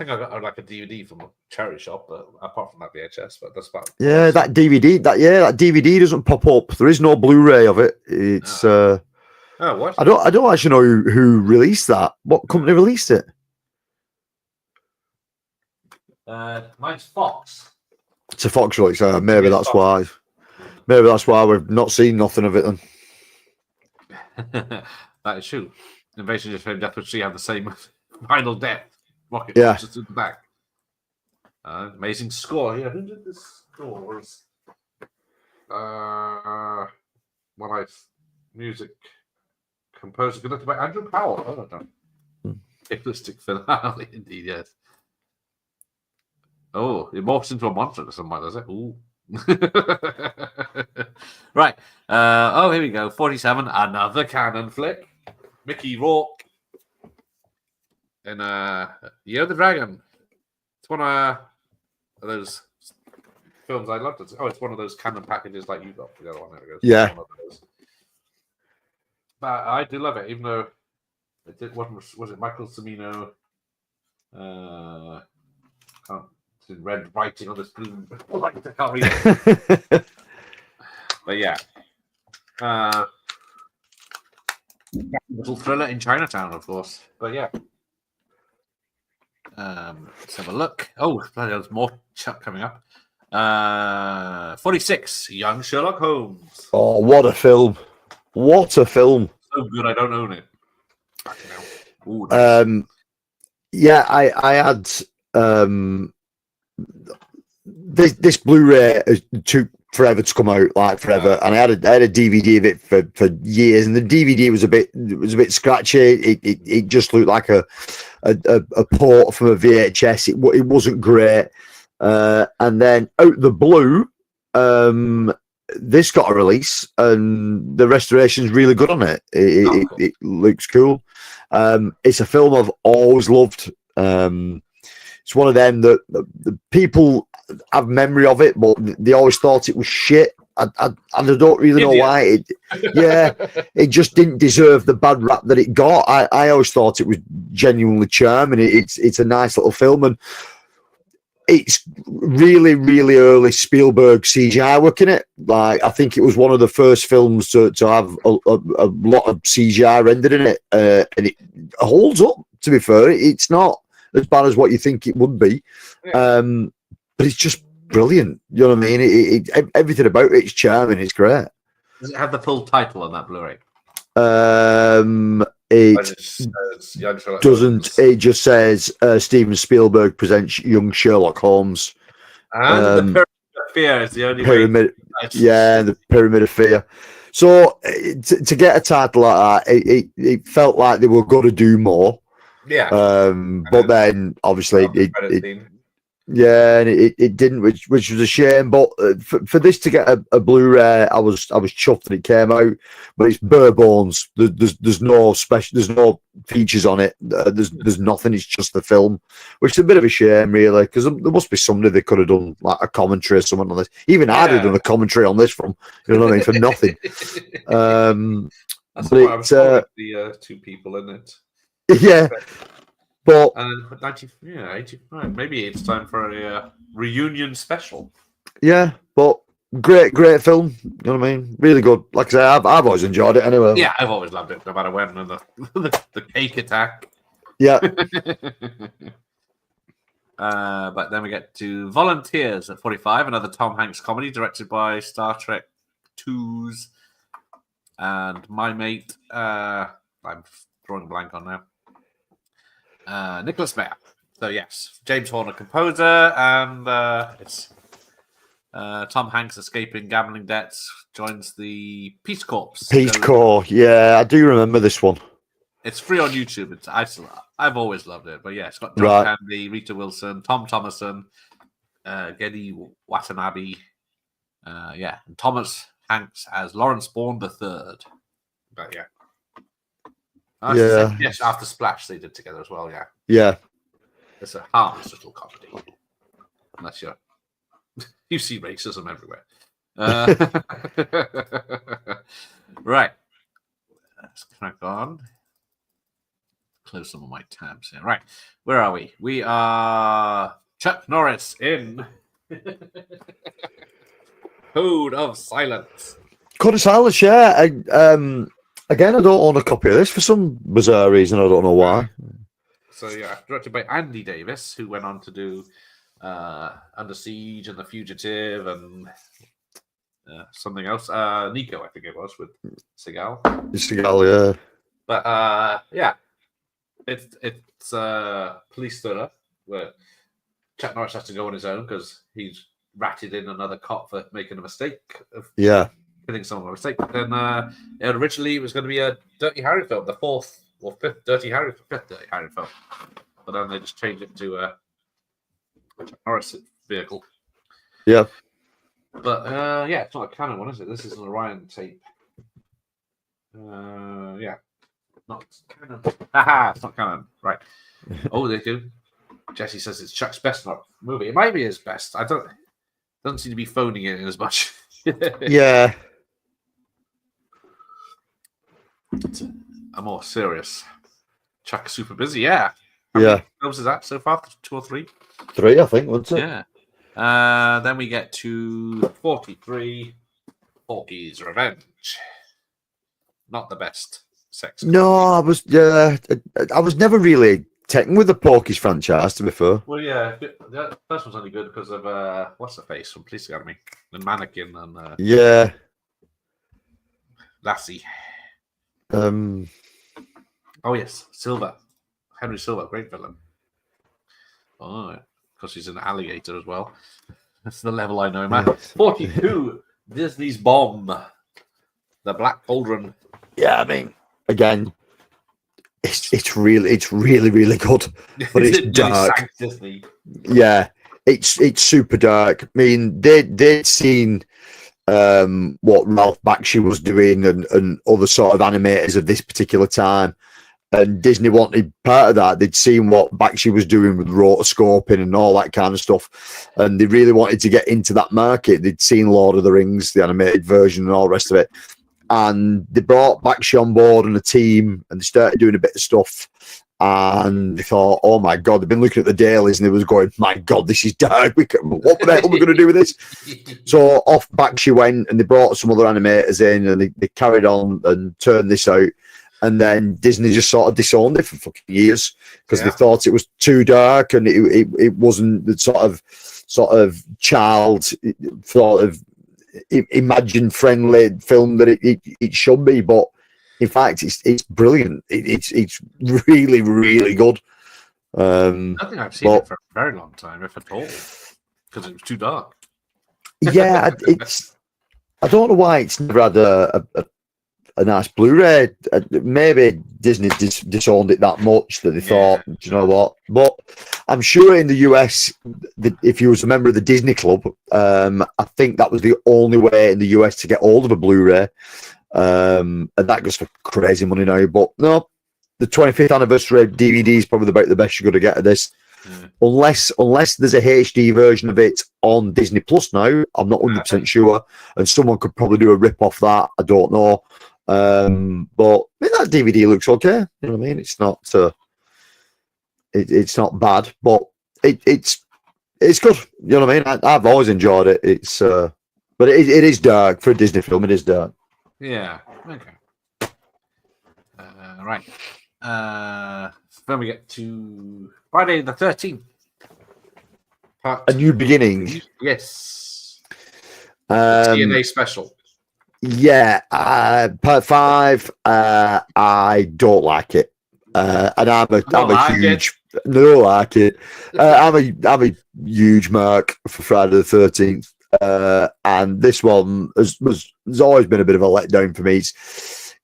I got like a DVD from a charity shop, but apart from that VHS, but that's about. Yeah, that DVD doesn't pop up. There is no Blu-ray of it. It's oh, what? I don't actually know who released that. What company released it? Mine's Fox. It's a Fox release. Maybe that's why. Maybe that's why we've not seen nothing of it then. That is true. Invasion of Fame, Death, which have the same final death. Rocket launches to the back. Amazing score. Yeah, who did the scores? Music composer conducted by Andrew Powell. Oh, no. Realistic finale, indeed, yes. Oh, it morphs into a monster or something, does it? Ooh. Right. Here we go. 47. Another Cannon flick. Mickey Rourke. And Year of the Dragon. It's one of those films I loved. It's one of those Cannon packages like you got for the other one. There it goes. Yeah. But I do love it, even though was it Michael Cimino? In red writing on this blue. I can't read it. But yeah. Little thriller in Chinatown, of course. But yeah. Let's have a look. Oh, there's more chat coming up. 46. Young Sherlock Holmes. Oh, what a film. What a film. So good, I don't own it. Ooh, nice. Yeah, I had this Blu-ray took forever to come out, like forever, and I had a DVD of it for years, and the DVD was a bit scratchy. It just looked like a port from a VHS. It wasn't great, and then out the blue, this got a release, and the restoration's really good on it. It looks cool. It's a film I've always loved. It's one of them that the people have memory of it, but they always thought it was shit. And I don't really know why. It just didn't deserve the bad rap that it got. I always thought it was genuinely charming. It's a nice little film, and it's really, really early Spielberg CGI work in it. Like, I think it was one of the first films to have a lot of CGI rendered in it, and it holds up. To be fair, it's not as bad as what you think it would be, but it's just brilliant. You know what I mean? Everything about it's charming. It's great. Does it have the full title on that Blu-ray? It doesn't. It just says Steven Spielberg presents Young Sherlock Holmes. And the Pyramid of Fear is the only way. Yeah, the Pyramid of Fear. So to get a title like that, it felt like they were going to do more. Yeah. But then obviously Yeah, and it didn't, which was a shame. But for this to get a Blu-ray, I was chuffed that it came out. But it's bare bones. There's no special. There's no features on it. There's nothing. It's just the film, which is a bit of a shame, really, because there must be somebody that could have done like a commentary or something on this. Even I'd have done a commentary on this from, you know what I mean, for nothing. That's but why I was the two people in it. Yeah. But 85. Maybe it's time for a reunion special. Yeah, but great film. You know what I mean? Really good. Like I say, I've always enjoyed it anyway. Yeah, I've always loved it, no matter when. And the cake attack. Yeah. But then we get to Volunteers at 45, another Tom Hanks comedy directed by Star Trek 2's and my mate. I'm drawing a blank on now. Nicholas Meyer. So yes, James Horner composer, and it's Tom Hanks escaping gambling debts, joins the Peace Corps. Peace Corps, yeah, I do remember this one. It's free on YouTube. I've always loved it, but yeah, it's got John Candy, Rita Wilson, Tom Thomason, Geddy Watanabe, and Thomas Hanks as Lawrence Bourne III. But yeah. Yes, after Splash they did together as well, yeah. Yeah. It's a harmless little comedy. Unless you see racism everywhere. Right. Let's crack on. Close some of my tabs here. Right. Where are we? We are Chuck Norris in Code of Silence. Code of Silence, yeah. Again, I don't own a copy of this for some bizarre reason. I don't know why. So, yeah, directed by Andy Davis, who went on to do Under Siege and The Fugitive and something else. Nico, I think it was, with Seagal. Seagal, yeah. But, yeah, it's police thriller where Chuck Norris has to go on his own because he's ratted in another cop for making a mistake. Hitting someone by mistake. Then originally it was going to be a Dirty Harry film, the fifth Dirty Harry film. But then they just changed it to a Chuck Norris vehicle. Yeah. But yeah, it's not a canon one, is it? This is an Orion tape. Yeah. Not canon. Haha, it's not canon. Right. Oh, they do. Jesse says it's Chuck's best movie. It might be his best. Doesn't seem to be phoning it in as much. Yeah. It's a more serious Chuck. Super busy, yeah. How many films is that so far? 2 or 3? 3, I think, wasn't it? Yeah. Then we get to 43, Porky's Revenge. Not the best sex. No, I was never really taken with the Porky's franchise, to be fair. Well, yeah, the first one's only good because of what's the face from Police Academy, the mannequin and Lassie. Oh yes, Henry Silver, great villain. Oh, because he's an alligator as well. That's the level I know him at. 42, Disney's Bomb, The Black Cauldron. Yeah, I mean, again, it's really good, but it's dark. Yeah, it's super dark. I mean, they'd seen what Ralph Bakshi was doing and other sort of animators of this particular time, and Disney wanted part of that. They'd seen what Bakshi was doing with rotoscoping and all that kind of stuff, and they really wanted to get into that market. They'd seen Lord of the Rings, the animated version, and all the rest of it. And they brought Bakshi on board and a team, and they started doing a bit of stuff. And they thought, oh my God, they've been looking at the dailies and they was going, my God, this is dark. What the hell are we going to do with this? So off Bakshi went, and they brought some other animators in, and they carried on and turned this out. And then Disney just sort of disowned it for fucking years because they thought it was too dark and it wasn't the sort of child sort of imagine friendly film that it should be. But in fact, it's brilliant. It's really, really good. I think I've seen it for a very long time, if at all, because it was too dark. Yeah, I don't know why it's never had a nice Blu-ray. Maybe Disney disowned it that much that they thought, do you know what? But I'm sure in the US, if you was a member of the Disney Club, I think that was the only way in the US to get hold of a Blu-ray, and that goes for crazy money now. But no, the 25th anniversary DVD is probably about the best you're going to get of this. Unless there's a HD version of it on Disney Plus now, I'm not 100% sure, and someone could probably do a rip off that. I don't know, but I mean, that DVD looks okay. You know what I mean? It's not it's not bad, but it's good. You know what I mean? I've always enjoyed it. It's but it is dark for a Disney film. It is dark. Yeah. Okay. Right. Then we get to Friday the 13th. A New Beginning. Yes. TNA special. Yeah. Part 5. I don't like it. And I'm a huge. No, like it. I'm a huge mark for Friday the 13th. And this one has always been a bit of a letdown for me.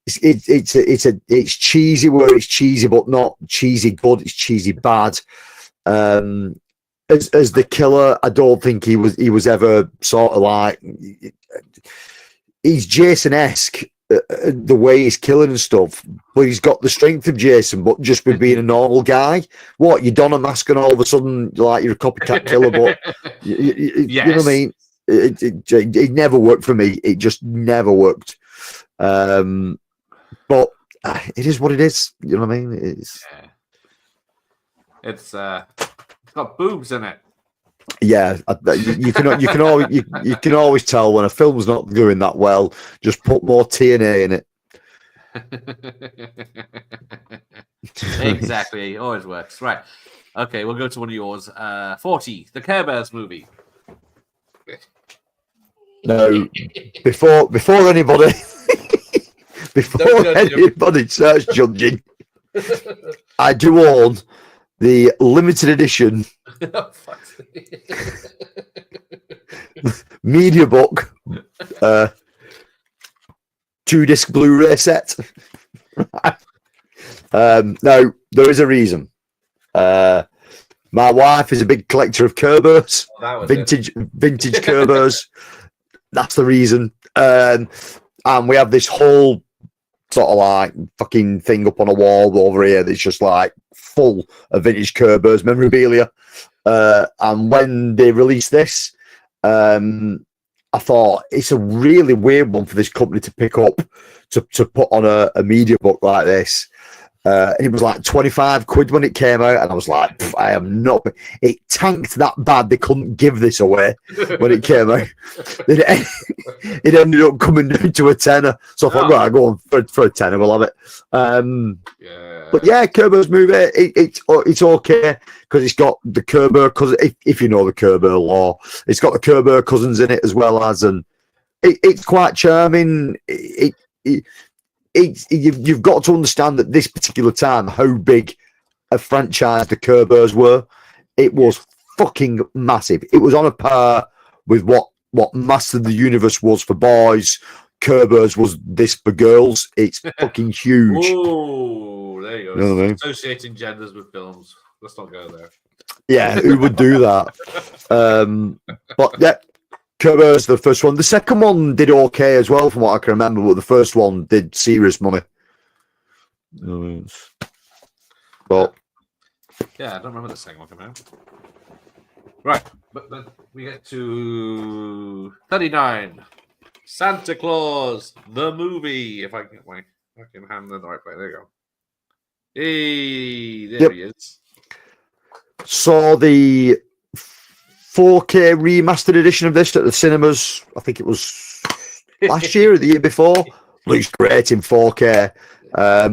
It's cheesy where it's cheesy, but not cheesy good. It's cheesy bad. As the killer, I don't think he was ever sort of like. He's Jason-esque, the way he's killing and stuff, but he's got the strength of Jason, but just with being a normal guy. What, you don a mask and all of a sudden like you're a copycat killer, but you know what I mean? It never worked for me. It just never worked. But it is what it is. You know what I mean? It's got boobs in it. Yeah, you can always tell when a film's not doing that well. Just put more TNA in it. Exactly, it always works. Right. Okay, we'll go to one of yours. 40, the Care Bears movie. No, before anybody. Before anybody starts judging, I do own the limited edition media book 2-disc Blu-ray set. Now, there is a reason. My wife is a big collector of Care Bears, vintage Care Bears. That's the reason. And we have this whole sort of like fucking thing up on a wall over here that's just like full of vintage Care Bears memorabilia. And when they released this, I thought it's a really weird one for this company to pick up to put on a media book like this. It was like 25 quid when it came out, and I was like, I am not. It tanked that bad they couldn't give this away when it came out. It ended up coming down to a tenner, so I thought, right, go on for a tenner, we'll have it. But yeah, Care Bears movie, it's okay because it's got the Care Bear cousin. If you know the Care Bear lore, it's got the Care Bear cousins in it as well as, and it's quite charming. You've got to understand that this particular time how big a franchise the Care Bears were. It was fucking massive. It was on a par with what Master of the Universe was for boys. Care Bears was this for girls. It's fucking huge. Oh, there you go. You know what I mean? Associating genders with films. Let's not go there. Yeah, who would do that? But yeah, Care Bears, the first one. The second one did okay as well, from what I can remember, but the first one did serious money. But yeah, I don't remember the second one coming out. Right, but then we get to 39. Santa Claus, the movie. If I can get my fucking hand in the right place. There you go. Hey, there he is. Saw the 4K remastered edition of this at the cinemas. I think it was last year or the year before. Looks great in 4K,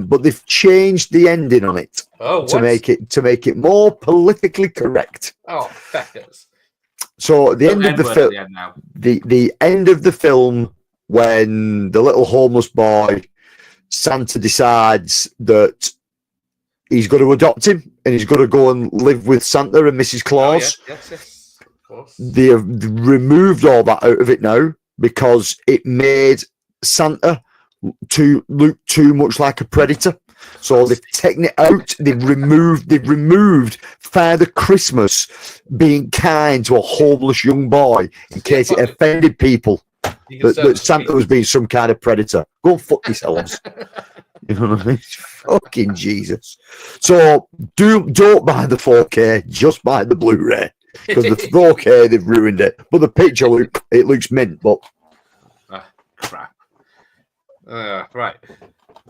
but they've changed the ending on it to make it more politically correct. Oh, feckers. So the end of the film, the end of the film, when the little homeless boy Santa decides that he's going to adopt him and he's going to go and live with Santa and Mrs. Claus. Oh, yes. Of course. They have removed all that out of it now because it made Santa look too much like a predator. So they've taken it out. They've removed Father Christmas being kind to a homeless young boy in case it offended people that Santa was being some kind of predator. Go and fuck yourselves. You know what I mean? Fucking Jesus. So don't buy the 4K, just buy the Blu-ray. Because the 4K, they've ruined it. But the picture, it looks mint, but... crap. Right.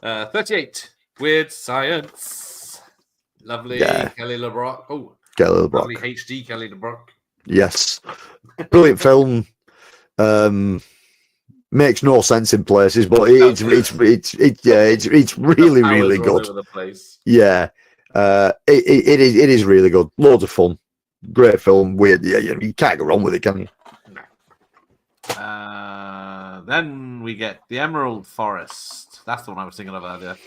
38. Weird Science. Lovely Kelly LeBrock. Oh, Kelly LeBrock. Lovely HD Kelly LeBrock. Yes. Brilliant film. Makes no sense in places, but it's really, really good. All over the place. Yeah. It is really good. Loads of fun. Great film. Weird. Yeah, you can't go wrong with it, can you? No. Then we get The Emerald Forest. That's the one I was thinking of earlier.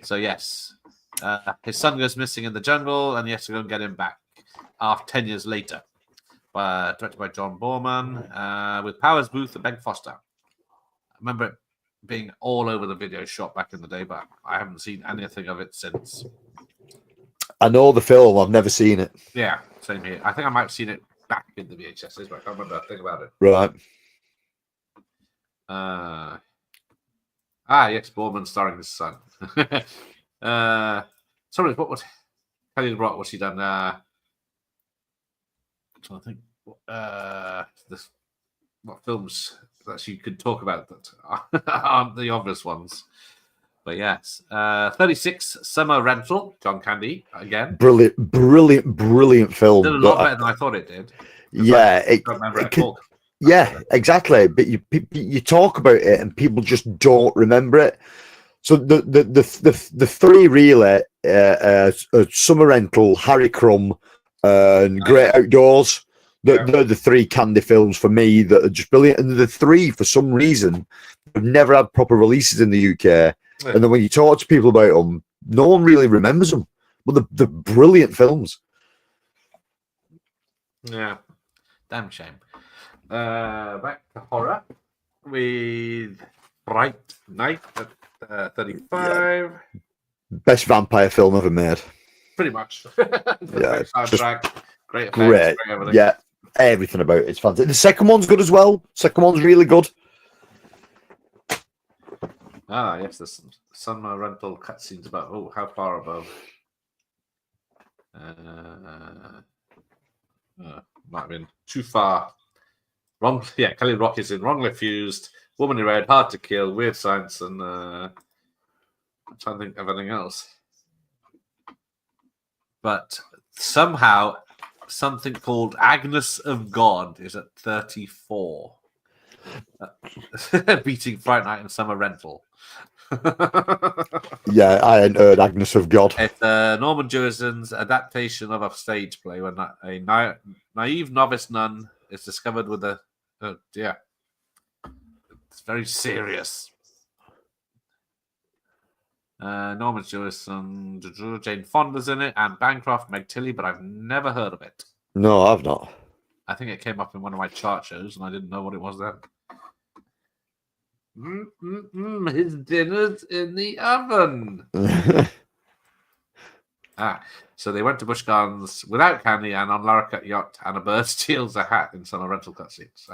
So yes, his son goes missing in the jungle, and he has to go and get him back after 10 years later. Directed by John Borman, with Powers Booth and Ben Foster. I remember it being all over the video shop back in the day, but I haven't seen anything of it since. I know the film. I've never seen it. Yeah, same here. I think I might have seen it back in the VHSs, but I can't remember a thing about it. Right. Yes, Borman starring his son. Sorry, what was Kelly LeBrock? What's he done? I'm trying to think. What films that you could talk about that aren't the obvious ones? But yes, 36 Summer Rental, John Candy again. Brilliant film. Did a lot better than I thought it did. Yeah, I don't remember it at all. Yeah, exactly. But you talk about it and people just don't remember it. So the three really, Summer Rental, Harry Crumb, and Great Outdoors. They're the three Candy films for me that are just brilliant. And the three, for some reason, have never had proper releases in the UK. Yeah. And then when you talk to people about them, no one really remembers them. But they're brilliant films. Yeah, damn shame. Back to horror with Bright Night at 35. Best vampire film ever made. Pretty much. Yeah, soundtrack, great effects, great. Everything. Yeah, everything about it's fantastic. The second one's good as well. Second one's really good. Yes, there's some Summer Rental cutscenes about how far above. Might have been too far. Wrong, yeah. Kelly Rock is in Wrongly Fused, Woman in Red, Hard to Kill, Weird Science, and I'm trying to think of anything else. But somehow, something called Agnes of God is at 34, beating Fright Night and Summer Rental. Yeah, I hadn't heard Agnes of God. It's Norman Jewison's adaptation of a stage play when a naive novice nun is discovered with it's very serious. Norman Jewison, Jane Fonda's in it, and Bancroft, Meg Tilly, but I've never heard of it. No, I've not. I think it came up in one of my chart shows, and I didn't know what it was then. His dinner's in the oven. So they went to Busch Gardens without candy and on Laricat Yacht, and a bird steals a hat in Summer Rental cutscenes.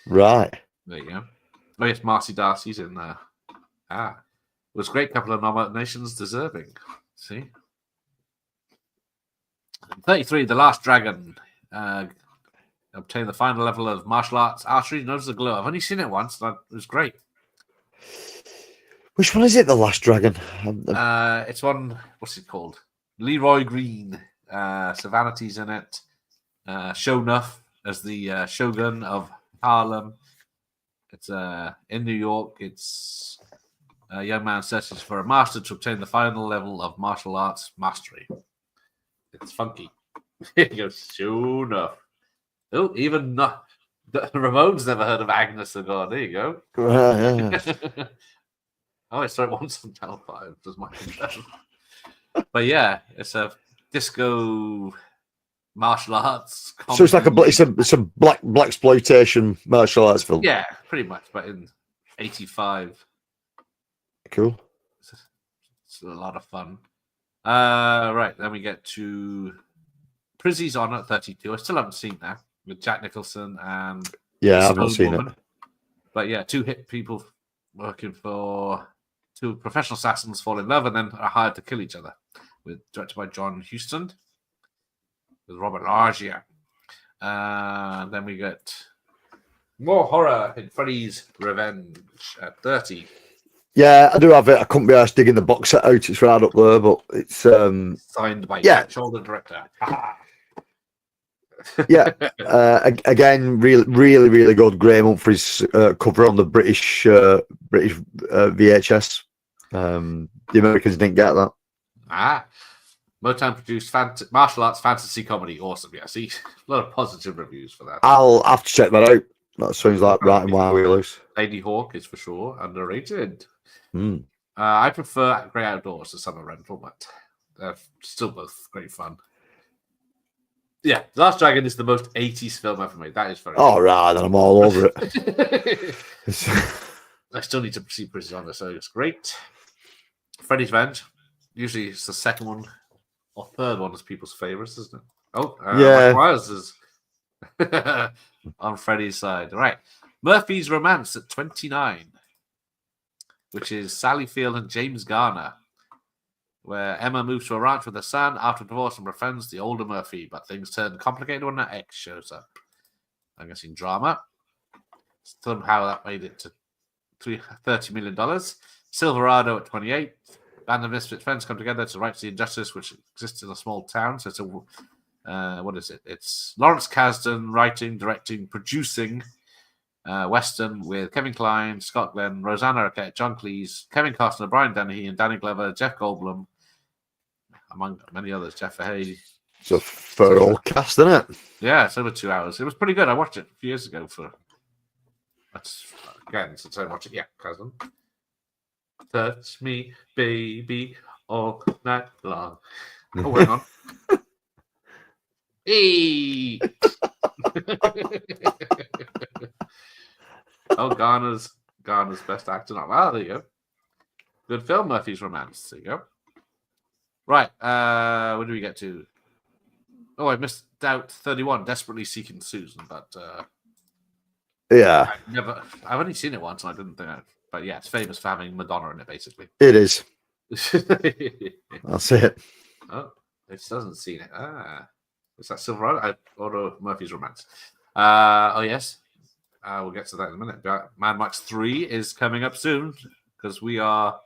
Right. There you go. Oh, yes, Marcy Darcy's in there. Was a great couple of nominations deserving. See? 33, The Last Dragon. Obtained the final level of martial arts archery. Notice the glow. I've only seen it once. And it was great. Which one is it, The Last Dragon? It's one, what's it called? Leroy Green. Savanity's in it. Shonuff as the Shogun of Harlem. It's in New York. It's a young man searches for a master to obtain the final level of martial arts mastery. It's funky. He goes, Shonuff. Oh, even not. Ramon's never heard of Agnes of God. There you go. Yeah. I saw it once on Channel 5. Does my But yeah, it's a disco martial arts comedy. So it's like it's a black exploitation martial arts film. Yeah, pretty much, but in 85. Cool. It's a lot of fun. Right, then we get to Prizzy's on at 32. I still haven't seen that with Jack Nicholson and Yeah, I've not Stone seen Woman. it. But yeah, two hit people working for two professional assassins fall in love and then are hired to kill each other. Directed by John Huston with Robert Loggia. Then we get more horror in Freddy's Revenge at 30. Yeah, I do have it. I couldn't be asked digging the box set out. It's right up there, but it's signed by Jack Shoulder, director. Yeah, again, really good. Graham Humphrey's cover on the British VHS. The Americans didn't get that. Motown produced martial arts fantasy comedy. Awesome. Yeah, see, a lot of positive reviews for that. I'll have to check that out. That sounds like right in my wheelhouse. Lady Hawk is for sure underrated. Mm. I prefer Grey Outdoors to Summer Rental, but they're still both great fun. Yeah, The Last Dragon is the most 80s film ever made. That is very all right, then I'm all over it. I still need to see Prison on it, so it's great. Freddy's Revenge. Usually it's the second one or third one as people's favorites, isn't it? Oh, yeah. Mike Myers is on Freddy's side. Right. Murphy's Romance at 29, which is Sally Field and James Garner, where Emma moves to a ranch with her son after divorce and befriends the older Murphy, but things turn complicated when her ex shows up. I'm guessing drama. Somehow that made it to $30 million. Silverado at 28. Band of misfit friends come together to right the injustice which exists in a small town. So it's a what is it? It's Lawrence Kasdan writing, directing, producing Western with Kevin Kline, Scott Glenn, Rosanna Arquette, John Cleese, Kevin Costner, Brian Dennehy, and Danny Glover, Jeff Goldblum, among many others. Jeff Fahey. It's a fair old cast, isn't it? Yeah, it's over 2 hours. It was pretty good. I watched it a few years ago that's again since I watched it. Yeah, Kasdan. Touch me, baby, all night long. Oh, hang on. Hey! Oh, Garner's best actor. Wow, there you go. Good film, Murphy's Romance. There you go. Right, what do we get to? Oh, I missed out 31, Desperately Seeking Susan, but yeah. I've only seen it once and I didn't think but yeah, it's famous for having Madonna in it, basically. It is. That's it. Oh, it doesn't see it. Is that Silverado? Or Murphy's Romance? Oh, yes. We'll get to that in a minute. Mad Max 3 is coming up soon because we are,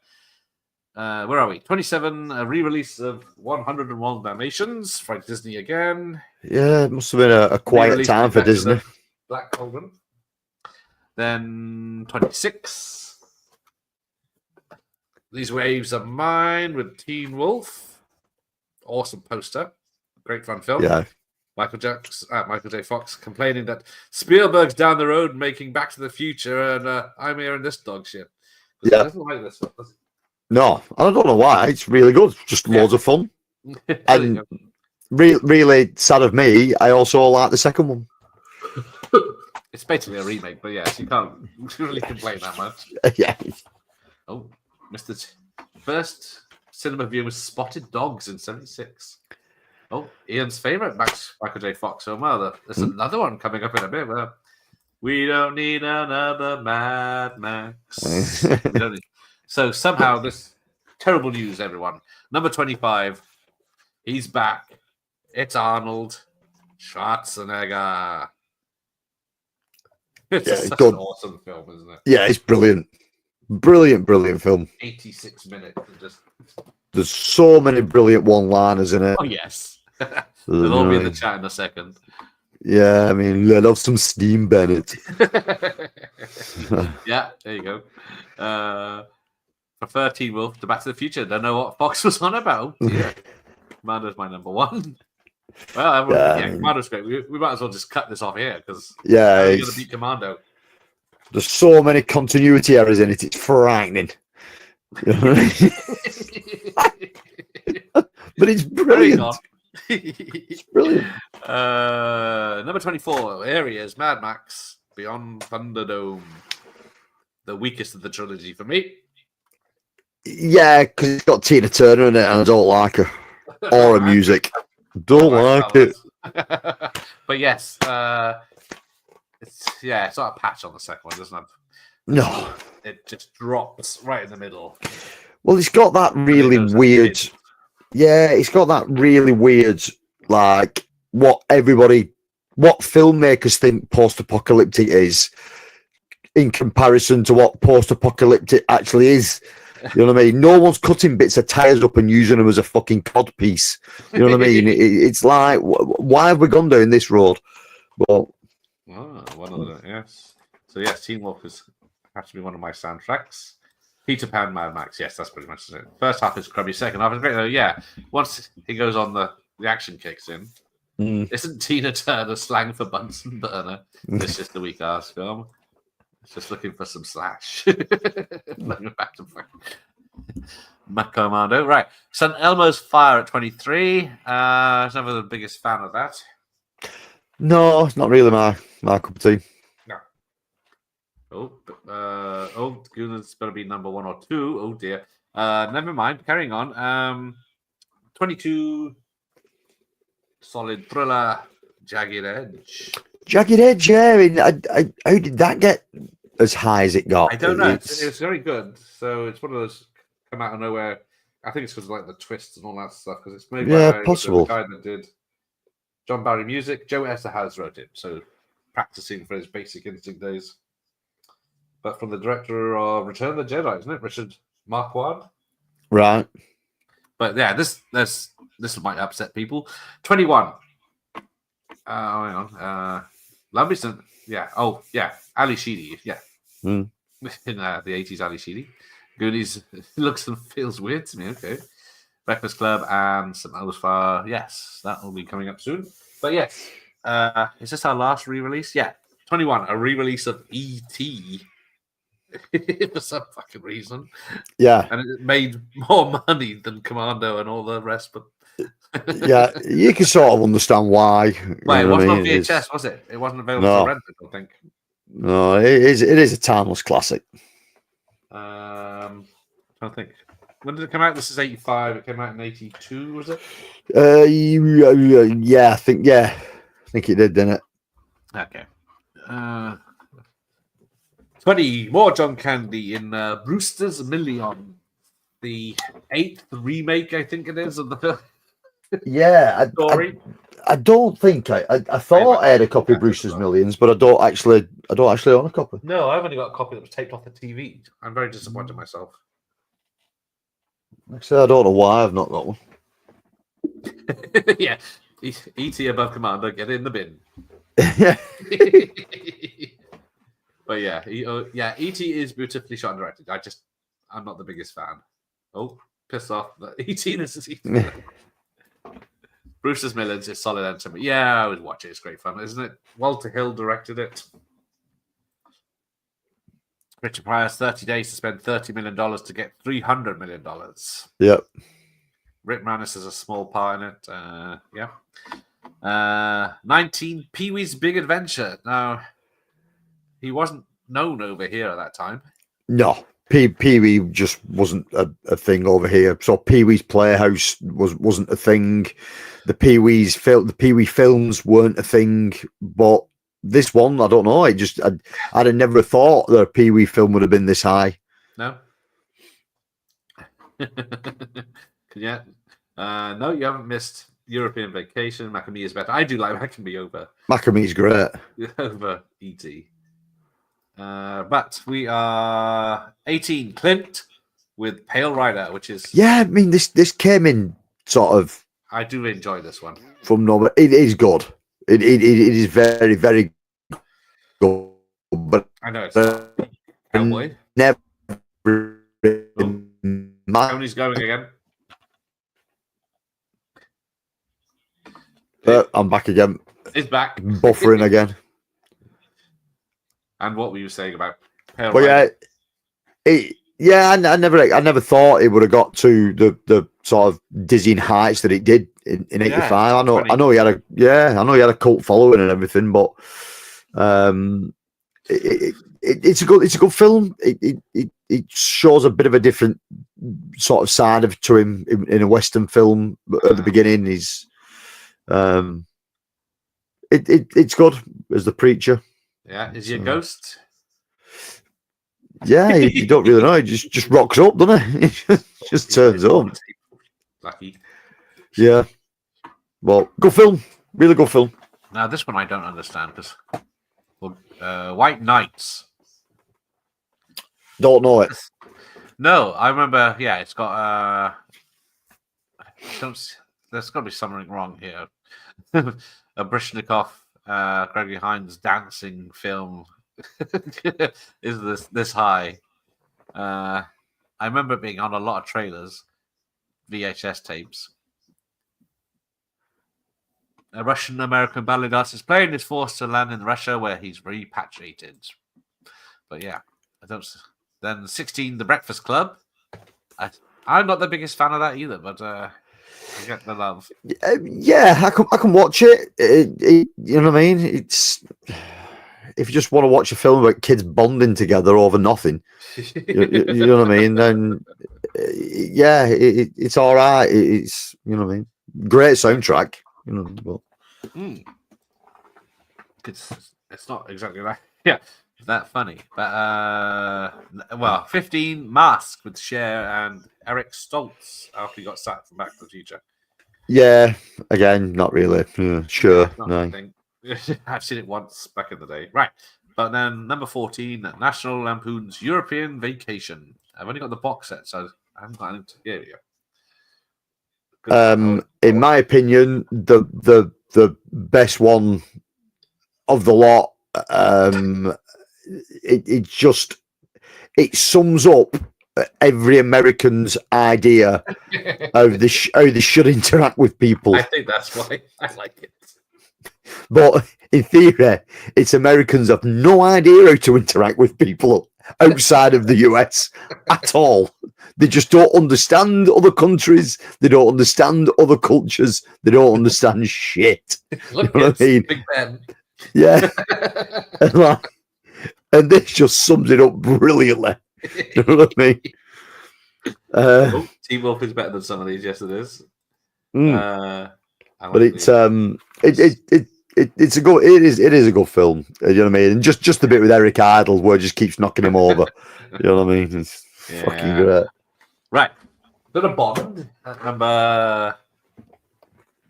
where are we? 27, a re-release of 101 Dalmatians from Disney again. Yeah, it must have been a quiet time for Disney. Black Cauldron. Then 26. These Waves Are Mine with Teen Wolf. Awesome poster. Great fun film. Yeah. Michael J. Fox complaining that Spielberg's down the road making Back to the Future and I'm here in this dog shit. Yeah. He doesn't like this one, does he? No, I don't know why. It's really good. Just loads of fun. And really sad of me, I also like the second one. It's basically a remake, but yes, you can't really complain that much. Yeah. Oh, first cinema view was Spotted Dogs in 76. Oh, Ian's favorite Michael J. Fox film. Well, there's another one coming up in a bit. We don't need another Mad Max. So somehow this terrible news, everyone. Number 25, he's back. It's Arnold Schwarzenegger. It's such an awesome film, isn't it? Yeah, it's brilliant. Brilliant film. 86 minutes. There's so many brilliant one-liners in it. Oh, yes. They'll all be in the chat in a second. Yeah, I mean, let off some steam, Bennett. Yeah, there you go. For 13 Wolf to Back to the Future. Don't know what Fox was on about. Yeah. Commando's my number one. Well, Commando's great. We might as well just cut this off here because we're going to beat Commando. There's so many continuity errors in it. It's frightening. But it's brilliant. It's brilliant. Number 24, Areas, Mad Max, Beyond Thunderdome. The weakest of the trilogy for me. Yeah, because it's got Tina Turner in it, and I don't like her or her music. Don't like it. But yes, it's not a patch on the second one, doesn't it? No, it just drops right in the middle. Well, it's got that really weird. Yeah, it's got that really weird, like what filmmakers think post-apocalyptic is in comparison to what post-apocalyptic actually is. You know what I mean? No one's cutting bits of tires up and using them as a fucking cod piece. You know what I mean? It's like, why have we gone down this road? Well, one of the yes. So yes, Teen Wolf has to be one of my soundtracks. Peter Pan, Mad Max. Yes, that's pretty much it. First half is crummy. Second half is great though. Yeah, once he goes on, the action kicks in. Isn't Tina Turner slang for Bunsen burner? It's just a weak ass film. Just looking for some slash. Back to Commando. Right. St. Elmo's Fire at 23. I was never the biggest fan of that. No, it's not really my cup of tea. No. Gooners better be number 1 or 2. Oh dear. Never mind. Carrying on. 22. Solid thriller. Jagged Edge. Jagged Edge, yeah. How did that get as high as it got? I don't know. It's very good. So it's one of those come out of nowhere. I think it's because of like the twists and all that stuff. Because it's made by possible. The guy that did John Barry music. Joe Esterhaus wrote it. So practicing for his Basic Instinct days. But from the director of Return of the Jedi, isn't it? Richard Marquand. Right. But yeah, this might upset people. 21. Hang on. Lovely. Yeah. Oh, yeah. Ali Sheedy. Yeah. In the 80s, Ali Sheedy. Goonies looks and feels weird to me. Okay. Breakfast Club and St. Elmo's Fire. Yes, that will be coming up soon. But yes, is this our last re-release? Yeah. 21. A re-release of E.T. for some fucking reason. Yeah. And it made more money than Commando and all the rest, but yeah, you can sort of understand why. Well, it wasn't on VHS, was it? It wasn't available for rent, I don't think. No, it is a timeless classic. I'm trying to think. When did it come out? This is 85. It came out in 82, was it? Yeah, I think it did, didn't it? Okay. 20 more John Candy in Brewster's Million, the 8th remake, I think it is, of the film. Yeah, I don't think I thought I had a copy of Brewster's Millions, but I don't actually own a copy. No, I've only got a copy that was taped off the TV. I'm very disappointed in myself. Actually, I don't know why I've not got one. Yeah, E.T. above Commander, get in the bin. Yeah. But yeah, E.T. is beautifully shot and directed. I'm not the biggest fan. Oh, pissed off. E.T. is E.T. Brewster's Millions is solid entertainment. Yeah, I would watch it. It's great fun, isn't it? Walter Hill directed it. Richard Pryor's 30 days to spend $30 million to get $300 million. Yep. Rick Moranis has a small part in it. Yeah. 19, Pee-wee's Big Adventure. Now, he wasn't known over here at that time. No, Pee-wee just wasn't a thing over here. So Pee-wee's Playhouse wasn't a thing. The Pee-wee films weren't a thing. But this one, I don't know. I'd have never thought that a Pee-wee film would have been this high. No. Yeah. No, you haven't missed European Vacation. Macamee is better. I do like Macamee over. Macamee's great. Over E.T. But we are 18. Clint with Pale Rider, which is... Yeah, I mean, this came in sort of... I do enjoy this one. From nowhere. It is good. It is very, very good. But I know it's Cowboy. Never... Tony's going again. I'm back again. He's back. Buffering again. And what were you saying about Pale Rider? I never thought it would have got to the sort of dizzying heights that it did in 85. I know he had a cult following and everything, but it's a good film. It shows a bit of a different sort of side of to him in a Western film at the beginning. He's it's good as the preacher. Yeah, is he a ghost? Yeah, you don't really know. He just rocks up, doesn't he? He just turns up. Lucky. Yeah. Well, good film. Really good film. Now, this one I don't understand because White Knights. Don't know it. No, I remember. Yeah, it's got. There's got to be something wrong here. A Brishnikov, Gregory Hines dancing film is this high. I remember it being on a lot of trailers, VHS tapes. A Russian-American ballet artist plane is forced to land in Russia, where he's repatriated. But yeah, I don't. Then 16, The Breakfast Club. I'm not the biggest fan of that either, but I get the love. Yeah, I can watch it. You know what I mean? It's if you just want to watch a film about kids bonding together over nothing, you know what I mean? Then yeah, it's all right. It's you know what I mean. Great soundtrack. You know, but it's not exactly that. Yeah, that funny. But 15 Mask with Cher and Eric Stoltz after he got sacked from Back to the Future. Yeah, again, not really. Yeah, sure, no. I've seen it once back in the day. Right, but then number 14, National Lampoon's European Vacation. I've only got the box set, so I haven't got anything to hear you. In my opinion, the best one of the lot. It sums up every American's idea of how they should interact with people. I think that's why I like it. But in theory, it's Americans have no idea how to interact with people outside of the US at all. They just don't understand other countries. They don't understand other cultures. They don't understand shit. Look, you know what I mean? Big Ben. Yeah. and this just sums it up brilliantly. You know what I mean? Teen Wolf is better than some of these. Yes, it is. But it's it's a good. It is a good film. You know what I mean? And just the bit with Eric Idle where it just keeps knocking him over. You know what I mean? It's fucking great. Right. Got a Bond at number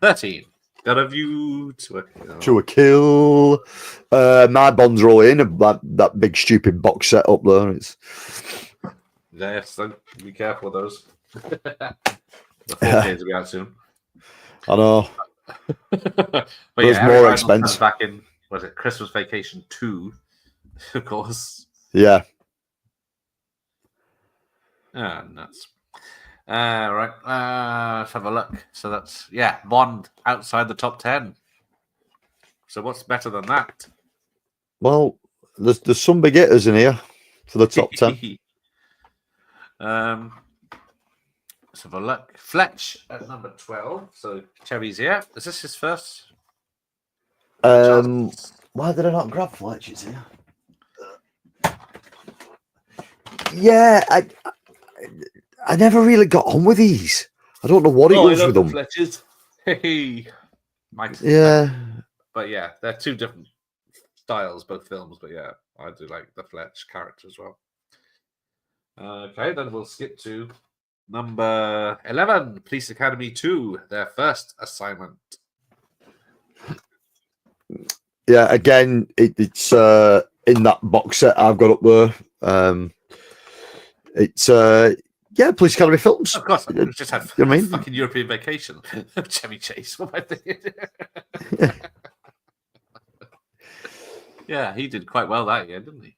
13. Got a View to a Kill. To a Kill. My Bonds are all in that big stupid box set up there. It's yes, so be careful with those. The 4Ks will be out soon. I know. But there's yeah, more expense. Back in Christmas Vacation 2, of course. Yeah. Nuts. Right. Let's have a look. So that's Bond outside the top 10. So what's better than that? Well, there's some big hitters in here for the top 10. Let's have a look. Fletch at number 12. So Cherry's here. Is this his first? Why did I not grab Fletch's here? Yeah, I never really got on with these. I don't know what it was with them. Fletch's. Hey, yeah. But yeah, they're two different styles, both films. But yeah, I do like the Fletch character as well. Okay, then we'll skip to number 11, Police Academy 2, their first assignment. Yeah, again, it's in that box set I've got up there. It's Police Academy films. Of course, I just had you know what I mean? Fucking European Vacation. Chevy Chase. What am I thinking? Yeah, he did quite well that year, didn't he?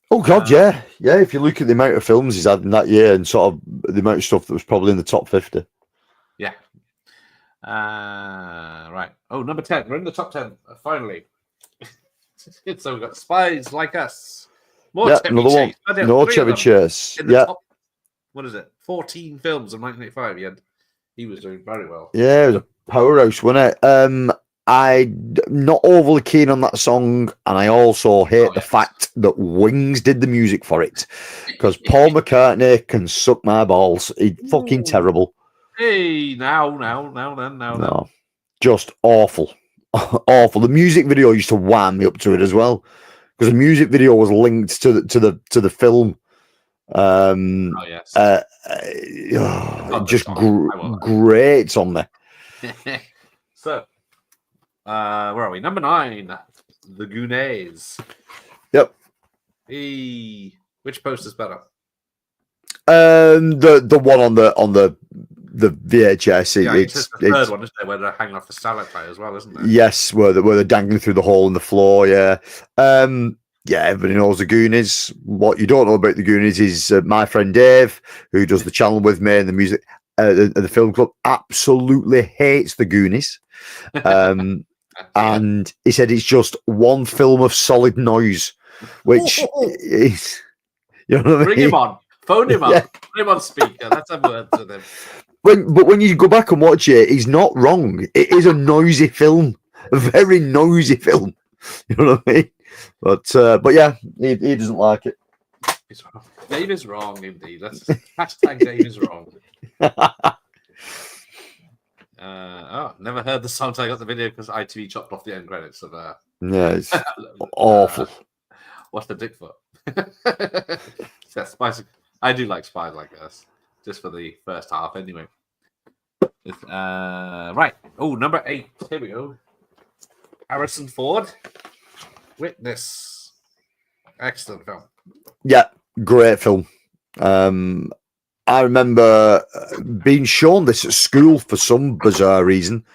Oh God, yeah. If you look at the amount of films he's had in that year and sort of the amount of stuff that was probably in the top 50. Yeah. Right. Oh, number 10. We're in the top 10 finally. So we've got Spies Like Us. More Chevy another Chase. one. No Chevy Chase. In the top, what is it? 14 films in 1985. He was doing very well. Yeah, it was a powerhouse, wasn't it? I'm not overly keen on that song, and I also hate the fact that Wings did the music for it, because Paul McCartney can suck my balls. He's fucking terrible. Hey, now, No, just awful, awful. The music video used to wind me up to it as well, because the music video was linked to the film. Just great on me. So, where are we? Number 9, The Goonies. Yep. Hey, which poster's better? The one on the VHS. It's the third one, isn't it? Where they're hanging off the stalactite as well, isn't it? Yes, where they're dangling through the hole in the floor. Yeah. Yeah, everybody knows the Goonies. What you don't know about the Goonies is my friend Dave, who does the channel with me and the music, the film club, absolutely hates the Goonies. And he said it's just one film of solid noise, which is, you know what I mean? Bring him on. Phone him up. Put him on speaker. Let's have words with him. But when you go back and watch it, he's not wrong. It is a noisy film, a very noisy film. You know what I mean? But yeah, he doesn't like it. He's wrong. Dave is wrong, indeed. Let's hashtag Dave is wrong. Never heard the song till I got the video because ITV chopped off the end credits of. Yeah, it's awful. What's the dick for? Spicy. I do like Spies Like Us, just for the first half, anyway. Right. Oh, number 8. Here we go. Harrison Ford. Witness. Excellent film. Yeah, great film. I remember being shown this at school for some bizarre reason.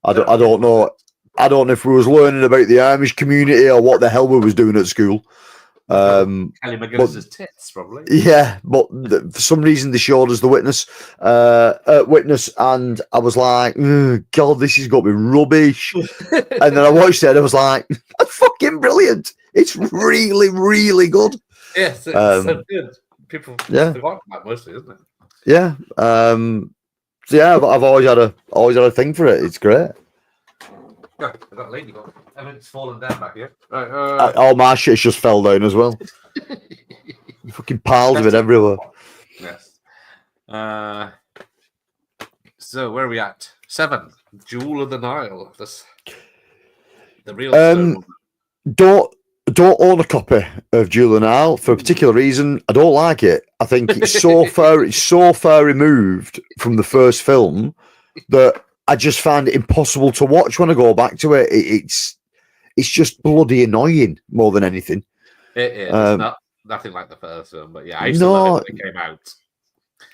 I don't know. I don't know if we was learning about the Amish community or what the hell we was doing at school. Kelly McGillis's tits, probably. Yeah, but for some reason they showed us the Witness, and I was like, God, this is going to be rubbish. And then I watched it, and I was like, that's fucking brilliant. It's really, really good. Yes, it's so good. People forgot that mostly, isn't it? Yeah. So yeah, I've always had a thing for it. It's great. Yeah, I got Ladybug. Everything's fallen down back here. Right, all my shit's just fell down as well. Fucking piles of it everywhere. Yes. So where are we at? 7. Jewel of the Nile. The real stone. Don't own a copy of Jewel of the Nile for a particular reason. I don't like it. I think it's so far removed from the first film that I just find it impossible to watch when I go back to it. It's just bloody annoying more than anything. It is. It's nothing like the first film, but yeah, I used to love it when it came out.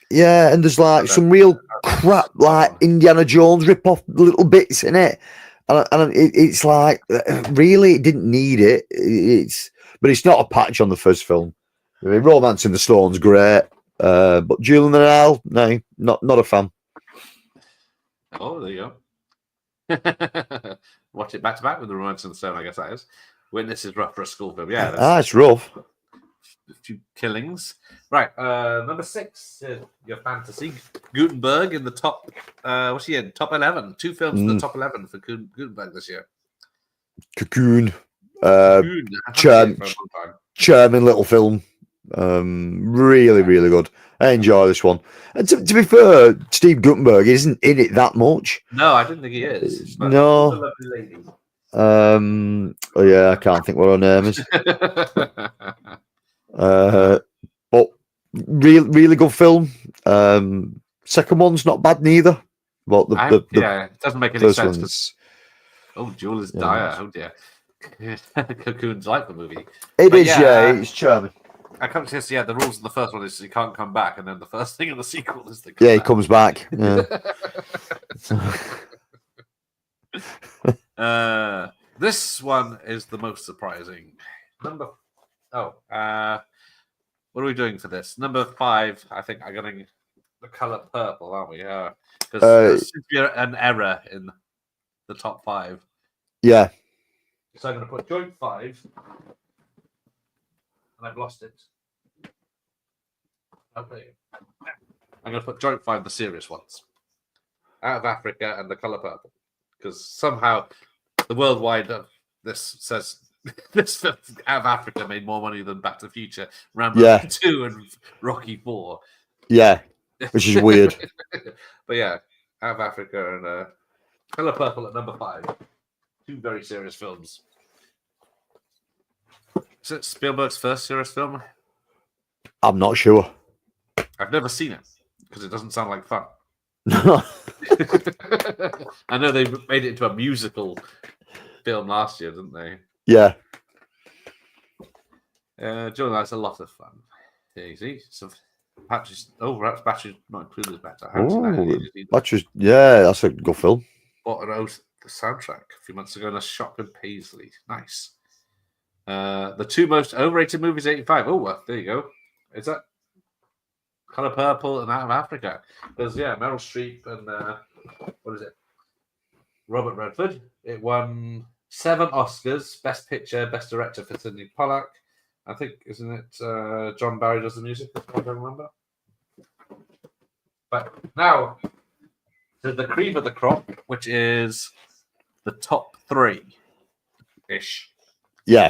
Yeah, and there's like some real crap, like Indiana Jones rip-off little bits in it. And it's like, really, it didn't need it. But it's not a patch on the first film. I mean, Romance in the Stone's great, but Jewel in the Nile, no, not a fan. Oh, there you go. Watch it back to back with the Romance in the Stone, I guess that is. Witness is rough for a school film. Yeah, it's rough. A few killings. Right, number 6, your fantasy. Gutenberg in the top. What's he in? Top 11. 2 films in the top 11 for Gutenberg this year. Cocoon. Charming little film. Really, really good. I enjoy this one. And to be fair, Steve Gutenberg isn't in it that much. No, I didn't think he is. No. Oh yeah, I can't think what her name is. But really good film. Second one's not bad neither. But it doesn't make any sense. Oh, Jewel is dire. Oh dear. Cocoon's like the movie. It's charming. I can't say the rules of the first one is he can't come back, and then the first thing in the sequel is he comes back. Yeah. This one is the most surprising. What are we doing for this? Number 5, I think I'm getting the color purple, aren't we? Because there seems to be an error in the top 5. Yeah. So I'm going to put joint 5. And I've lost it. Okay. I'm going to put joint 5, the serious ones. Out of Africa and the color purple. Because somehow the worldwide this says this film out of Africa made more money than Back to the Future, Rambo 2, and Rocky 4. Yeah, which is weird. But yeah, out of Africa and Color Purple at number 5. 2 very serious films. Is it Spielberg's first serious film? I'm not sure. I've never seen it because it doesn't sound like fun. No. I know they made it into a musical film last year, didn't they? Yeah. Joe, that's a lot of fun. Easy. So perhaps Battery's not included as better. Yeah, that's a good film. Bought an oath the soundtrack a few months ago in a shop in Paisley. Nice. The 2 most overrated movies, 85. Oh, well, there you go. Is that Color Purple and Out of Africa? There's Meryl Streep and what is it? Robert Redford. It won 7 Oscars: Best Picture, Best Director for Sidney Pollack. I think, isn't it? John Barry does the music. That's what I remember. But now to the cream of the crop, which is the top 3 ish. Yeah.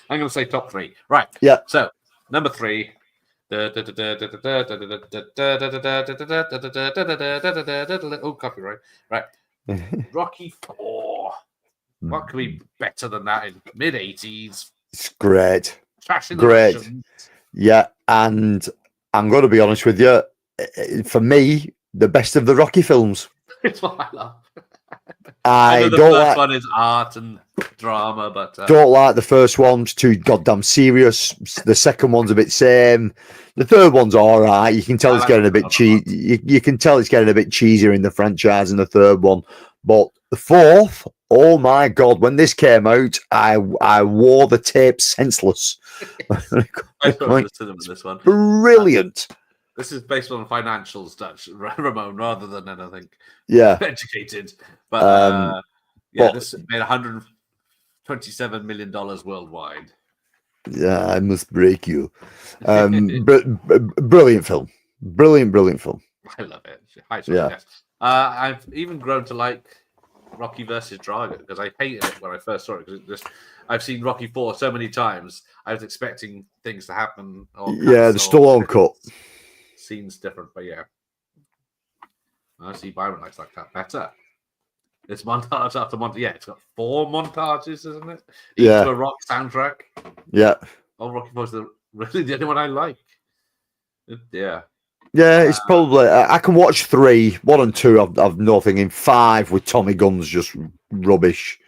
I'm going to say top 3. Right. Yeah. So, number 3. Oh, copyright. Right. Rocky 4. What could be better than that in mid-80s? It's great. Great. Yeah. And I'm going to be honest with you. For me, the best of the Rocky films. It's what I love. I the don't first like one is art and drama, but don't like the first one's too goddamn serious. The second one's a bit same. The third one's all right. You can tell it's getting a bit cheesy. You can tell it's getting a bit cheesier in the franchise in the third one. But the fourth, oh my god! When this came out, I wore the tape senseless. I saw the cinema this one. Brilliant. This is based on financials, Dutch Ramon, rather than anything. Yeah, educated. But this made $127 million worldwide. Yeah, I must break you. Brilliant film. Brilliant film. I love it. Yes. I've even grown to like Rocky versus Drago because I hated it when I first saw it. Because I've seen Rocky 4 so many times. I was expecting things to happen. The Stallone cut. Scenes different, but yeah. I see Byron likes like that better. It's montage after montage. Yeah, it's got 4 montages, isn't it? Each to a rock soundtrack. Yeah. All Rocky 4 is really the only one I like. Yeah. Yeah, it's probably. I can watch 3, 1 and 2. I've nothing in 5 with Tommy Gunn's just rubbish.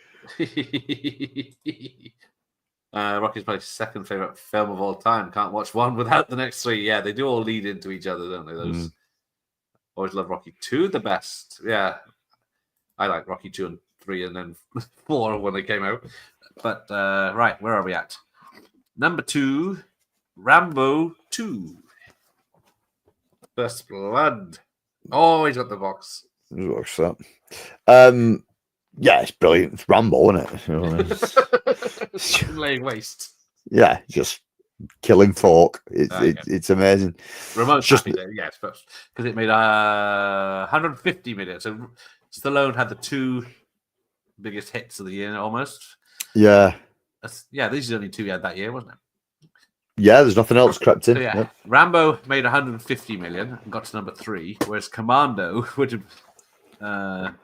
Rocky's my second favorite film of all time. Can't watch one without the next 3. Yeah, they do all lead into each other, don't they? Those always love Rocky 2 the best. Yeah, I like Rocky 2 and 3, and then 4 when they came out. But right, where are we at? Number 2, Rambo 2. First Blood. Oh, he's got the box. What's that? Yeah, it's brilliant. It's Rambo, isn't it? You know what I mean? Laying waste. Yeah, just killing folk. It's amazing. Ramon's just happy there, yes, because it made 150 million. So Stallone had the 2 biggest hits of the year almost. Yeah. These are the only 2 he had that year, wasn't it? Yeah, there's nothing else crept in. So, yeah. Rambo made 150 million and got to number 3, whereas Commando would have.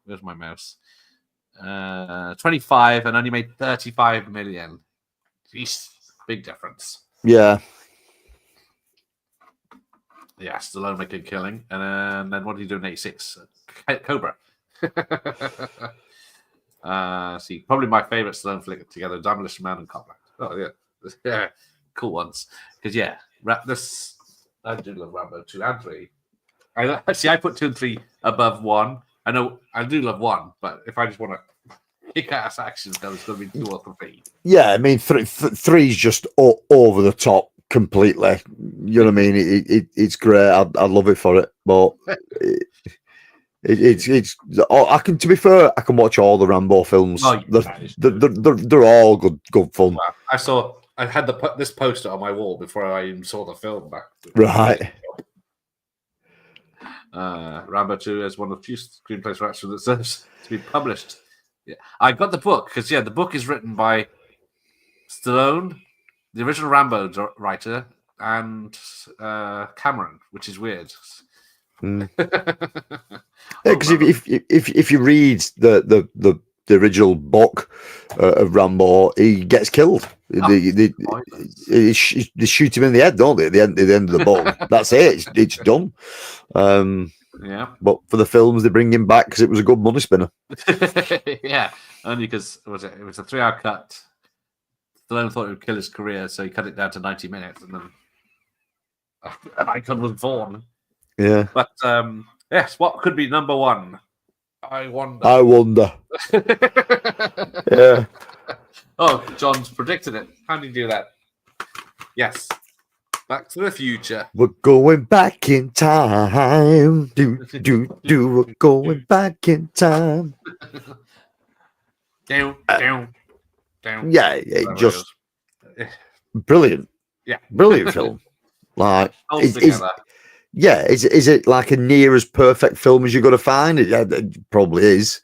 Where's my mouse? 25 and only made 35 million. Jeez, big difference. Yeah. Yeah, Stallone making killing. And then what did he do in 86? Cobra. See, probably my favorite Stallone flick together, Demolition Man and Copland. Oh, yeah. Yeah, cool ones. Because, I do love Rambo 2 and 3. I put 2 and 3 above 1. I know I do love 1, but if I just want to kick ass action, then it's going to be 2 or 3. Yeah, I mean, 3's just over the top completely. You know what I mean? It's great. I love it for it, but it's. I can, to be fair, I can watch all the Rambo films. Oh, they're all good fun. Wow. I had this poster on my wall before I even saw the film back. Right. Rambo 2 is one of the few screenplays for action that deserves to be published. Yeah, I got the book because the book is written by Stallone, the original Rambo writer, and Cameron, which is weird. Because if you read the original book of Rambo, he gets killed. They shoot him in the head, don't they? At the end of the book, that's it. It's done. But for the films, they bring him back because it was a good money spinner. Yeah, only because it was a 3-hour cut. Stallone thought it would kill his career, so he cut it down to 90 minutes, and then an icon was born. Yeah. But yes, what could be number one? I wonder. Yeah. Oh, John's predicted it. How did he do that? Yes. Back to the Future. We're going back in time. We're going back in time. Down. Yeah, just brilliant. Yeah. Brilliant film. Like, is it like a near as perfect film as you're going to find? It probably is.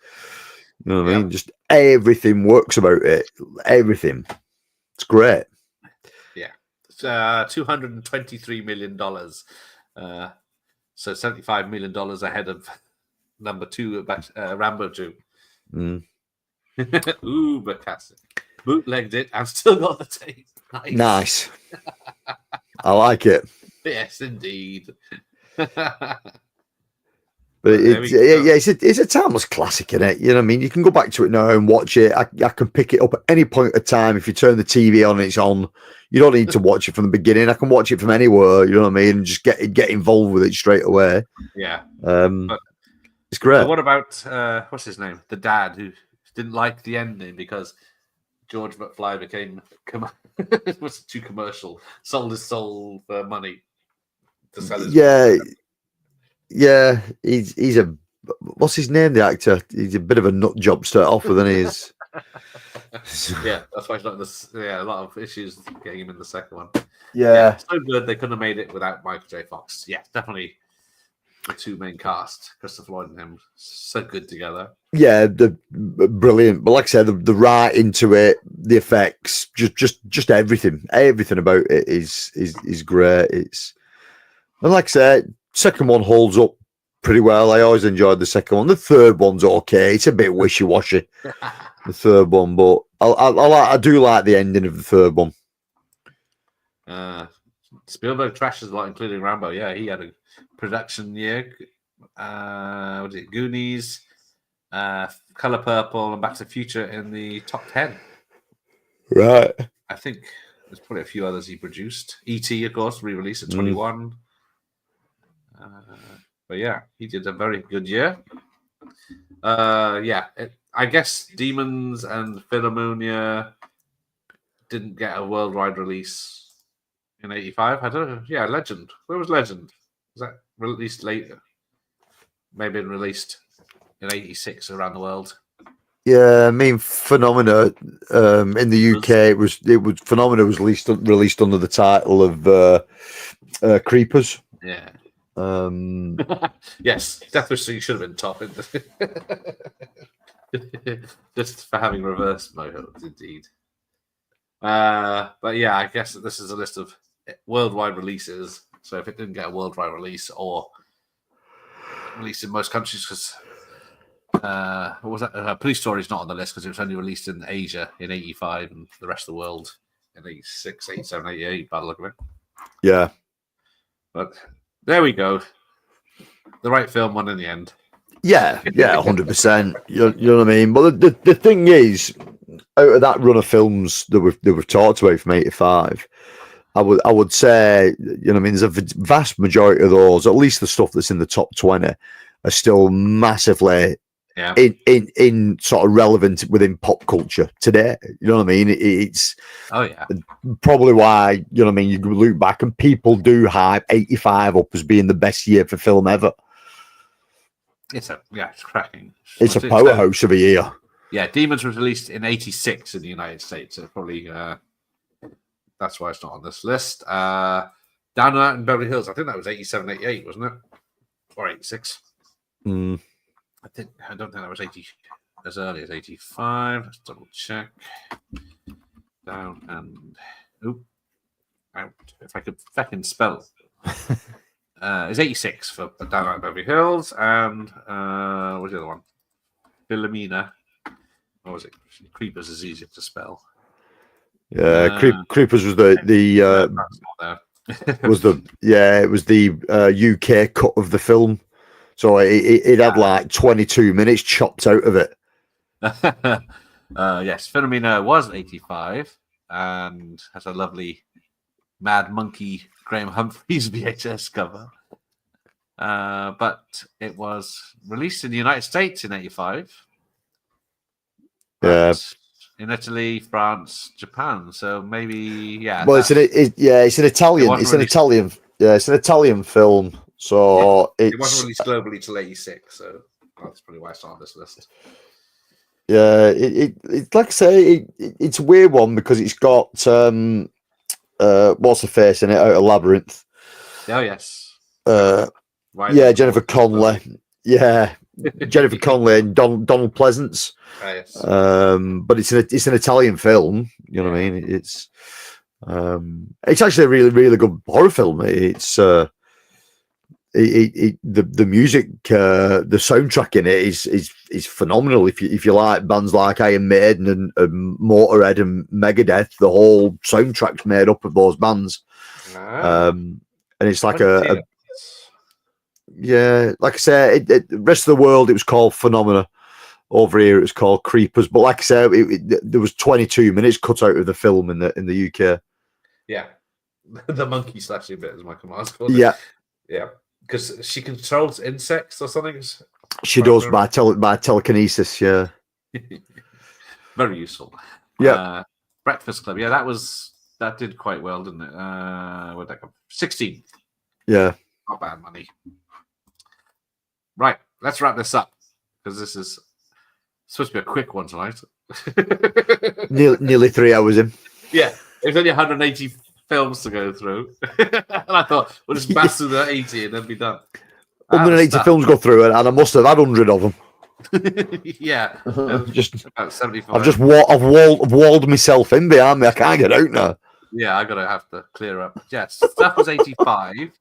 You know what I mean? Just everything works about it. Everything. It's great. Yeah. It's $223 million. So $75 million ahead of number 2, Rambo 2. Uber classic. Bootlegged it and still got the tape. Nice. I like it. Yes, indeed. But it's a timeless classic, isn't it? You know what I mean? You can go back to it now and watch it. I can pick it up at any point of time. If you turn the TV on and it's on, you don't need to watch it from the beginning. I can watch it from anywhere, you know what I mean? And just get involved with it straight away. Yeah. It's great. What about, what's his name? The dad who didn't like the ending because George McFly became was too commercial, sold his soul for money to sell his Yeah, he's a what's his name? The actor. He's a bit of a nut job to start off with, and he's yeah. That's why he's not this. Yeah, a lot of issues getting him in the second one. Yeah, so good they couldn't have made it without Michael J. Fox. Yeah, definitely the two main cast, Christopher Lloyd and him, so good together. Yeah, the brilliant. But like I said, the right into it, the effects, just everything about it is great. It's and like I said. Second one holds up pretty well. I always enjoyed the second one. The third one's okay. It's a bit wishy-washy, the third one, but I do like the ending of the third one. Spielberg trashes a lot, including Rambo. Yeah, he had a production year. What is it? Goonies, Color Purple, and Back to the Future in the top 10. Right. I think there's probably a few others he produced. E.T., of course, re-released at 21. But yeah, he did a very good year. I guess Demons and Philharmonia didn't get a worldwide release in 85. I don't know. Yeah, Legend. Where was Legend? Was that released later? Maybe released in 86 around the world. Yeah, I mean, Phenomena in the UK, it was Phenomena was released under the title of Creepers. Yeah. Yes, Death Wish should have been top. Just for having reverse modes, indeed. But yeah, I guess this is a list of worldwide releases. So if it didn't get a worldwide release or released in most countries, because what was that? Police Story is not on the list because it was only released in Asia in 85 and the rest of the world in 86, 87, 88, by the look of it. Yeah. But there we go. The right film won in the end. Yeah, 100%. You know what I mean? But the thing is, out of that run of films that we've talked about from 85, I would say, you know what I mean, there's a vast majority of those, at least the stuff that's in the top 20, are still massively in sort of relevant within pop culture today. You know what I mean? It's probably why, you know what I mean, you look back and people do hype 85 up as being the best year for film ever. It's cracking. It's a powerhouse of a year. Yeah, Demons was released in 86 in the United States. So probably that's why it's not on this list. Down and Out in Beverly Hills, I think that was 87, 88, wasn't it? or 86. Mm. I don't think that was 80 as early as 85. Let's double check. Down and out. If I could fucking spell. It's 86 for Down Out Beverly Hills, and what's the other one? Philomena. What was it? Creepers is easier to spell. Yeah, Creepers was it was the UK cut of the film, so it had like 22 minutes chopped out of it. Yes, Philomena was 85 and has a lovely Mad Monkey Graham Humphreys VHS cover. But it was released in the United States in 85. Yeah. In Italy, France, Japan. So maybe, yeah. Well, it's an Italian. It's an Italian. Yeah, it's an Italian film. So it wasn't released globally till 86. So that's probably why it's on this list. Yeah, it like I say, it's a weird one because it's got what's her face in it out of Labyrinth. Oh yes. Jennifer Connelly. Yeah, Jennifer Connelly and Donald Pleasance. Yes. But it's an Italian film. You know what I mean? It's actually a really, really good horror film. It's the music, the soundtrack in it is phenomenal. If you like bands like Iron Maiden and Motorhead and Megadeth, the whole soundtrack's made up of those bands. And it's like like I said, the rest of the world it was called Phenomena. Over here it was called Creepers. But like I said, there was 22 minutes cut out of the film in the UK. Yeah, the monkey slashing bit, as Michael Myers called it. Yeah, because she controls insects or something. She does by telekinesis. Yeah, very useful. Yeah, Breakfast Club. Yeah, that did quite well, didn't it? Where'd that come? 16. Yeah, not bad money. Right, let's wrap this up because this is supposed to be a quick one tonight. nearly 3 hours in. Yeah, there's only 180 films to go through. And I thought, we'll just pass through the 80 and then be done. 180 films go through it, and I must have had 100 of them. Yeah. Just about 75. I've walled myself in behind me. I can't get out now. Yeah, I'm going to have to clear up. Yes, stuff was 85.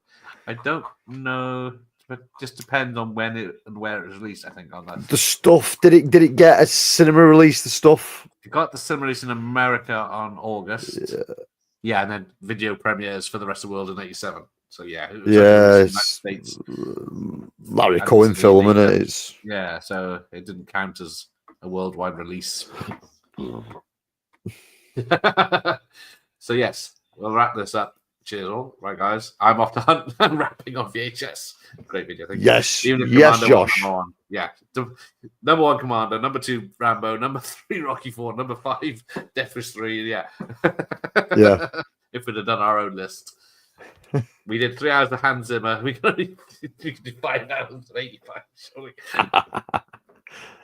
I don't know. It just depends on when it and where it was released, I think, on that. The stuff, did it get a cinema release, the stuff? It got the cinema release in America on August. Yeah, and then video premieres for the rest of the world in 87. So yeah, it was it's Larry Cohen film, isn't it? It's... Yeah, so it didn't count as a worldwide release. So yes, we'll wrap this up. Cheers all. Right, guys. I'm off to hunt and wrapping on VHS. Great video. Thank you. Yes. Yes, Josh. Yeah. Number 1, Commando. Number 2, Rambo. Number 3, Rocky 4. Number 5, Death Wish 3. Yeah. Yeah. If we'd have done our own list. We did 3 hours of Hans Zimmer. We could do 5 hours of 85, surely.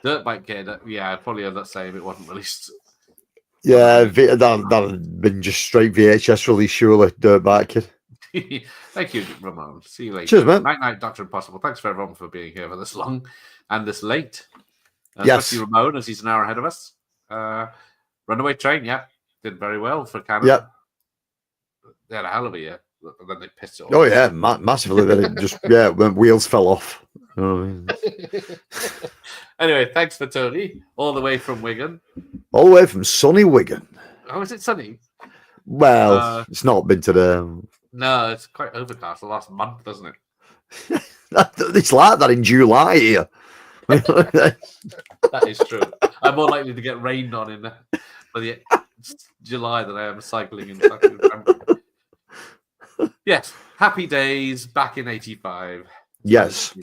Dirt Bike Kid. Yeah, probably end up saying it wasn't released. Yeah, that'd been just straight VHS release, surely. Dirt Bike Kid. Thank you, Ramon. See you later. Cheers, man. Night, Dr. Impossible. Thanks for everyone for being here for this long and this late. Yes. Especially Ramon, as he's an hour ahead of us. Runaway Train, yeah. Did very well for Canada. Yeah. They had a hell of a year. And then they pissed it off. Oh, yeah, massively. Then it just, when wheels fell off. You know what I mean? Anyway, thanks for Tony, all the way from Wigan. All the way from sunny Wigan. Oh, is it sunny? Well, it's not been today. No, it's quite overcast the last month, doesn't it? It's like that in July here. That is true. I'm more likely to get rained on in for the July than I am cycling in Yes, happy days back in 85. Yes.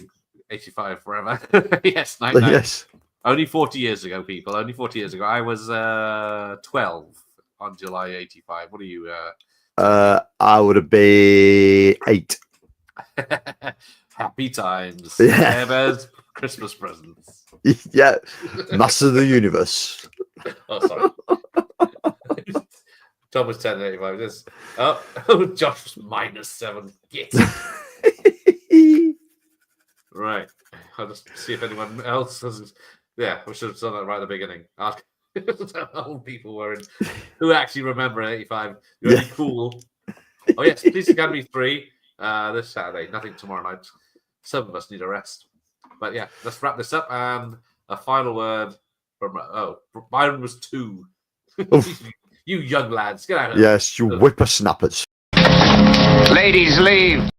85 forever. Yes, night. Yes. Only 40 years ago, people. Only 40 years ago. I was 12 on July 85. What are you? I would have been 8. Happy times. Yeah. Bears, Christmas presents. Yeah. Master of the universe. Oh, sorry. Tom was 10 85. Oh, Josh was -7. Yes. Right. I'll just see if anyone else has. Yeah, we should have done that right at the beginning. Ask how old people were who actually remember 85. You're really cool. Oh, yes, Police Academy 3 this Saturday. Nothing tomorrow night. Some of us need a rest. But yeah, let's wrap this up. And a final word from. Byron was 2. You young lads, get out of here. Yes, you whippersnappers. Ladies, leave.